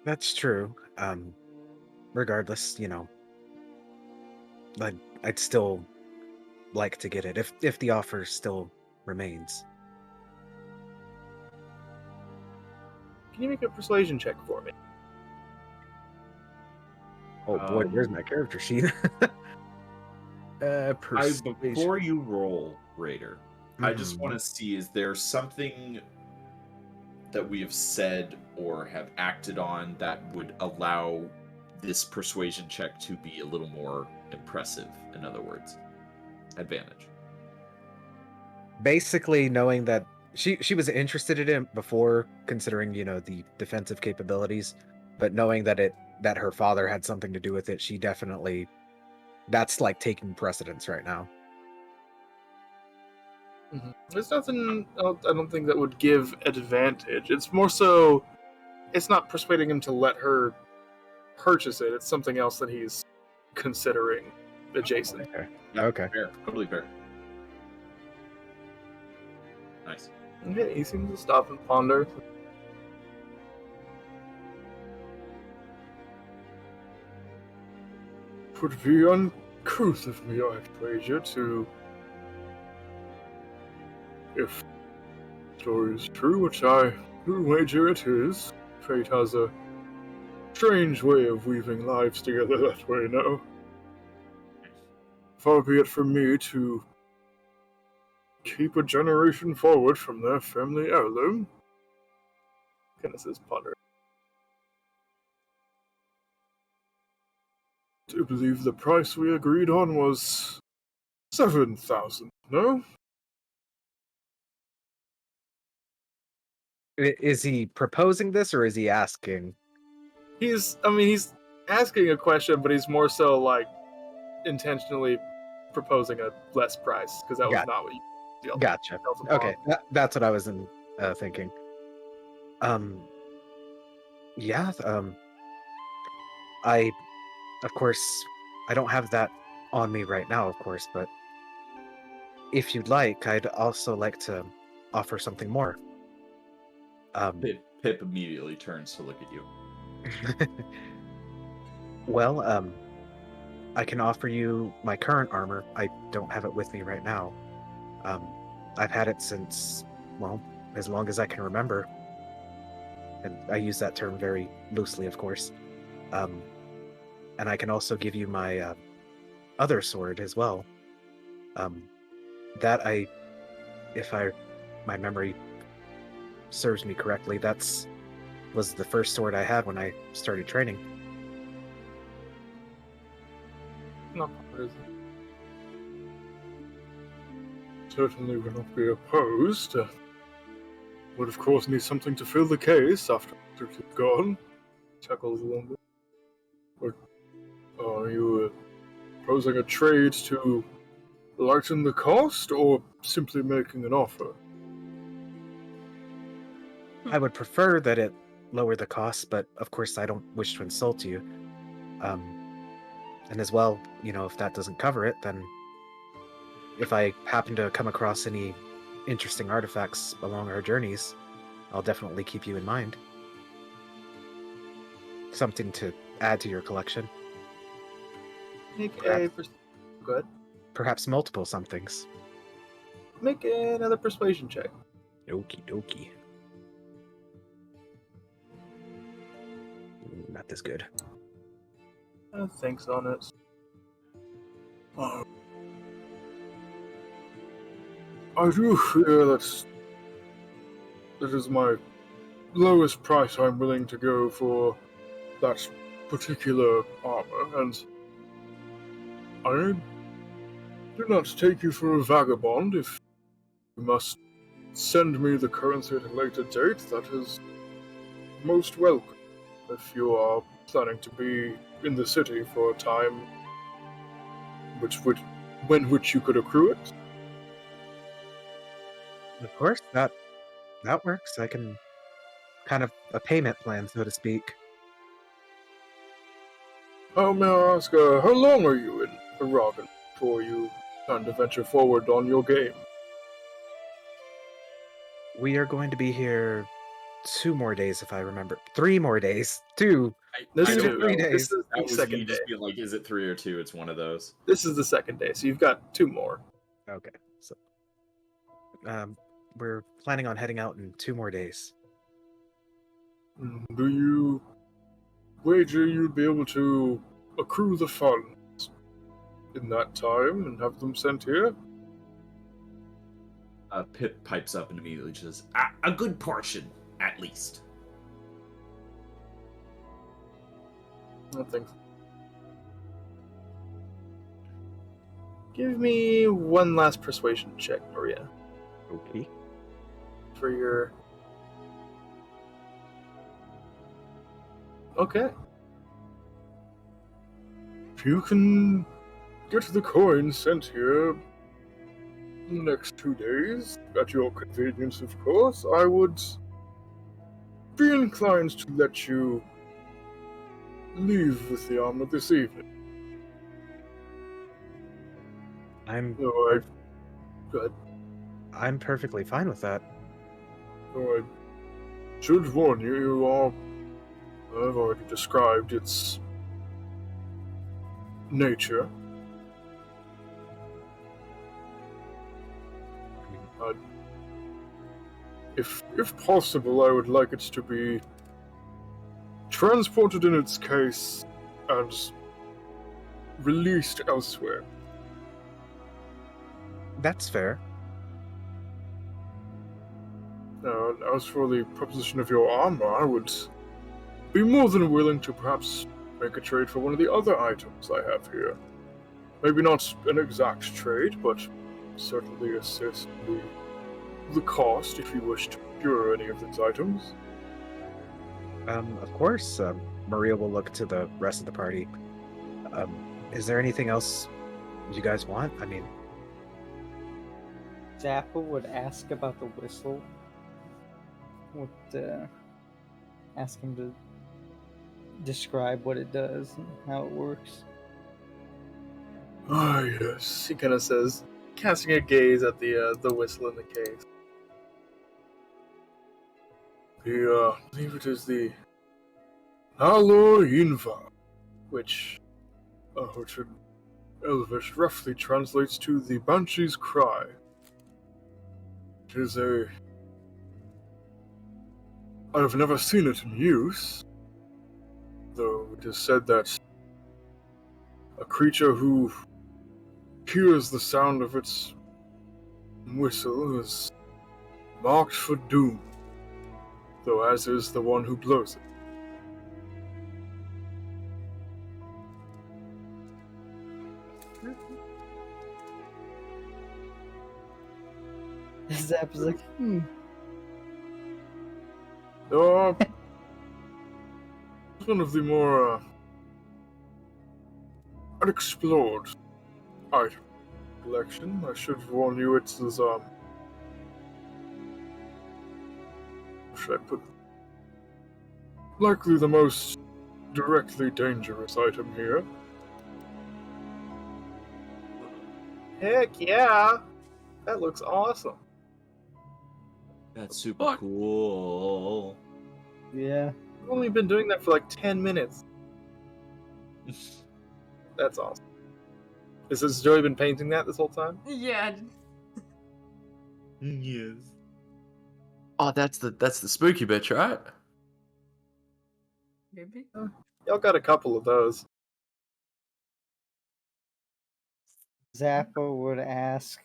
That's true. Regardless, I'd still like to get it if the offer still remains. Can you make a persuasion check for me? Oh boy, where's my character sheet? Before you roll, Raider, I just Mhm. want to see, is there something that we have said or have acted on that would allow this persuasion check to be a little more impressive? In other words, advantage. Basically, knowing that she was interested in it before, considering the defensive capabilities, but knowing that her father had something to do with it, she definitely that's like taking precedence right now. There's nothing, I don't think, that would give advantage. It's more so, it's not persuading him to let her purchase it. It's something else that he's considering adjacent. Okay. Fair. Totally fair. Nice. Okay, he seems to stop and ponder. It would be uncouth of me, I wager, to... If the story is true, which I do wager it is, fate has a strange way of weaving lives together that way, no? Far be it from me to keep a generation forward from their family heirloom. Kinda says ponder. I do believe the price we agreed on was 7,000, no? Is he proposing this or is he asking? He's asking a question, but he's more so like intentionally proposing a less price because that was not what you dealt. Gotcha. dealt upon. Okay, that's what I was thinking. Yeah. I, of course, I don't have that on me right now, of course, but if you'd like, I'd also like to offer something more. Pip immediately turns to look at you. Well, I can offer you my current armor. I don't have it with me right now. I've had it since, well, as long as I can remember. And I use that term very loosely, of course. And I can also give you my other sword as well. That if my memory serves me correctly, was the first sword I had when I started training. Not partisan. Certainly would not be opposed. Would of course need something to fill the case after you've gone. Chuckles a little bit. Or are you proposing a trade to lighten the cost, or simply making an offer? I would prefer that it lower the cost, but of course I don't wish to insult you. And as well, if that doesn't cover it, then if I happen to come across any interesting artifacts along our journeys, I'll definitely keep you in mind. Something to add to your collection. Make Perhaps. Go ahead. Perhaps multiple somethings. Make another persuasion check. Okie dokie. Not this good. Thanks on it. I do fear that is my lowest price I'm willing to go for that particular armor, and I do not take you for a vagabond. If you must send me the currency at a later date, that is most welcome. If you are planning to be in the city for a time which you could accrue it. Of course, that works. I can kind of a payment plan, so to speak. May I ask, how long are you in Aragon before you plan to venture forward on your game? We are going to be here 2 more days, if I remember. 3 more days. 2. This I is don't 3 know. days. This is That the was second me day. just being like, is it 3 or 2? It's one of those. This is the second day, so you've got 2 more. Okay, so we're planning on heading out in 2 more days. Do you wager you'd be able to accrue the funds in that time and have them sent here? Pip pipes up and immediately says, A good portion, at least. I think. Give me one last persuasion check, Maria, Okay. for your. Okay. If you can get the coin sent here in the next 2 days, at your convenience, of course, I would be inclined to let you leave with the armor this evening. I'm Good. I'm perfectly fine with that. I should warn you, I've already described its nature. If possible, I would like it to be transported in its case and released elsewhere. That's fair. As for the proposition of your armor, I would be more than willing to perhaps make a trade for one of the other items I have here. Maybe not an exact trade, but certainly assist the cost if you wish to procure any of these items. Of course, Maria will look to the rest of the party. Is there anything else you guys want? I mean, Zappa would ask about the whistle. Would ask him to describe what it does and how it works. Ah, yes, he kind of says, casting a gaze at the whistle in the case. I believe it is the Alor Inva, which in Elvish roughly translates to the Banshee's Cry. It is I've never seen it in use, though it is said that a creature who hears the sound of its whistle is marked for doom, though as is the one who blows it. Zap is like, It's one of the more unexplored item collection. I should warn you, it's how should I put? Likely the most directly dangerous item here. Heck yeah! That looks awesome. That's super Fuck. cool. yeah. I've only been doing that for like 10 minutes. That's awesome. Has Joey been painting that this whole time? Yeah. Yes. Oh, that's the spooky bitch, right? Maybe. Y'all got a couple of those. Zappa would ask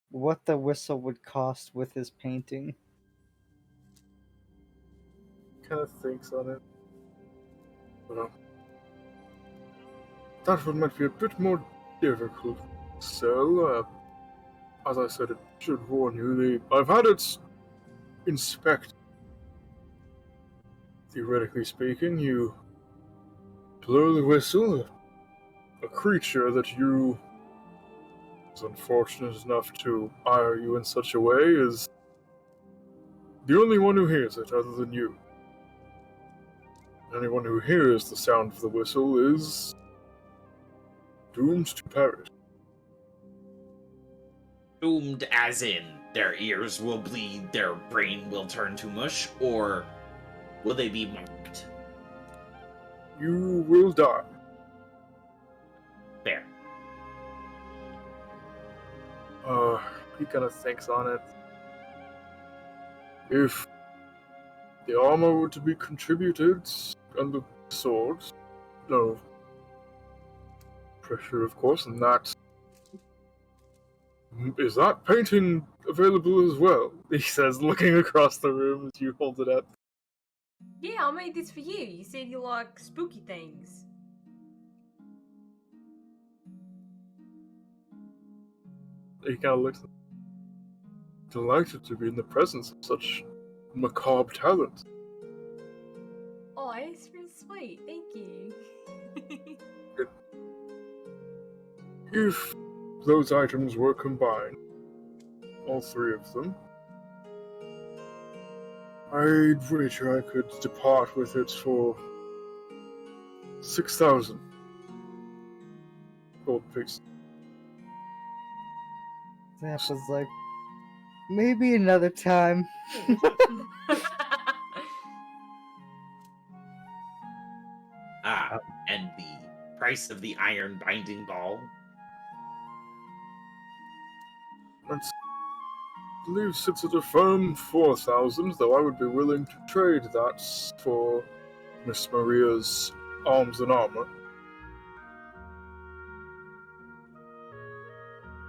what the whistle would cost with his painting. Kind of thinks on it. Well, that one might be a bit more difficult. So, as I said, it should warn you, I've had it inspected. Theoretically speaking, you blow the whistle, a creature that you is unfortunate enough to ire you in such a way is the only one who hears it other than you. Anyone who hears the sound of the whistle is doomed to perish. Doomed as in their ears will bleed, their brain will turn to mush, or will they be mocked? You will die. Fair. He kind of thinks on it. If the armor were to be contributed and the swords, no pressure, of course, and that is that painting available as well? He says, looking across the room as you hold it up. Yeah, I made this for you. You said you like spooky things. He kind of looks. Delighted to be in the presence of such macabre talent. Oh, it's really sweet. Thank you. If those items were combined, all three of them, I'd wager I could depart with it for 6,000 gold pieces. Zappa's like, maybe another time. And the price of the iron binding ball? I believe sits at a firm 4,000, though I would be willing to trade that for Miss Maria's arms and armor.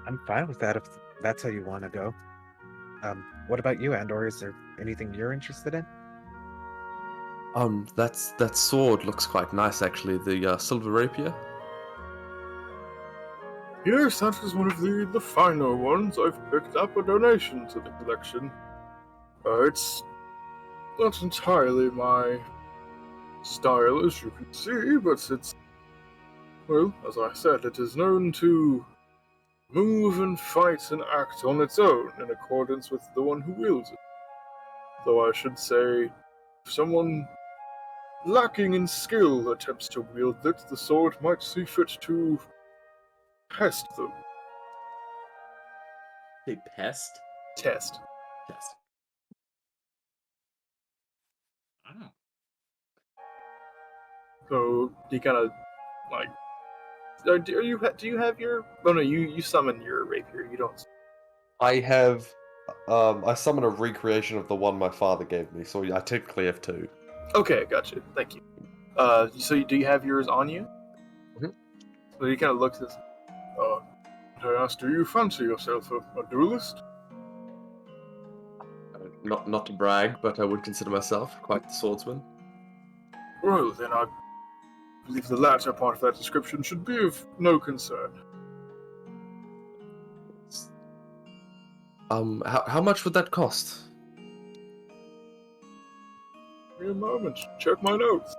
I'm fine with that if that's how you want to go. What about you, Andor? Is there anything you're interested in? That sword looks quite nice, actually. The silver rapier. Yes, that is one of the finer ones I've picked up, a donation to the collection. It's not entirely my style, as you can see, but it's, well, as I said, it is known to move and fight and act on its own in accordance with the one who wields it. Though I should say, if someone lacking in skill attempts to wield it, the sword might see fit to test them. They pest? Test. Test. Oh. So he kind of like, do you have your? Oh no, you summon your rapier. You don't. I have. I summon a recreation of the one my father gave me, so I technically have two. Okay, gotcha. Thank you. So do you have yours on you? Mhm. So he kind of looks at. I asked, do you fancy yourself a duelist? Not to brag, but I would consider myself quite the swordsman. Well, then believe the latter part of that description should be of no concern. How much would that cost? Give me a moment. Check my notes.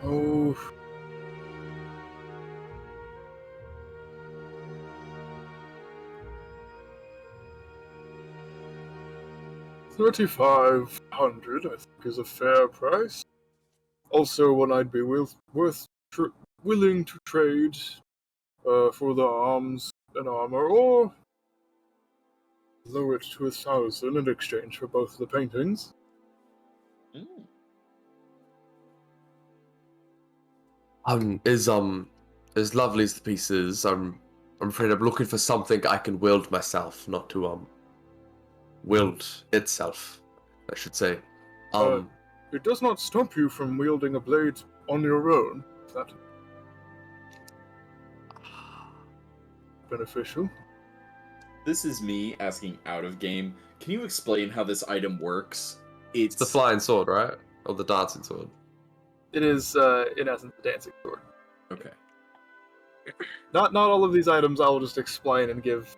Oh. $3,500, I think, is a fair price. Also, one I'd be willing to trade for the arms and armor, or lower it to 1,000 in exchange for both the paintings. Mm. As lovely as the piece is, I'm afraid I'm looking for something I can wield myself, not to wield itself, I should say. It does not stop you from wielding a blade on your own. Is that beneficial? This is me asking out of game. Can you explain how this item works? It's the flying sword, right? Or the dancing sword? It is, in essence, a dancing sword. Okay. Not all of these items I will just explain and give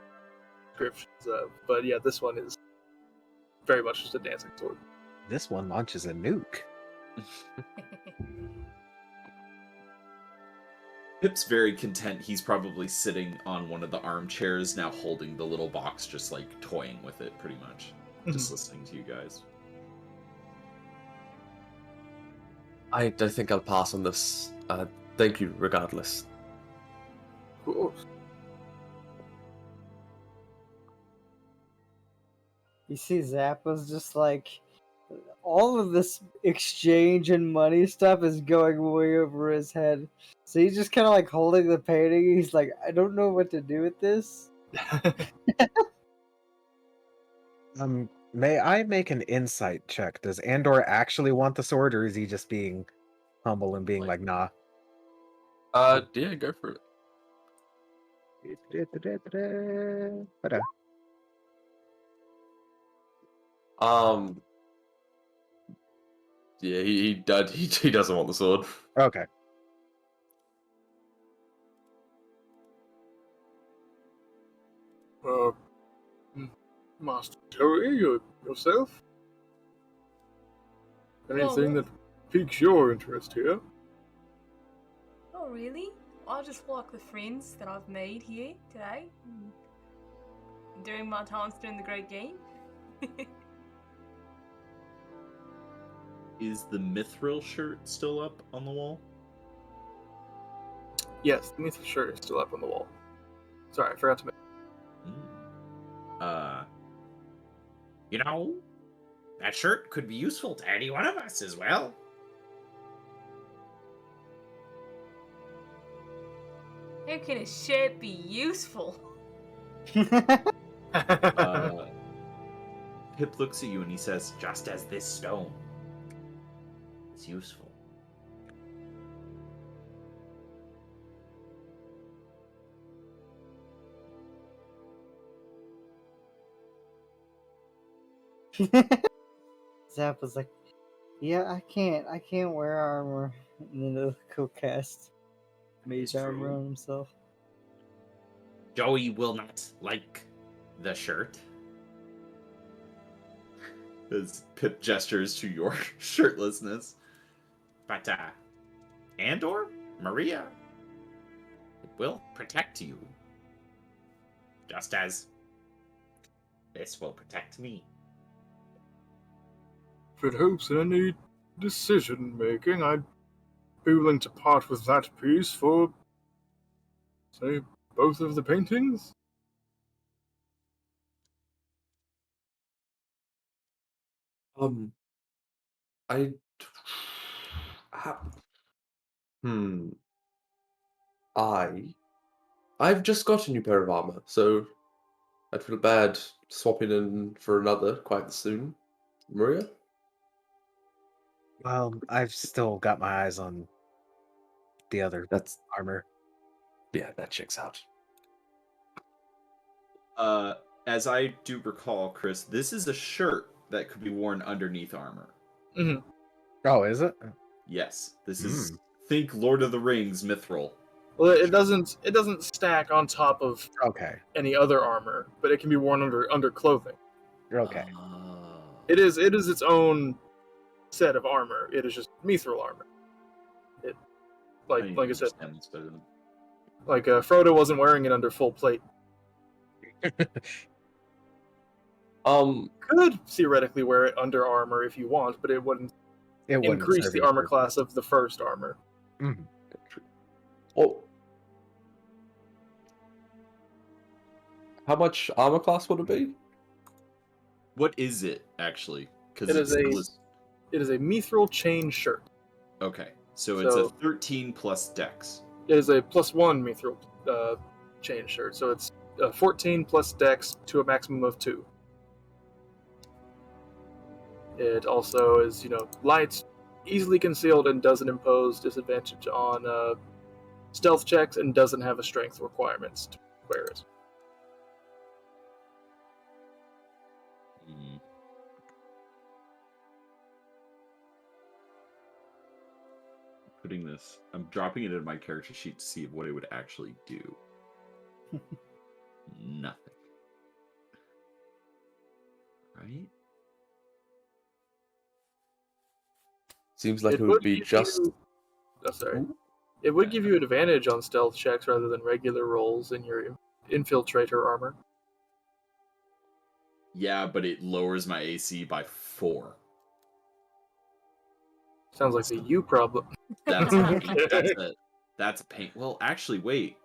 descriptions of, but yeah, this one is very much just a dancing sword. This one launches a nuke. Pip's very content. He's probably sitting on one of the armchairs now, holding the little box, just like toying with it, pretty much. Just listening to you guys. I think I'll pass on this. Thank you, regardless. Of course. You see Zappa's just like, all of this exchange and money stuff is going way over his head. So he's just kind of like holding the painting. He's like, I don't know what to do with this. May I make an insight check? Does Andor actually want the sword, or is he just being humble and being like, nah? Yeah, go for it. Yeah, he doesn't want the sword. Okay. Master Joey, yourself? Anything that piques your interest here? Oh, really? I just like the friends that I've made here today. During my times during the Great Game. Is the Mithril shirt still up on the wall? Yes, the Mithril shirt is still up on the wall. Sorry, I forgot to mention. You know, that shirt could be useful to any one of us as well. How can a shirt be useful? Pip looks at you and he says, Just as this stone is useful. Zappa's like, yeah, I can't wear armor. And then he'll go cast mage armor on himself. Joey will not like the shirt. as Pip gestures to your shirtlessness. But, Andor, Maria, it will protect you. Just as this will protect me. If it helps in any decision making, I'd be willing to part with that piece for, say, both of the paintings. I. Hmm. I've just got a new pair of armor, so I'd feel bad swapping in for another quite soon. Maria? Well, I've still got my eyes on the other That's armor. yeah, that checks out. as I do recall, Chris, this is a shirt that could be worn underneath armor. Hmm. Oh, is it? Yes, this is think Lord of the Rings mithril. Well, it doesn't stack on top of Okay. any other armor, but it can be worn under clothing. Okay. It is its own set of armor. It is just mithril armor. It like I said, understand this better than- like Frodo wasn't wearing it under full plate. Could theoretically wear it under armor if you want, but it wouldn't It wouldn't increase serve the your armor purpose. class of the first armor. Mhm. Well, how much armor class would it be? What is it actually? Because It is a mithril chain shirt. Okay, so it's a So- 13 plus dex. It is a +1 mithril chain shirt, so it's 14 plus dex to a maximum of 2. It also is, light, easily concealed, and doesn't impose disadvantage on stealth checks, and doesn't have a strength requirements to wear it. Mm. I'm dropping it in my character sheet to see what it would actually do. Nothing. Right? Seems like it would be give just. you- Oh, sorry. It would give you advantage on stealth checks rather than regular rolls in your infiltrator armor. Yeah, but it lowers my AC by 4. Sounds like a you problem. That's a pain. That's a pain. Well, actually, wait.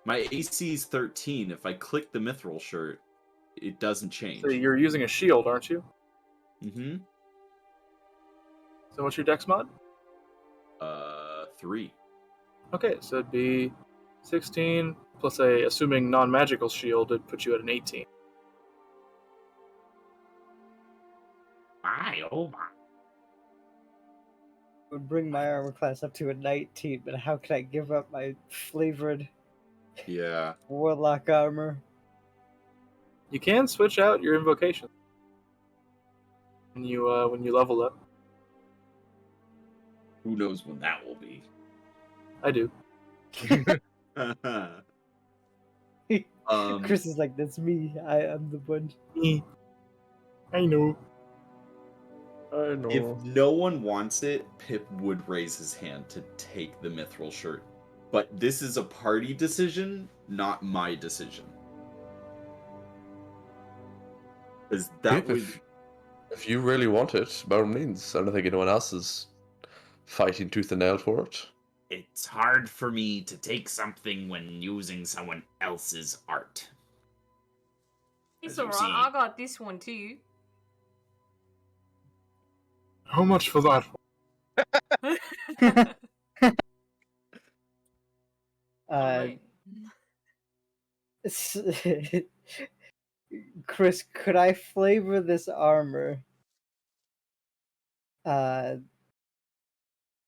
My AC is 13. If I click the mithril shirt, it doesn't change. So you're using a shield, aren't you? Mm-hmm. So what's your dex mod? 3. Okay, so it'd be 16 plus a assuming non-magical shield, it'd put you at an 18. My, oh my. Would bring my armor class up to a 19, but how can I give up my flavored Yeah. warlock armor? You can switch out your invocation when you level up. Who knows when that will be? I do. Chris is like, that's me. I'm the one. I know. I know. If no one wants it, Pip would raise his hand to take the mithril shirt. But this is a party decision, not my decision. Because that Pip, would... if you really want it, by all means. I don't think anyone else is fighting tooth and nail for it. It's hard for me to take something when using someone else's art. It's As you alright, see. I got this one too. How much for that? Alright. Chris, could I flavor this armor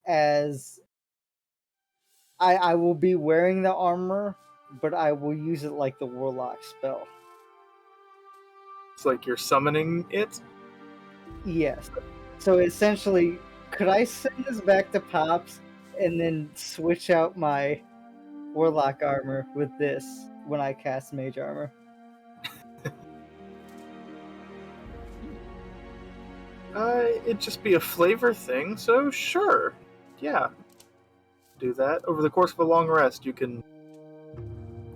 as I will be wearing the armor, but I will use it like the warlock spell. It's like you're summoning it. Yes. So essentially, could I send this back to Pops and then switch out my warlock armor with this when I cast mage armor? It'd just be a flavor thing, so sure. Yeah. Do that. Over the course of a long rest, you can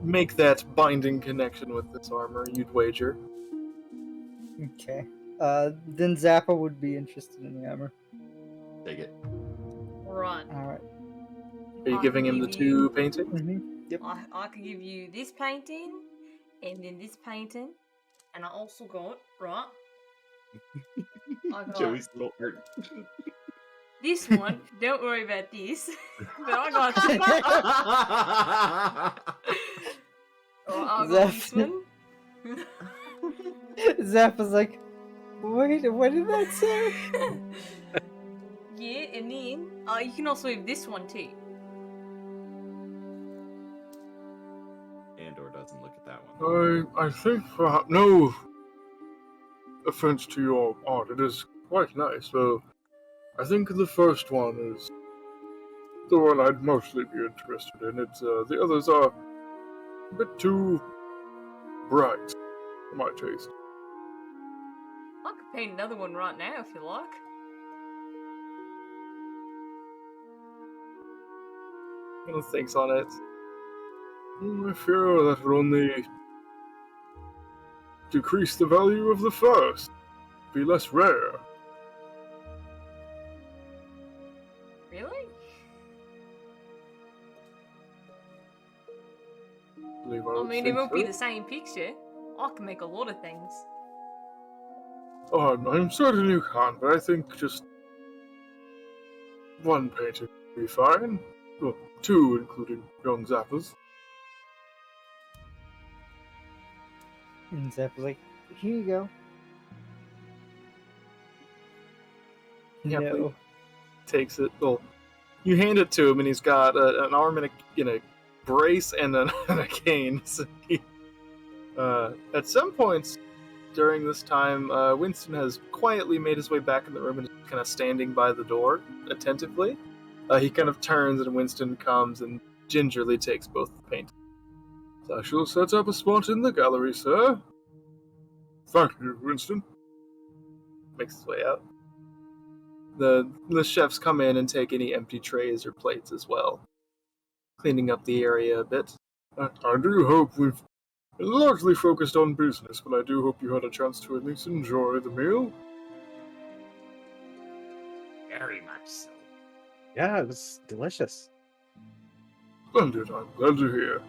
make that binding connection with this armor, you'd wager. Okay. Then Zappa would be interested in the armor. Take it. Right. Alright. Are you I giving him give the you- 2 paintings? Yep. I could give you this painting, and then this painting, and I also got, right? I got Joey's little art. this one. Don't worry about this. But I got I got this one. Zappa's like, wait, what did that say? Yeah, and then you can also have this one too. And or and look at that one. I think perhaps, no offense to your art, it is quite nice, though I think the first one is the one I'd mostly be interested in. The others are a bit too bright for my taste. I could paint another one right now if you like. Kind of thinks on it. I fear that will only decrease the value of the first. Be less rare. Really? I mean, it won't be the same picture. I can make a lot of things. Oh, I'm certain you can, but I think just one painting would be fine. Well, two, including young Zappa's. And Zep's like, here you go. Yeah, No. Takes it. Well, you hand it to him, and he's got an arm in a brace and a cane. So at some points during this time, Winston has quietly made his way back in the room and is kind of standing by the door attentively. He kind of turns, and Winston comes and gingerly takes both the paintings. I shall set up a spot in the gallery, sir. Thank you, Winston. Makes his way out. The chefs come in and take any empty trays or plates as well, cleaning up the area a bit. I do hope we've largely focused on business, but I do hope you had a chance to at least enjoy the meal. Very much so. Yeah, it was delicious. Splendid, I'm glad to hear.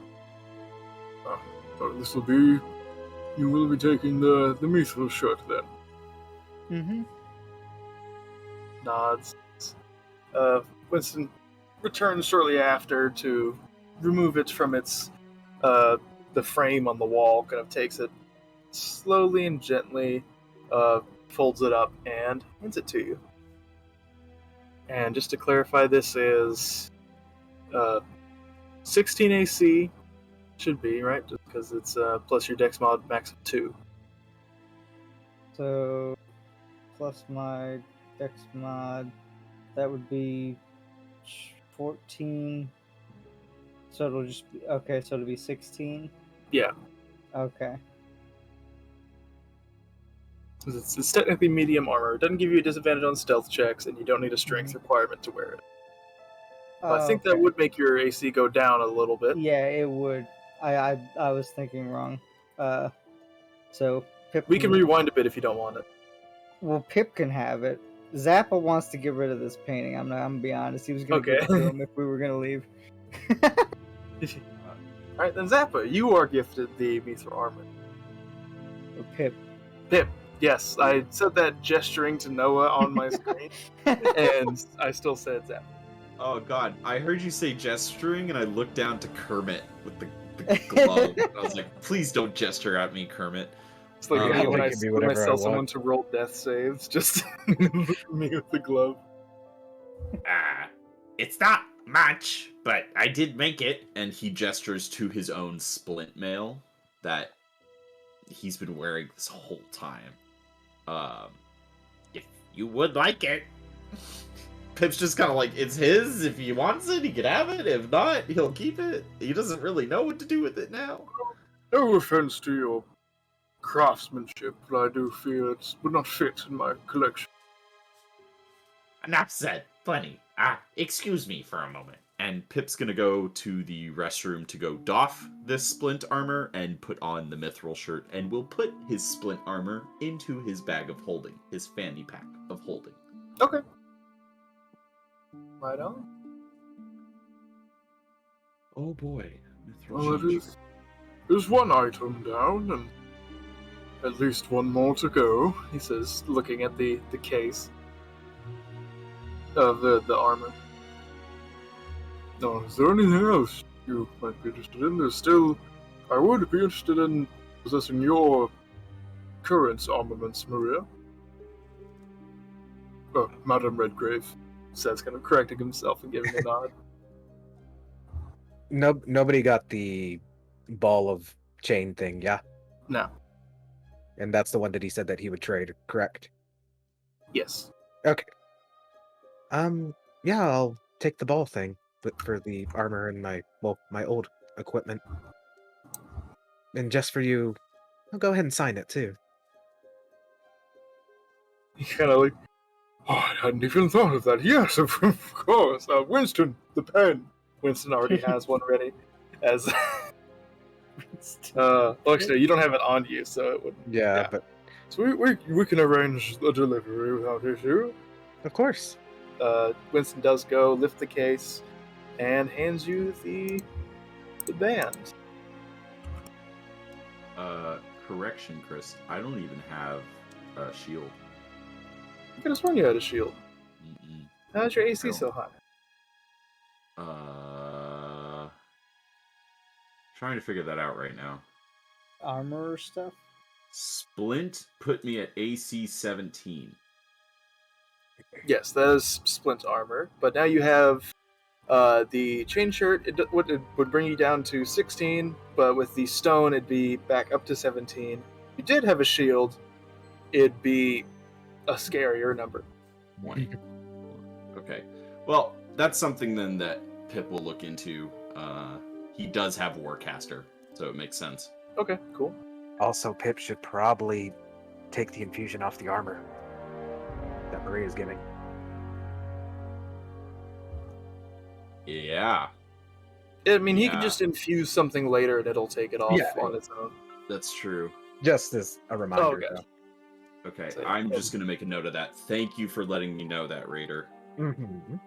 You will be taking the mithril shirt then. Mm-hmm. Nods. Winston returns shortly after to remove it from its the frame on the wall, kind of takes it slowly and gently, folds it up, and hands it to you. And just to clarify, this is 16 AC, should be, right? Just because it's plus your dex mod max of 2. So, plus my dex mod, that would be 14. So it'll just be, okay, so it'll be 16? Yeah. Okay. It's technically medium armor. It doesn't give you a disadvantage on stealth checks, and you don't need a strength requirement to wear it. I think that Okay. would make your AC go down a little bit. Yeah, it would. I was thinking wrong. So Pip. We can rewind a bit if you don't want it. Well, Pip can have it. Zappa wants to get rid of this painting. I'm gonna be honest. He was gonna give it to him if we were gonna leave. Alright, then Zappa, you are gifted the mithril armor. Or Pip. Pip, yes, I said that gesturing to Noah on my screen, and I still said Zappa. Oh god, I heard you say gesturing, and I looked down to Kermit with the glove. I was like, please don't gesture at me, Kermit. It's like I when I can be whatever I tell someone want. to roll death saves, just look at me with the glove. It's not much, but I did make it. And he gestures to his own splint mail that he's been wearing this whole time. If you would like it. Pip's just kind of like, it's his. If he wants it, he can have it. If not, he'll keep it. He doesn't really know what to do with it now. No offense to your craftsmanship, but I do feel it would not fit in my collection. Enough said. Plenty. Excuse me for a moment. And Pip's gonna go to the restroom to go doff this splint armor and put on the mithril shirt, and will put his splint armor into his bag of holding, his fanny pack of holding. Okay. Right on. Oh boy, mithril Well, change. there's one item down, and at least one more to go, he says, looking at the case of the armor. No, is there anything else you might be interested in? I would be interested in possessing your current armaments, Maria. Oh, Madame Redgrave says, kind of correcting himself and giving a nod. Nobody got the ball of chain thing, yeah? No. And that's the one that he said that he would trade, correct? Yes. Okay. Yeah, I'll take the ball thing, but for the armor and my old equipment. And just for you, I'll go ahead and sign it too. He kind of like, oh, I hadn't even thought of that. Yes, of course. Winston, the pen. Winston already has one ready. As actually, you don't have it on you, so it wouldn't. Yeah, but So we can arrange the delivery without issue. of course. Winston does go, lift the case, and hands you the band. Correction, Chris. I don't even have a shield. I could have sworn you had a shield. Mm-mm. How's your AC No. so high? Trying to figure that out right now. Armor stuff. Splint put me at AC 17. Yes, that is splint armor. But now you have the chain shirt. It would bring you down to 16, but with the stone, it'd be back up to 17. If you did have a shield, it'd be a scarier number. 20. Okay. Well, that's something then that Pip will look into. He does have Warcaster, so it makes sense. Okay, cool. Also, Pip should probably take the infusion off the armor that Maria's giving. Yeah, I mean, he Yeah. can just infuse something later and it'll take it off Yeah. on its own. that's true. Just as a reminder. Okay. though. Okay, So- I'm just going to make a note of that. Thank you for letting me know that, Raider. Mhm.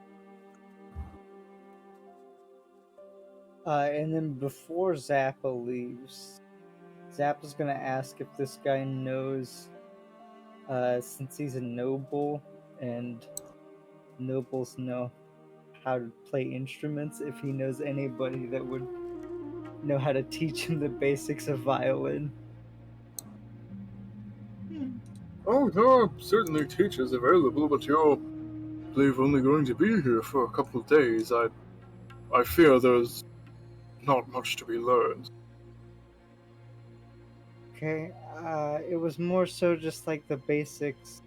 And then before Zappa leaves, Zappa's gonna ask if this guy knows, since he's a noble and nobles know how to play instruments, if he knows anybody that would know how to teach him the basics of violin. Oh, there are certainly teachers available, but you're, I believe, only going to be here for a couple of days. I fear there's not much to be learned. Okay, it was more so just like the basics,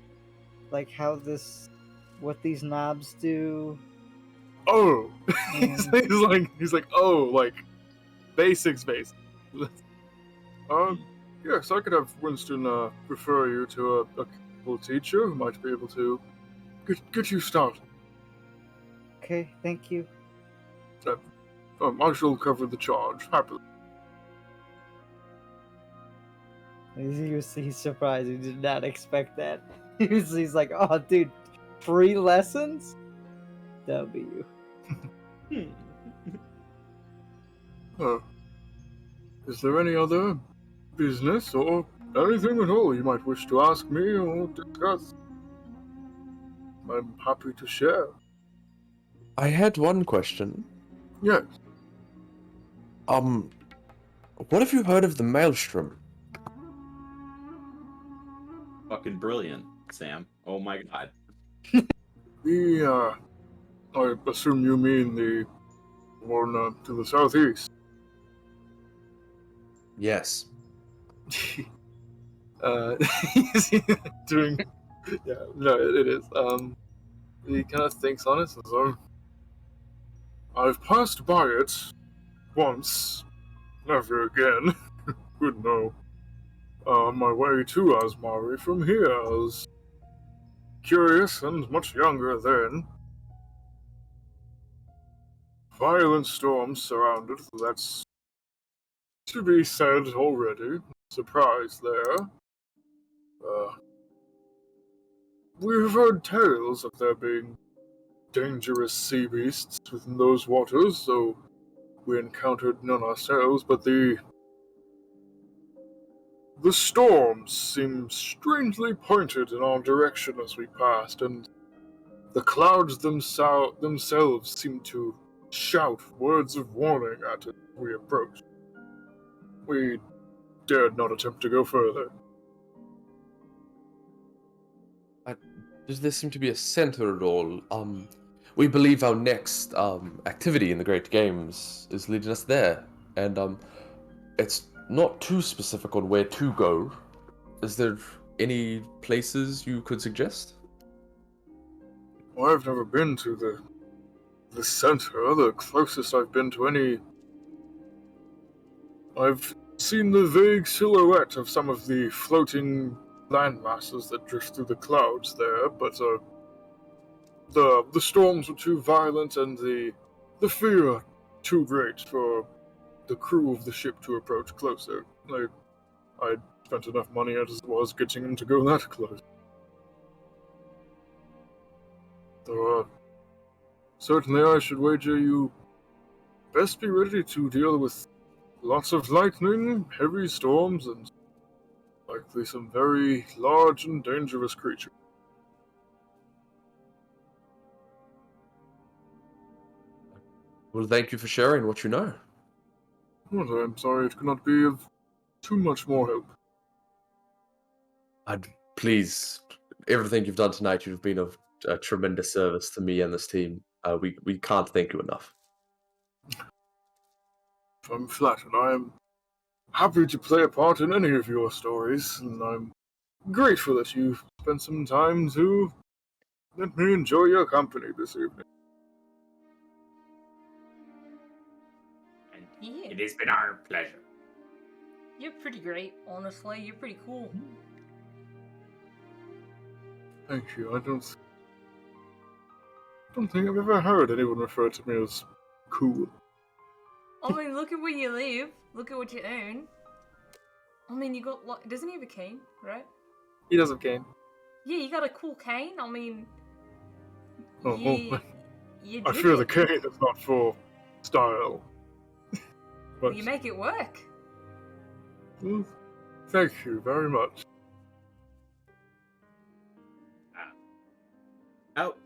like what these knobs do. Oh, he's like, oh, like basics. Yes, I could have Winston refer you to a capable teacher who might be able to get you started. Okay, thank you. I shall cover the charge happily. He's surprised. He did not expect that. He's like, oh, dude, free lessons? W. Is there any other business or anything at all you might wish to ask me or discuss? I'm happy to share. I had one question. Yes. What have you heard of the Maelstrom? Fucking brilliant, Sam. Oh my god. I assume you mean the one to the southeast. Yes. Is he doing? Yeah, no, it is. He kind of thinks on it. So, I've passed by it once, never again. Would know. On my way to Asmari from here, I was curious and much younger then. Violent storms surrounded. That's to be said already. Surprise there. We've heard tales of there being dangerous sea beasts within those waters, so we encountered none ourselves, but the storms seemed strangely pointed in our direction as we passed, and the clouds themselves seemed to shout words of warning at us as we approached. We dared not attempt to go further. Does there seem to be a center at all? We believe our next activity in the Great Games is leading us there, and it's not too specific on where to go, is there any places you could suggest? Well, I've never been to the center. The closest I've been to any... I've seen the vague silhouette of some of the floating land masses that drift through the clouds there, but the storms were too violent and the fear too great for the crew of the ship to approach closer. I spent enough money as it was getting them to go that close. So, certainly I should wager you best be ready to deal with lots of lightning, heavy storms, and likely some very large and dangerous creatures. Well, thank you for sharing what you know. Well, I'm sorry it cannot be of too much more help. Please, everything you've done tonight, you've been of a tremendous service to me and this team. We can't thank you enough. I'm flattered. I am happy to play a part in any of your stories, and I'm grateful that you spent some time to let me enjoy your company this evening. And Yeah. it has been our pleasure. You're pretty great, honestly. You're pretty cool. Thank you. I don't think I've ever heard anyone refer to me as cool. I mean, look at where you live. Look at what you own. I mean, you got like, doesn't he have a cane, right? He does have cane. Yeah, you got a cool cane. I mean, Oh, you, well, you I did fear the it. cane is not for style. But You make it work. well, thank you very much.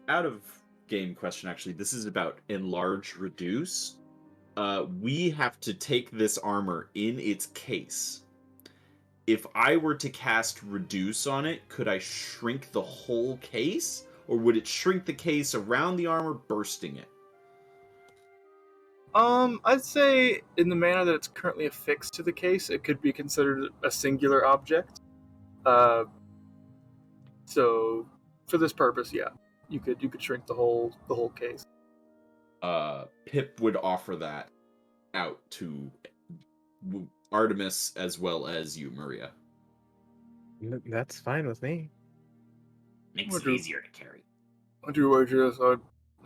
Out of game question, actually, this is about enlarge reduce. We have to take this armor in its case. If I were to cast reduce on it, could I shrink the whole case, or would it shrink the case around the armor, bursting it? I'd say in the manner that it's currently affixed to the case, it could be considered a singular object. So for this purpose, yeah, you could shrink the whole case. Pip would offer that out to Artemis as well as you, Maria. That's fine with me. Makes it Okay. easier to carry. I do wager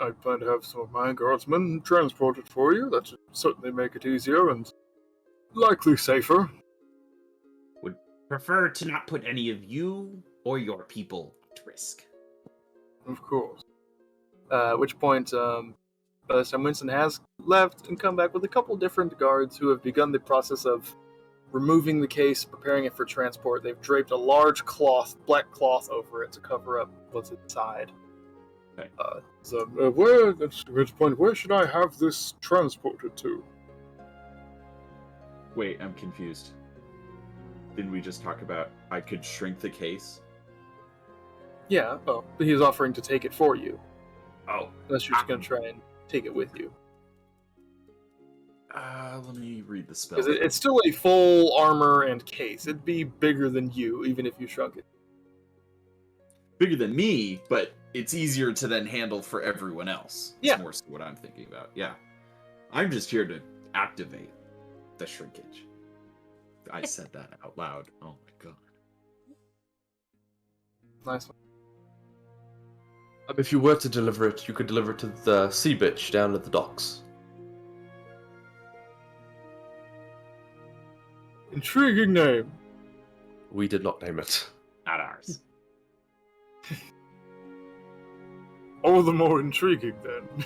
I plan to have some of my guardsmen transport it for you. That should certainly make it easier and likely safer. Would prefer to not put any of you or your people at risk. Of course. At which point, by this time Winston has left and come back with a couple different guards who have begun the process of removing the case, preparing it for transport. They've draped a large black cloth over it to cover up what's inside. Okay. Where should I have this transported to? Wait, I'm confused. Didn't we just talk about I could shrink the case? Yeah, well, he's offering to take it for you. Oh, Unless you're just going to try and take it with you. Let me read the spell. Because it's still a full armor and case. It'd be bigger than you, even if you shrunk it. Bigger than me, but it's easier to then handle for everyone else. Yeah. It's more so what I'm thinking about. Yeah. I'm just here to activate the shrinkage. I said that out loud. Oh my god. Nice one. If you were to deliver it, you could deliver it to the sea bitch down at the docks. Intriguing name. We did not name it. not ours. All the more intriguing, then.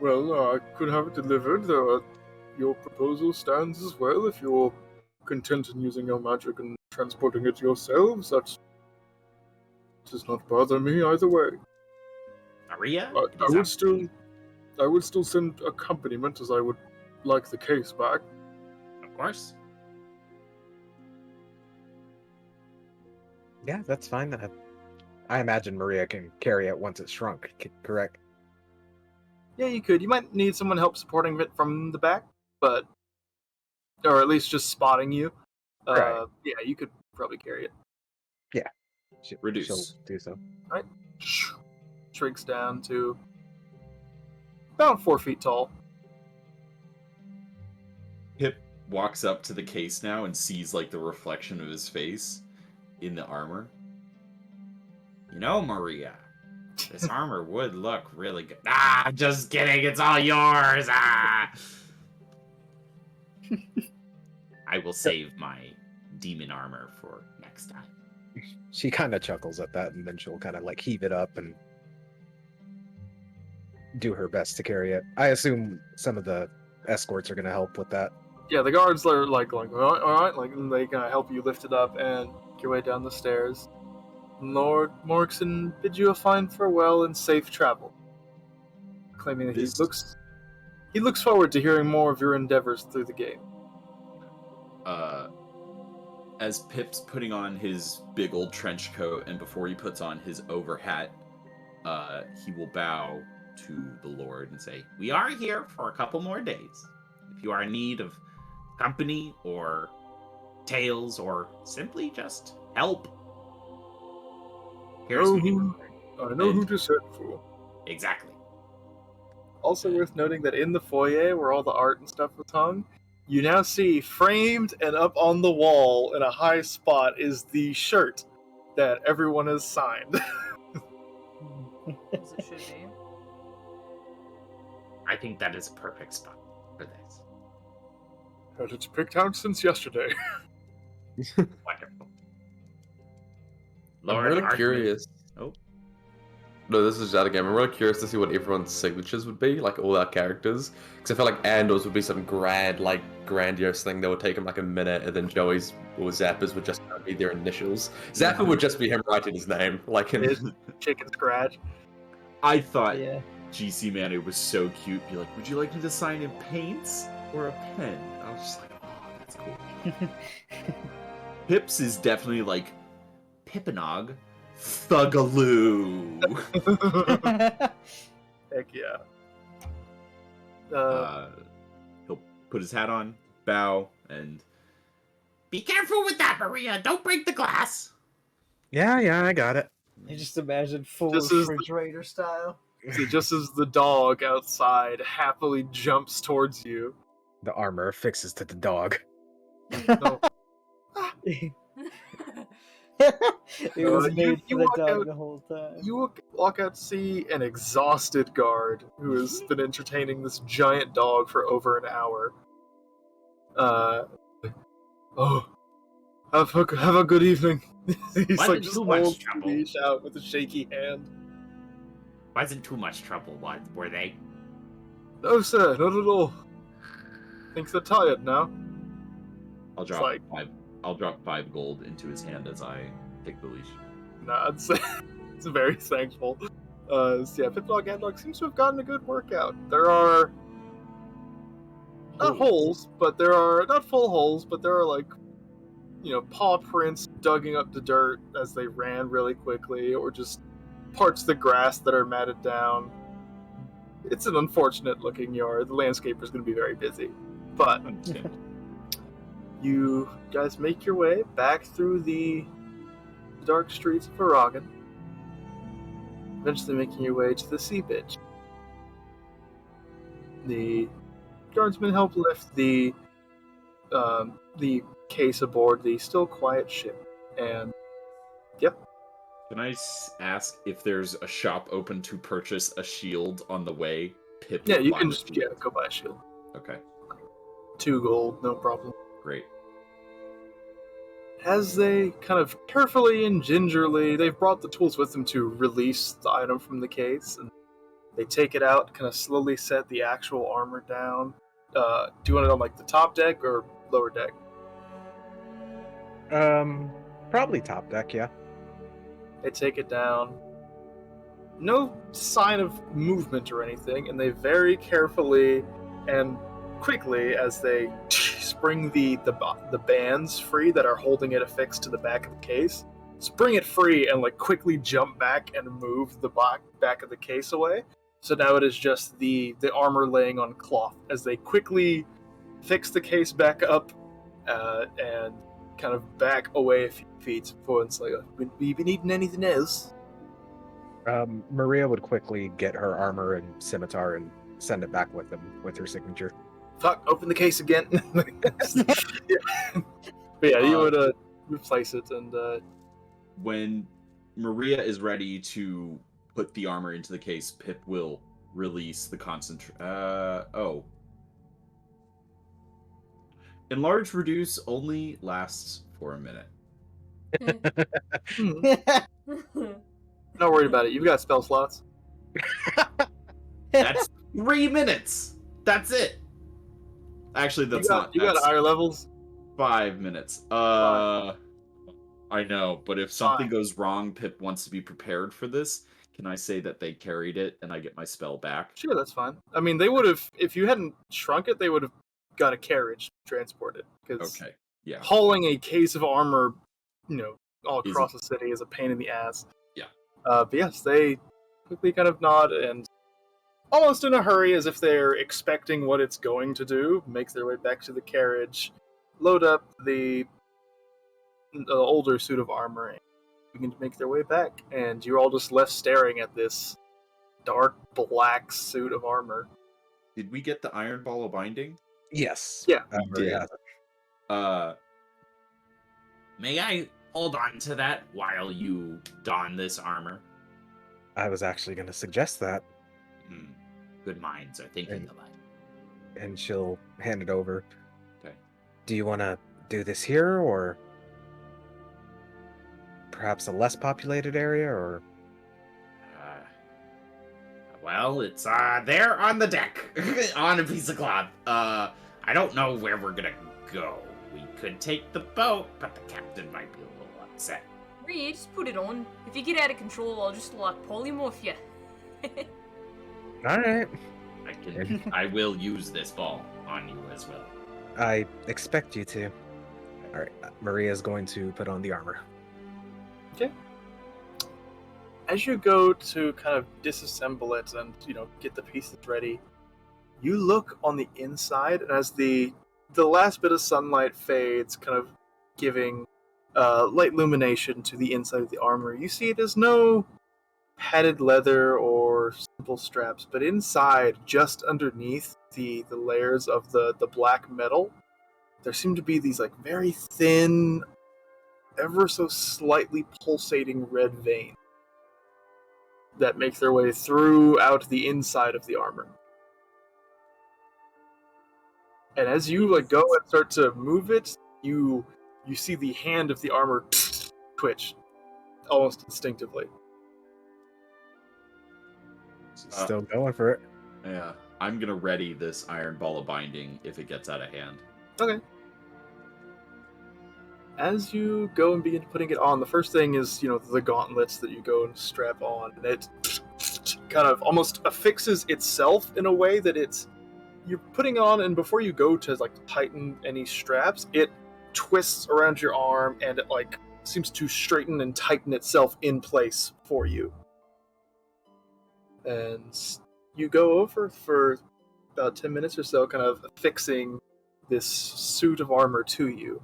Well, I could have it delivered. Your proposal stands as well. If you're content in using your magic and transporting it yourselves, that does not bother me either way. Maria? I It is would still send accompaniment, as I would like the case back. Of course. Yeah, that's fine. I imagine Maria can carry it once it's shrunk, correct? Yeah, you could. You might need someone help supporting it from the back, but or at least just spotting you. Right. Yeah, you could probably carry it. Reduce. She'll do so. Shrinks down to about 4 feet tall. Pip walks up to the case now and sees like the reflection of his face in the armor. You know, Maria, this armor would look really good. Ah, just kidding. It's all yours. Ah. I will save my demon armor for next time. She kind of chuckles at that, and then she'll kind of like heave it up and do her best to carry it. I assume some of the escorts are going to help with that. Yeah, the guards are like all right, like they kind of help you lift it up and make your way down the stairs. Lord Morrison bid you a fine farewell and safe travel, claiming that he looks forward to hearing more of your endeavors through the game. As Pip's putting on his big old trench coat, and before he puts on his over hat, he will bow to the Lord and say, "We are here for a couple more days. If you are in need of company or tales or simply just help, here's what you I know who to send for." Exactly. Also worth noting that in the foyer where all the art and stuff was hung, you now see framed and up on the wall in a high spot is the shirt that everyone has signed. As it should be. I think that is a perfect spot for this. But it's picked out since yesterday. Wonderful. I'm Lord really Archmage- curious. Oh, No, this is out again. I'm really curious to see what everyone's signatures would be, like all our characters. Because I feel like Andor's would be some grandiose thing that would take him like a minute, and then Joey's or Zappa's would just be their initials. Zappa would just be him writing his name, like in. His chicken scratch. I thought Yeah. GC Man, it was so cute. Be like, would you like me to sign in paints or a pen? I was just like, oh, that's cool. Pips is definitely like Pippinog Thugaloo. Heck yeah. He'll put his hat on, bow, and be careful with that, Maria. Don't break the glass. Yeah, I got it. I just imagine full This is the- refrigerator style. So just as the dog outside happily jumps towards you, The armor affixes to the dog. no, It You- was made you for the walk dog out- the whole time. you walk out to see an exhausted guard who has been entertaining this giant dog for over an hour. Oh, have a good evening. He's Wasn't like just too much holds the trouble. leash out with a shaky hand. Wasn't too much trouble, were they? No, sir, not at all. Think they're tired now. I'll It's drop like- I'll drop 5 gold into his hand as I take the leash. Nods. It's very thankful. So yeah, Pipdog Andog seems to have gotten a good workout. There are not holes, but there are not full holes, but there are like, paw prints dugging up the dirt as they ran really quickly, or just parts of the grass that are matted down. It's an unfortunate looking yard. The landscaper's going to be very busy, but you guys make your way back through the dark streets of Aragon, eventually making your way to the sea bitch. The guardsmen help lift the case aboard the still quiet ship, and Can I ask if there's a shop open to purchase a shield on the way? Pip yeah, will you buy can the just shield. go buy a shield. Okay, 2 gold, no problem. great. As they kind of carefully and gingerly, they've brought the tools with them to release the item from the case, and they take it out, kind of slowly set the actual armor down. Do you want it on like the top deck or lower deck? Probably top deck, yeah. They take it down. No sign of movement or anything, and they very carefully and quickly, as they spring the bands free that are holding it affixed to the back of the case, spring it free and like quickly jump back and move the back of the case away. So now it is just the armor laying on cloth as they quickly fix the case back up and kind of back away a few feet before it's like, "Would we be needing anything else?" Maria would quickly get her armor and scimitar and send it back with them with her signature. Fuck, open the case again. Yeah. But yeah, you would replace it and When Maria is ready to put the armor into the case, Pip will release the Enlarge Reduce only lasts for a minute. not worried about it. You've got spell slots. That's 3 minutes. That's it. Actually, that's not. You got that's higher levels. 5 minutes. I know, but if something goes wrong, Pip wants to be prepared for this. Can I say that they carried it and I get my spell back? Sure, that's fine. I mean, they would have, if you hadn't shrunk it, they would have got a carriage to transport it. Because Okay. Yeah. hauling a case of armor, all Easy. across the city is a pain in the ass. Yeah. But yes, they quickly kind of nod and, almost in a hurry, as if they're expecting what it's going to do, make their way back to the carriage, load up the older suit of armor, and begin to make their way back. And you're all just left staring at this dark black suit of armor. Did we get the iron ball of binding? Yes. Yeah. Maria. May I hold on to that while you don this armor? I was actually going to suggest that, Good minds are thinking alike. and she'll hand it over. Okay. Do you want to do this here, or perhaps a less populated area, or? Well, it's there on the deck, on a piece of cloth. I don't know where we're gonna go. We could take the boat, but the captain might be a little upset. Maria, just put it on. If you get out of control, I'll just polymorph you. All right. I will use this ball on you as well. I expect you to. All right. Maria's going to put on the armor. As you go to kind of disassemble it and get the pieces ready, you look on the inside, and as the last bit of sunlight fades, kind of giving light illumination to the inside of the armor, you see it is no padded leather or simple straps, but inside, just underneath the layers of the black metal, there seem to be these like very thin, ever so slightly pulsating red veins that make their way throughout the inside of the armor. And as you go and start to move it, you see the hand of the armor twitch, almost instinctively. Still going for it. Yeah. I'm gonna ready this iron ball of binding if it gets out of hand. Okay. As you go and begin putting it on, the first thing is, the gauntlets that you go and strap on, and it kind of almost affixes itself in a way that you're putting on, and before you go to tighten any straps, it twists around your arm and it seems to straighten and tighten itself in place for you. And you go over for about 10 minutes or so, kind of fixing this suit of armor to you.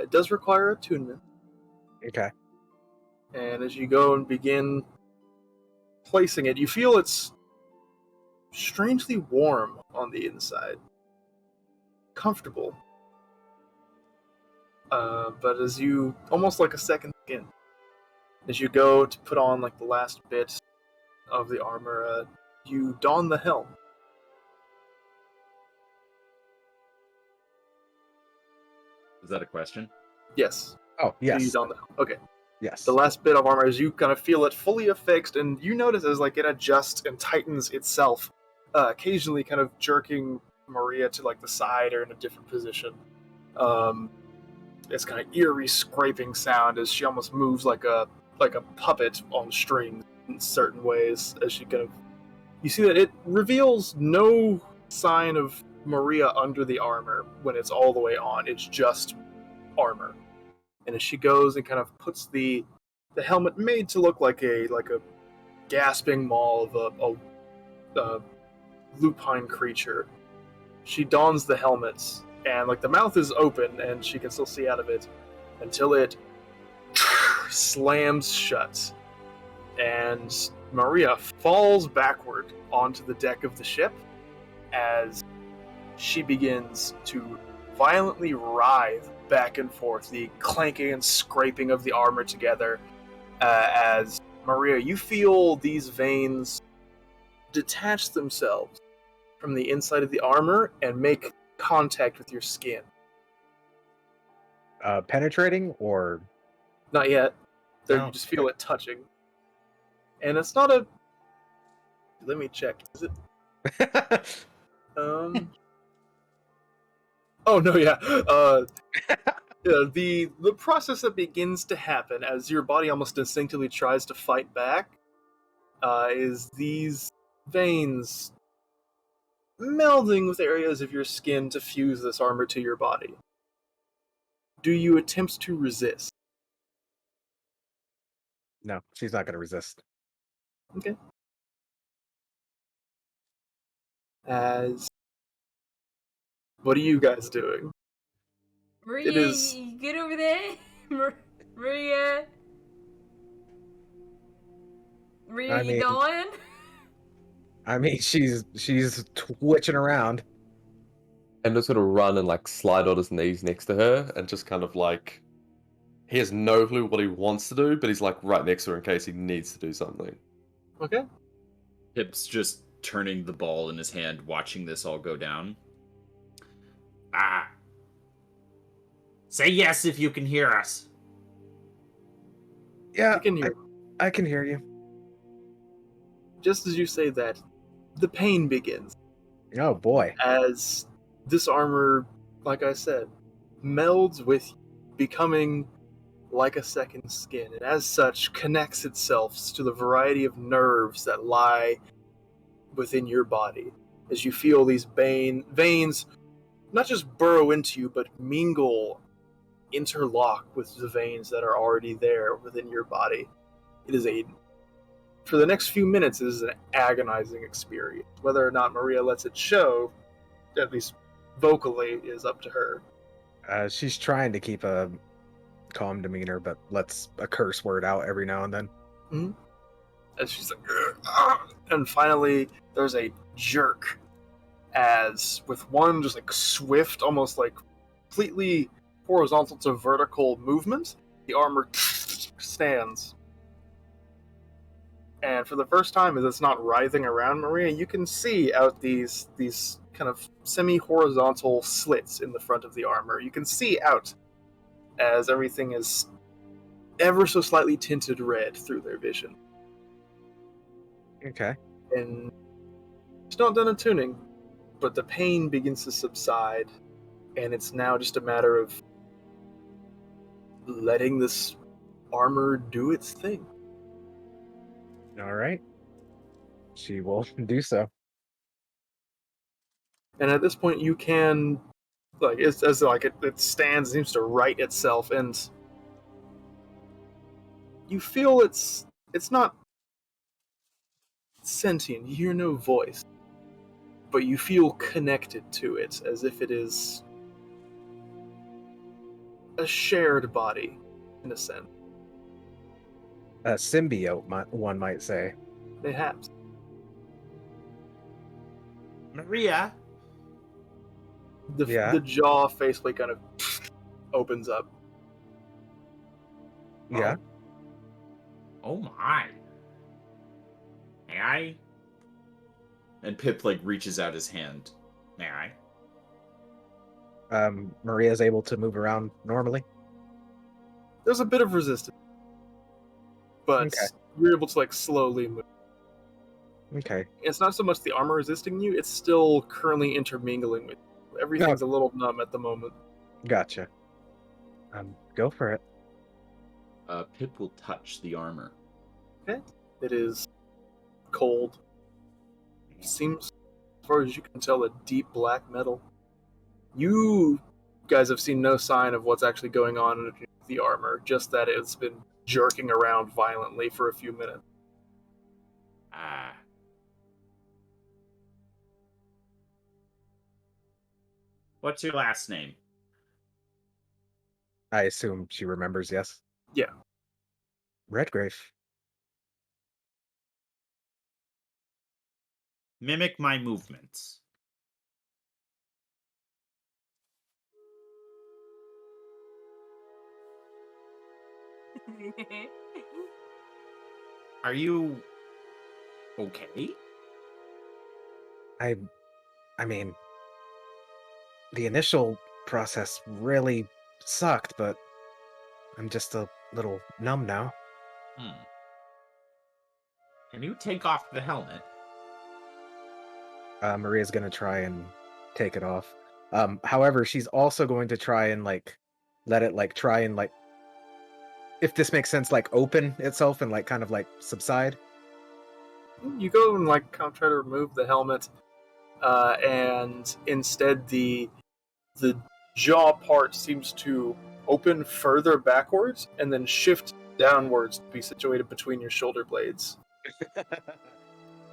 It does require attunement. Okay. And as you go and begin placing it, you feel it's strangely warm on the inside. Comfortable. But as you, almost like a second skin, as you go to put on the last bit of the armor, you don the helm. Is that a question? Yes. Oh, yes. You don the helm. Okay. Yes. The last bit of armor, as you kind of feel it fully affixed, and you notice as it adjusts and tightens itself, occasionally kind of jerking Maria to the side or in a different position. It's kind of eerie scraping sound as she almost moves like a puppet on strings in certain ways. As she you see that it reveals no sign of Maria under the armor when it's all the way on. It's just armor. And as she goes and kind of puts the helmet made to look like a gasping maw of a lupine creature, she dons the helmet, and like the mouth is open, and she can still see out of it until it slams shut, and Maria falls backward onto the deck of the ship as she begins to violently writhe back and forth, the clanking and scraping of the armor together. As Maria, you feel these veins detach themselves from the inside of the armor and make contact with your skin. Penetrating or Not yet. There, No, you just feel it touching. And it's not a... Let me check. Is it... Oh, no, yeah. Yeah, the process that begins to happen as your body almost instinctively tries to fight back is these veins melding with areas of your skin to fuse this armor to your body. Do you attempt to resist? no, she's not going to resist. Okay. As... What are you guys doing? Maria, It is... you get over there? Maria? Maria, I you mean- dying? I mean, she's twitching around. Endo's gonna run and like slide on his knees next to her and just kind of like he has no clue what he wants to do, but he's like right next to her in case he needs to do something. Okay. Pip's just turning the ball in his hand, watching this all go down. Say yes if you can hear us. Yeah, You can hear. I can hear you. Just as you say that, the pain begins. Oh boy. As this armor, like I said, melds with you, becoming like a second skin, and as such connects itself to the variety of nerves that lie within your body. As you feel these veins not just burrow into you, but mingle, interlock with the veins that are already there within your body. It is for the next few minutes, it is an agonizing experience. Whether or not Maria lets it show, at least vocally, is up to her. She's trying to keep a calm demeanor, but lets a curse word out every now and then. Mm-hmm. As she's like, "Ugh," and finally, there's a jerk. As with one just like swift, almost like completely horizontal to vertical movement, the armor stands. And for the first time, as it's not writhing around Maria, you can see out these kind of semi-horizontal slits in the front of the armor. You can see out as everything is ever so slightly tinted red through their vision. Okay. And it's not done attuning, but the pain begins to subside, and it's now just a matter of letting this armor do its thing. All right. She will do so. And at this point, you can, like, it's as like it stands, seems to right itself, and you feel it's not sentient. You hear no voice, but you feel connected to it, as if it is a shared body, in a sense. A symbiote, one might say. Perhaps. Maria? Yeah. The jaw faceplate kind of opens up. Yeah. Oh my. May I? And Pip like reaches out his hand. May I? Maria's able to move around normally. There's a bit of resistance, but Okay. you're able to like slowly move. Okay. It's not so much the armor resisting you; it's still currently intermingling with you. Everything's a little numb at the moment. Gotcha. Go for it. Pip will touch the armor. It is cold. Seems, as far as you can tell, a deep black metal. You guys have seen no sign of what's actually going on underneath the armor, just that it's been jerking around violently for a few minutes. What's your last name? I assume she remembers, yes? Yeah. Redgrave. Mimic my movements. Are you okay? I mean, the initial process really sucked, but I'm just a little numb now. Hmm. Can you take off the helmet? Maria's gonna try and take it off. However, she's also going to try and let it try and if this makes sense, open itself and kind of subside. You go and kind of try to remove the helmet, and instead the jaw part seems to open further backwards and then shift downwards to be situated between your shoulder blades.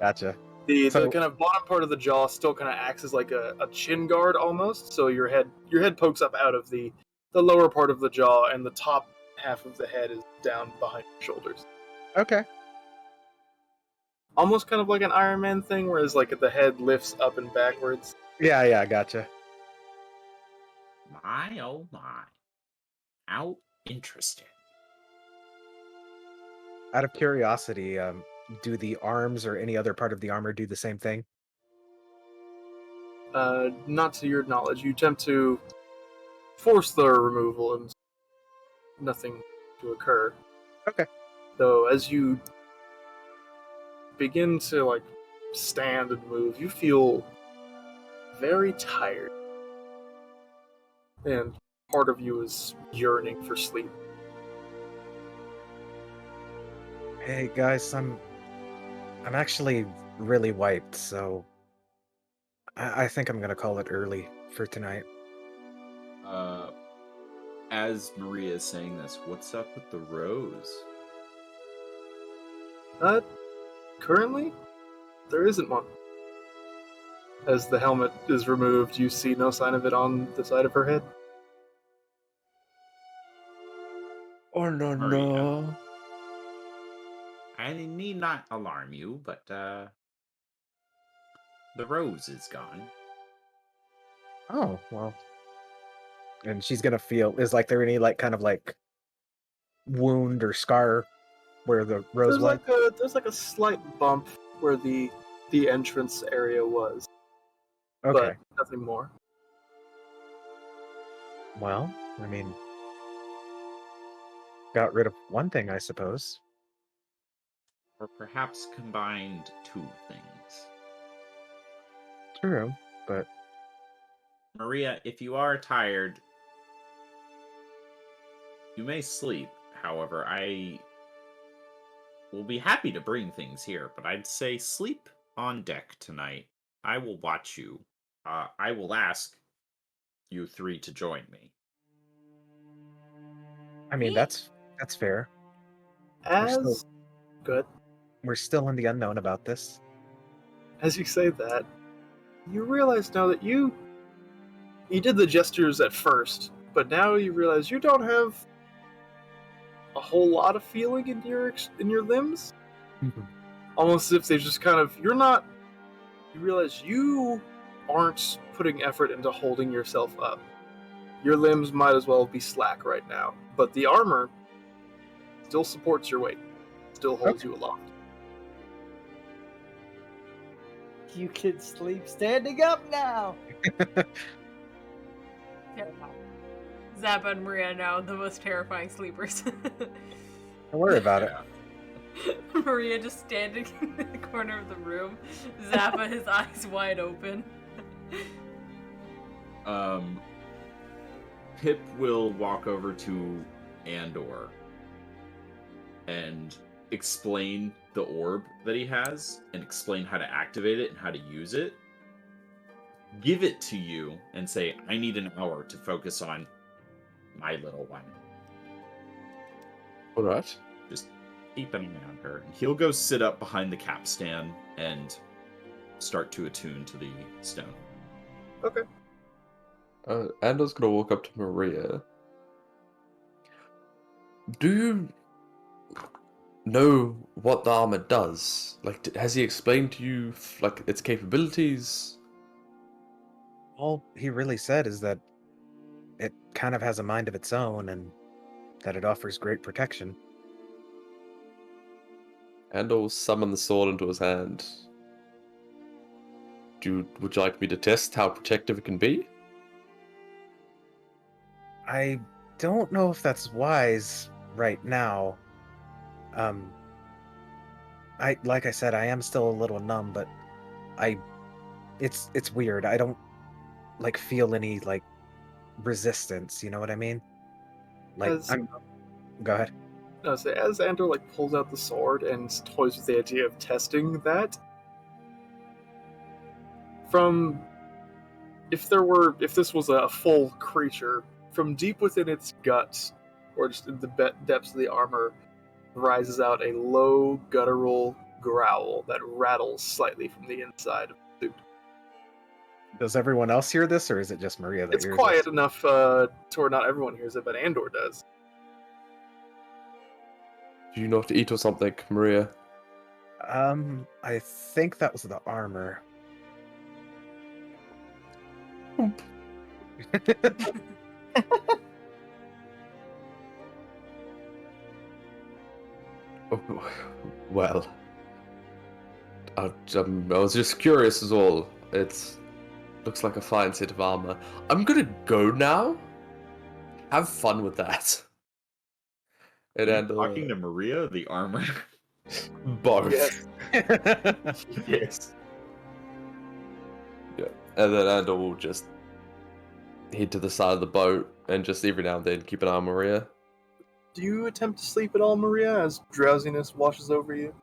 Gotcha. The So- kind of bottom part of the jaw still kind of acts as like a chin guard almost, so your head pokes up out of the lower part of the jaw, and the top half of the head is down behind your shoulders. Okay. Almost kind of like an Iron Man thing, whereas the head lifts up and backwards. Yeah, gotcha. My oh my. How interesting. Out of curiosity, do the arms or any other part of the armor do the same thing? Not to your knowledge. You attempt to force the removal, and nothing to occur. Okay. Though, as you begin to stand and move, you feel very tired, and part of you is yearning for sleep. Hey guys, I'm actually really wiped, so I think I'm gonna call it early for tonight. As Maria is saying this, what's up with the rose? Currently, there isn't one. As the helmet is removed, you see no sign of it on the side of her head. Oh no Maria. no. I need not alarm you, but the rose is gone. Oh, well. And she's gonna feel, is there any kind of wound or scar where the rose was? There's a slight bump where the entrance area was, Okay. but nothing more. Well, I mean, got rid of one thing, I suppose. Or perhaps combined two things. True, but Maria, if you are tired, you may sleep. However, I will be happy to bring things here, but I'd say sleep on deck tonight. I will watch you. I will ask you three to join me. I mean, Yeah. that's fair. As good We're still in the unknown about this. as you say that, you realize now that you did the gestures at first, but now you realize you don't have a whole lot of feeling in your limbs. Almost as if they just kind of you realize you aren't putting effort into holding yourself up. Your limbs might as well be slack right now, but the armor still supports your weight, still holds you aloft. You can sleep standing up now. Terrifying. Zappa and Maria now the most terrifying sleepers. Don't worry about it. Maria just standing in the corner of the room. Zappa, his eyes wide open. Pip will walk over to Andor and explain the orb that he has and explain how to activate it and how to use it. Give it to you and say, I need an hour to focus on my little one. Alright. Just keep an eye on her. And he'll go sit up behind the capstan and start to attune to the stone. Okay. Andor's gonna walk up to Maria. Do you know what the armor does? Like, has he explained to you, like, its capabilities? All he really said is that it kind of has a mind of its own and that it offers great protection. Andor will summon the sword into his hand. Would you like me to test how protective it can be? I don't know if that's wise right now. Like I said, I am still a little numb, but it's weird. I don't like feel any like resistance. You know what I mean? Like, As- go ahead. No, so as Andor like pulls out the sword and toys with the idea of testing that, from if this was a full creature, from deep within its guts, or just in the depths of the armor, rises out a low guttural growl that rattles slightly from the inside of the suit. Does everyone else hear this, or is it just Maria that It's hears quiet this? enough to where not everyone hears it, but Andor does. Do you know what to eat or something, Maria? I think that was the armor. Oh, well, I was just curious as all. It looks like a fine set of armor. I'm gonna go now. Have fun with that. And Are you Andor, talking to Maria, the armor. both. Yes. Yes. Yeah. And then Andor will just head to the side of the boat and just every now and then keep an eye on Maria. Do you attempt to sleep at all, Maria, as drowsiness washes over you?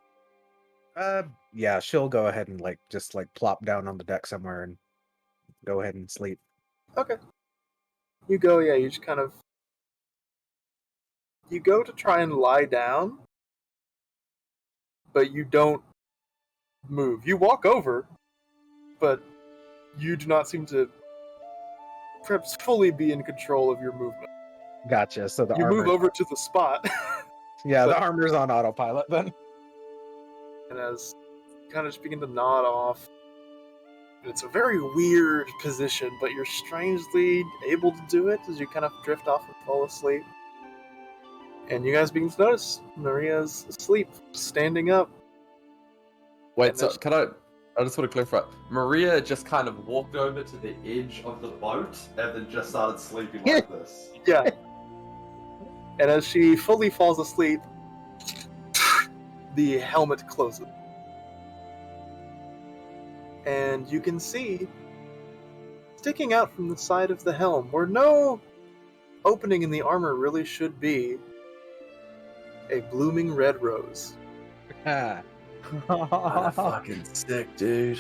Yeah, she'll go ahead and just plop down on the deck somewhere and go ahead and sleep. Okay. You go, yeah, you just kind of... You go to try and lie down, but you don't move. You walk over, but you do not seem to perhaps fully be in control of your movement. Gotcha. So the You move armor's over to the spot, yeah, the but- armor's on autopilot then. and as you kind of just begin to nod off, and it's a very weird position, but you're strangely able to do it as you kind of drift off and fall asleep. And you guys begin to notice Maria's asleep, standing up. Wait, And so there's- can I just want to clarify. Maria just kind of walked over to the edge of the boat and then just started sleeping like this. Yeah. And as she fully falls asleep, the helmet closes. And you can see, sticking out from the side of the helm, where no opening in the armor really should be, a blooming red rose. Ah, That's fucking sick, dude.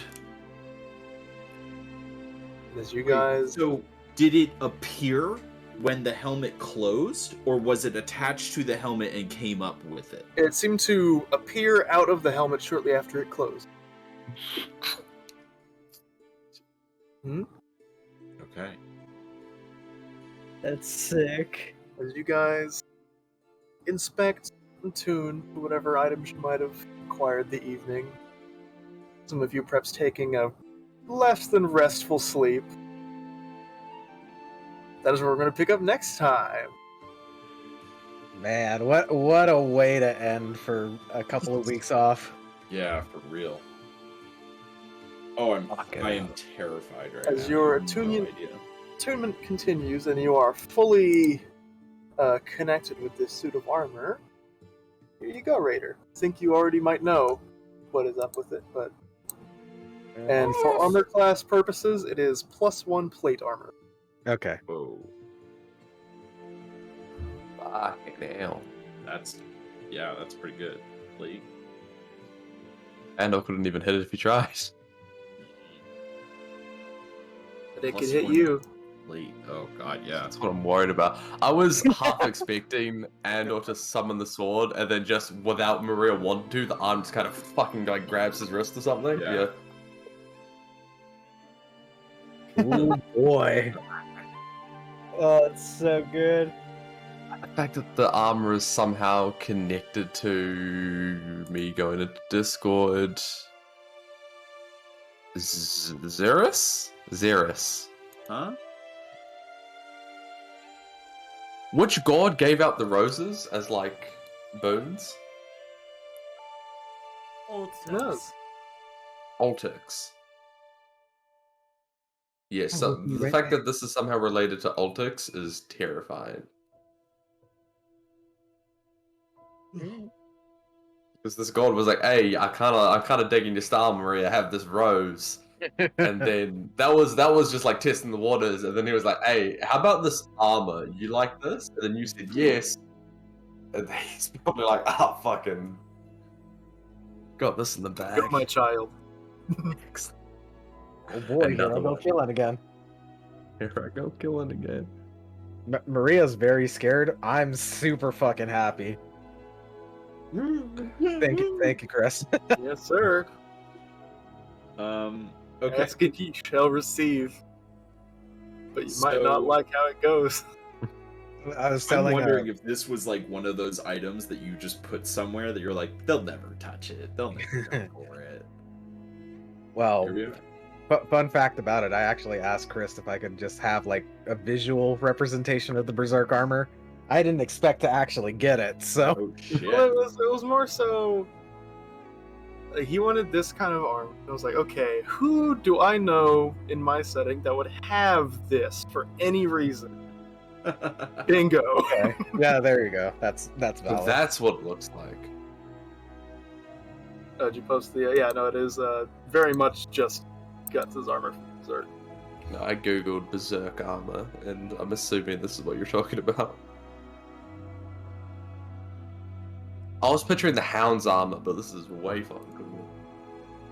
And as you guys... So, did it appear when the helmet closed, or was it attached to the helmet and came up with it? It seemed to appear out of the helmet shortly after it closed. Okay. That's sick. As you guys inspect and tune whatever items you might have acquired the evening, some of you perhaps taking a less than restful sleep. That is where we're going to pick up next time. man, what a way to end for a couple of weeks off. Yeah, for real. Oh, Fucking I am hell. terrified right As now. your I have attunement- no idea. Attunement continues, and you are fully connected with this suit of armor. Here you go, Raider. I think you already might know what is up with it, but... And for armor class purposes, it is +1 plate armor. Okay. Whoa. Fucking hell. That's pretty good. Lee. Andor couldn't even hit it if he tried. But it could Plus hit one. you. Lee. Oh god, yeah. That's what I'm worried about. I was half expecting Andor to summon the sword, and then just without Maria wanting to, the arm just kind of fucking like grabs his wrist or something. Yeah. Oh boy. Oh, it's so good. The fact that the armor is somehow connected to me going into Discord. Xeris? Xeris. Huh? Which god gave out the roses as, like, boons? No. Altix. Yeah, Oh, so look, you the right fact there. that this is somehow related to Altix is terrifying. Because this god was like, "Hey, I kind of digging your style, Maria. I have this rose," and then that was just like testing the waters. And then he was like, "Hey, how about this armor? You like this?" And then you said yes. And then he's probably like, "Ah, fucking got this in the bag." Go, my child. Oh boy, here I Another go one. killing again. Here I go killing again. Maria's very scared. I'm super fucking happy. Thank you, Chris. Yes, sir. Okay. Ask and ye shall receive. But you might not So- like how it goes. I was I'm telling wondering if this was like one of those items that you just put somewhere that you're like, they'll never touch it. They'll never go for it. well, Maybe- fun fact about it, I actually asked Chris if I could just have like a visual representation of the Berserk armor. I didn't expect to actually get it, so Oh shit. Well, it was more so. He wanted this kind of armor. I was like, okay, who do I know in my setting that would have this for any reason? Bingo. okay. Yeah, there you go. That's So valid. that's what it looks like. Did you post the? Yeah, no, it is very much just Guts' armor from Berserk. No, I googled Berserk armor, and I'm assuming this is what you're talking about. I was picturing the Hound's armor, but this is way fucking cool.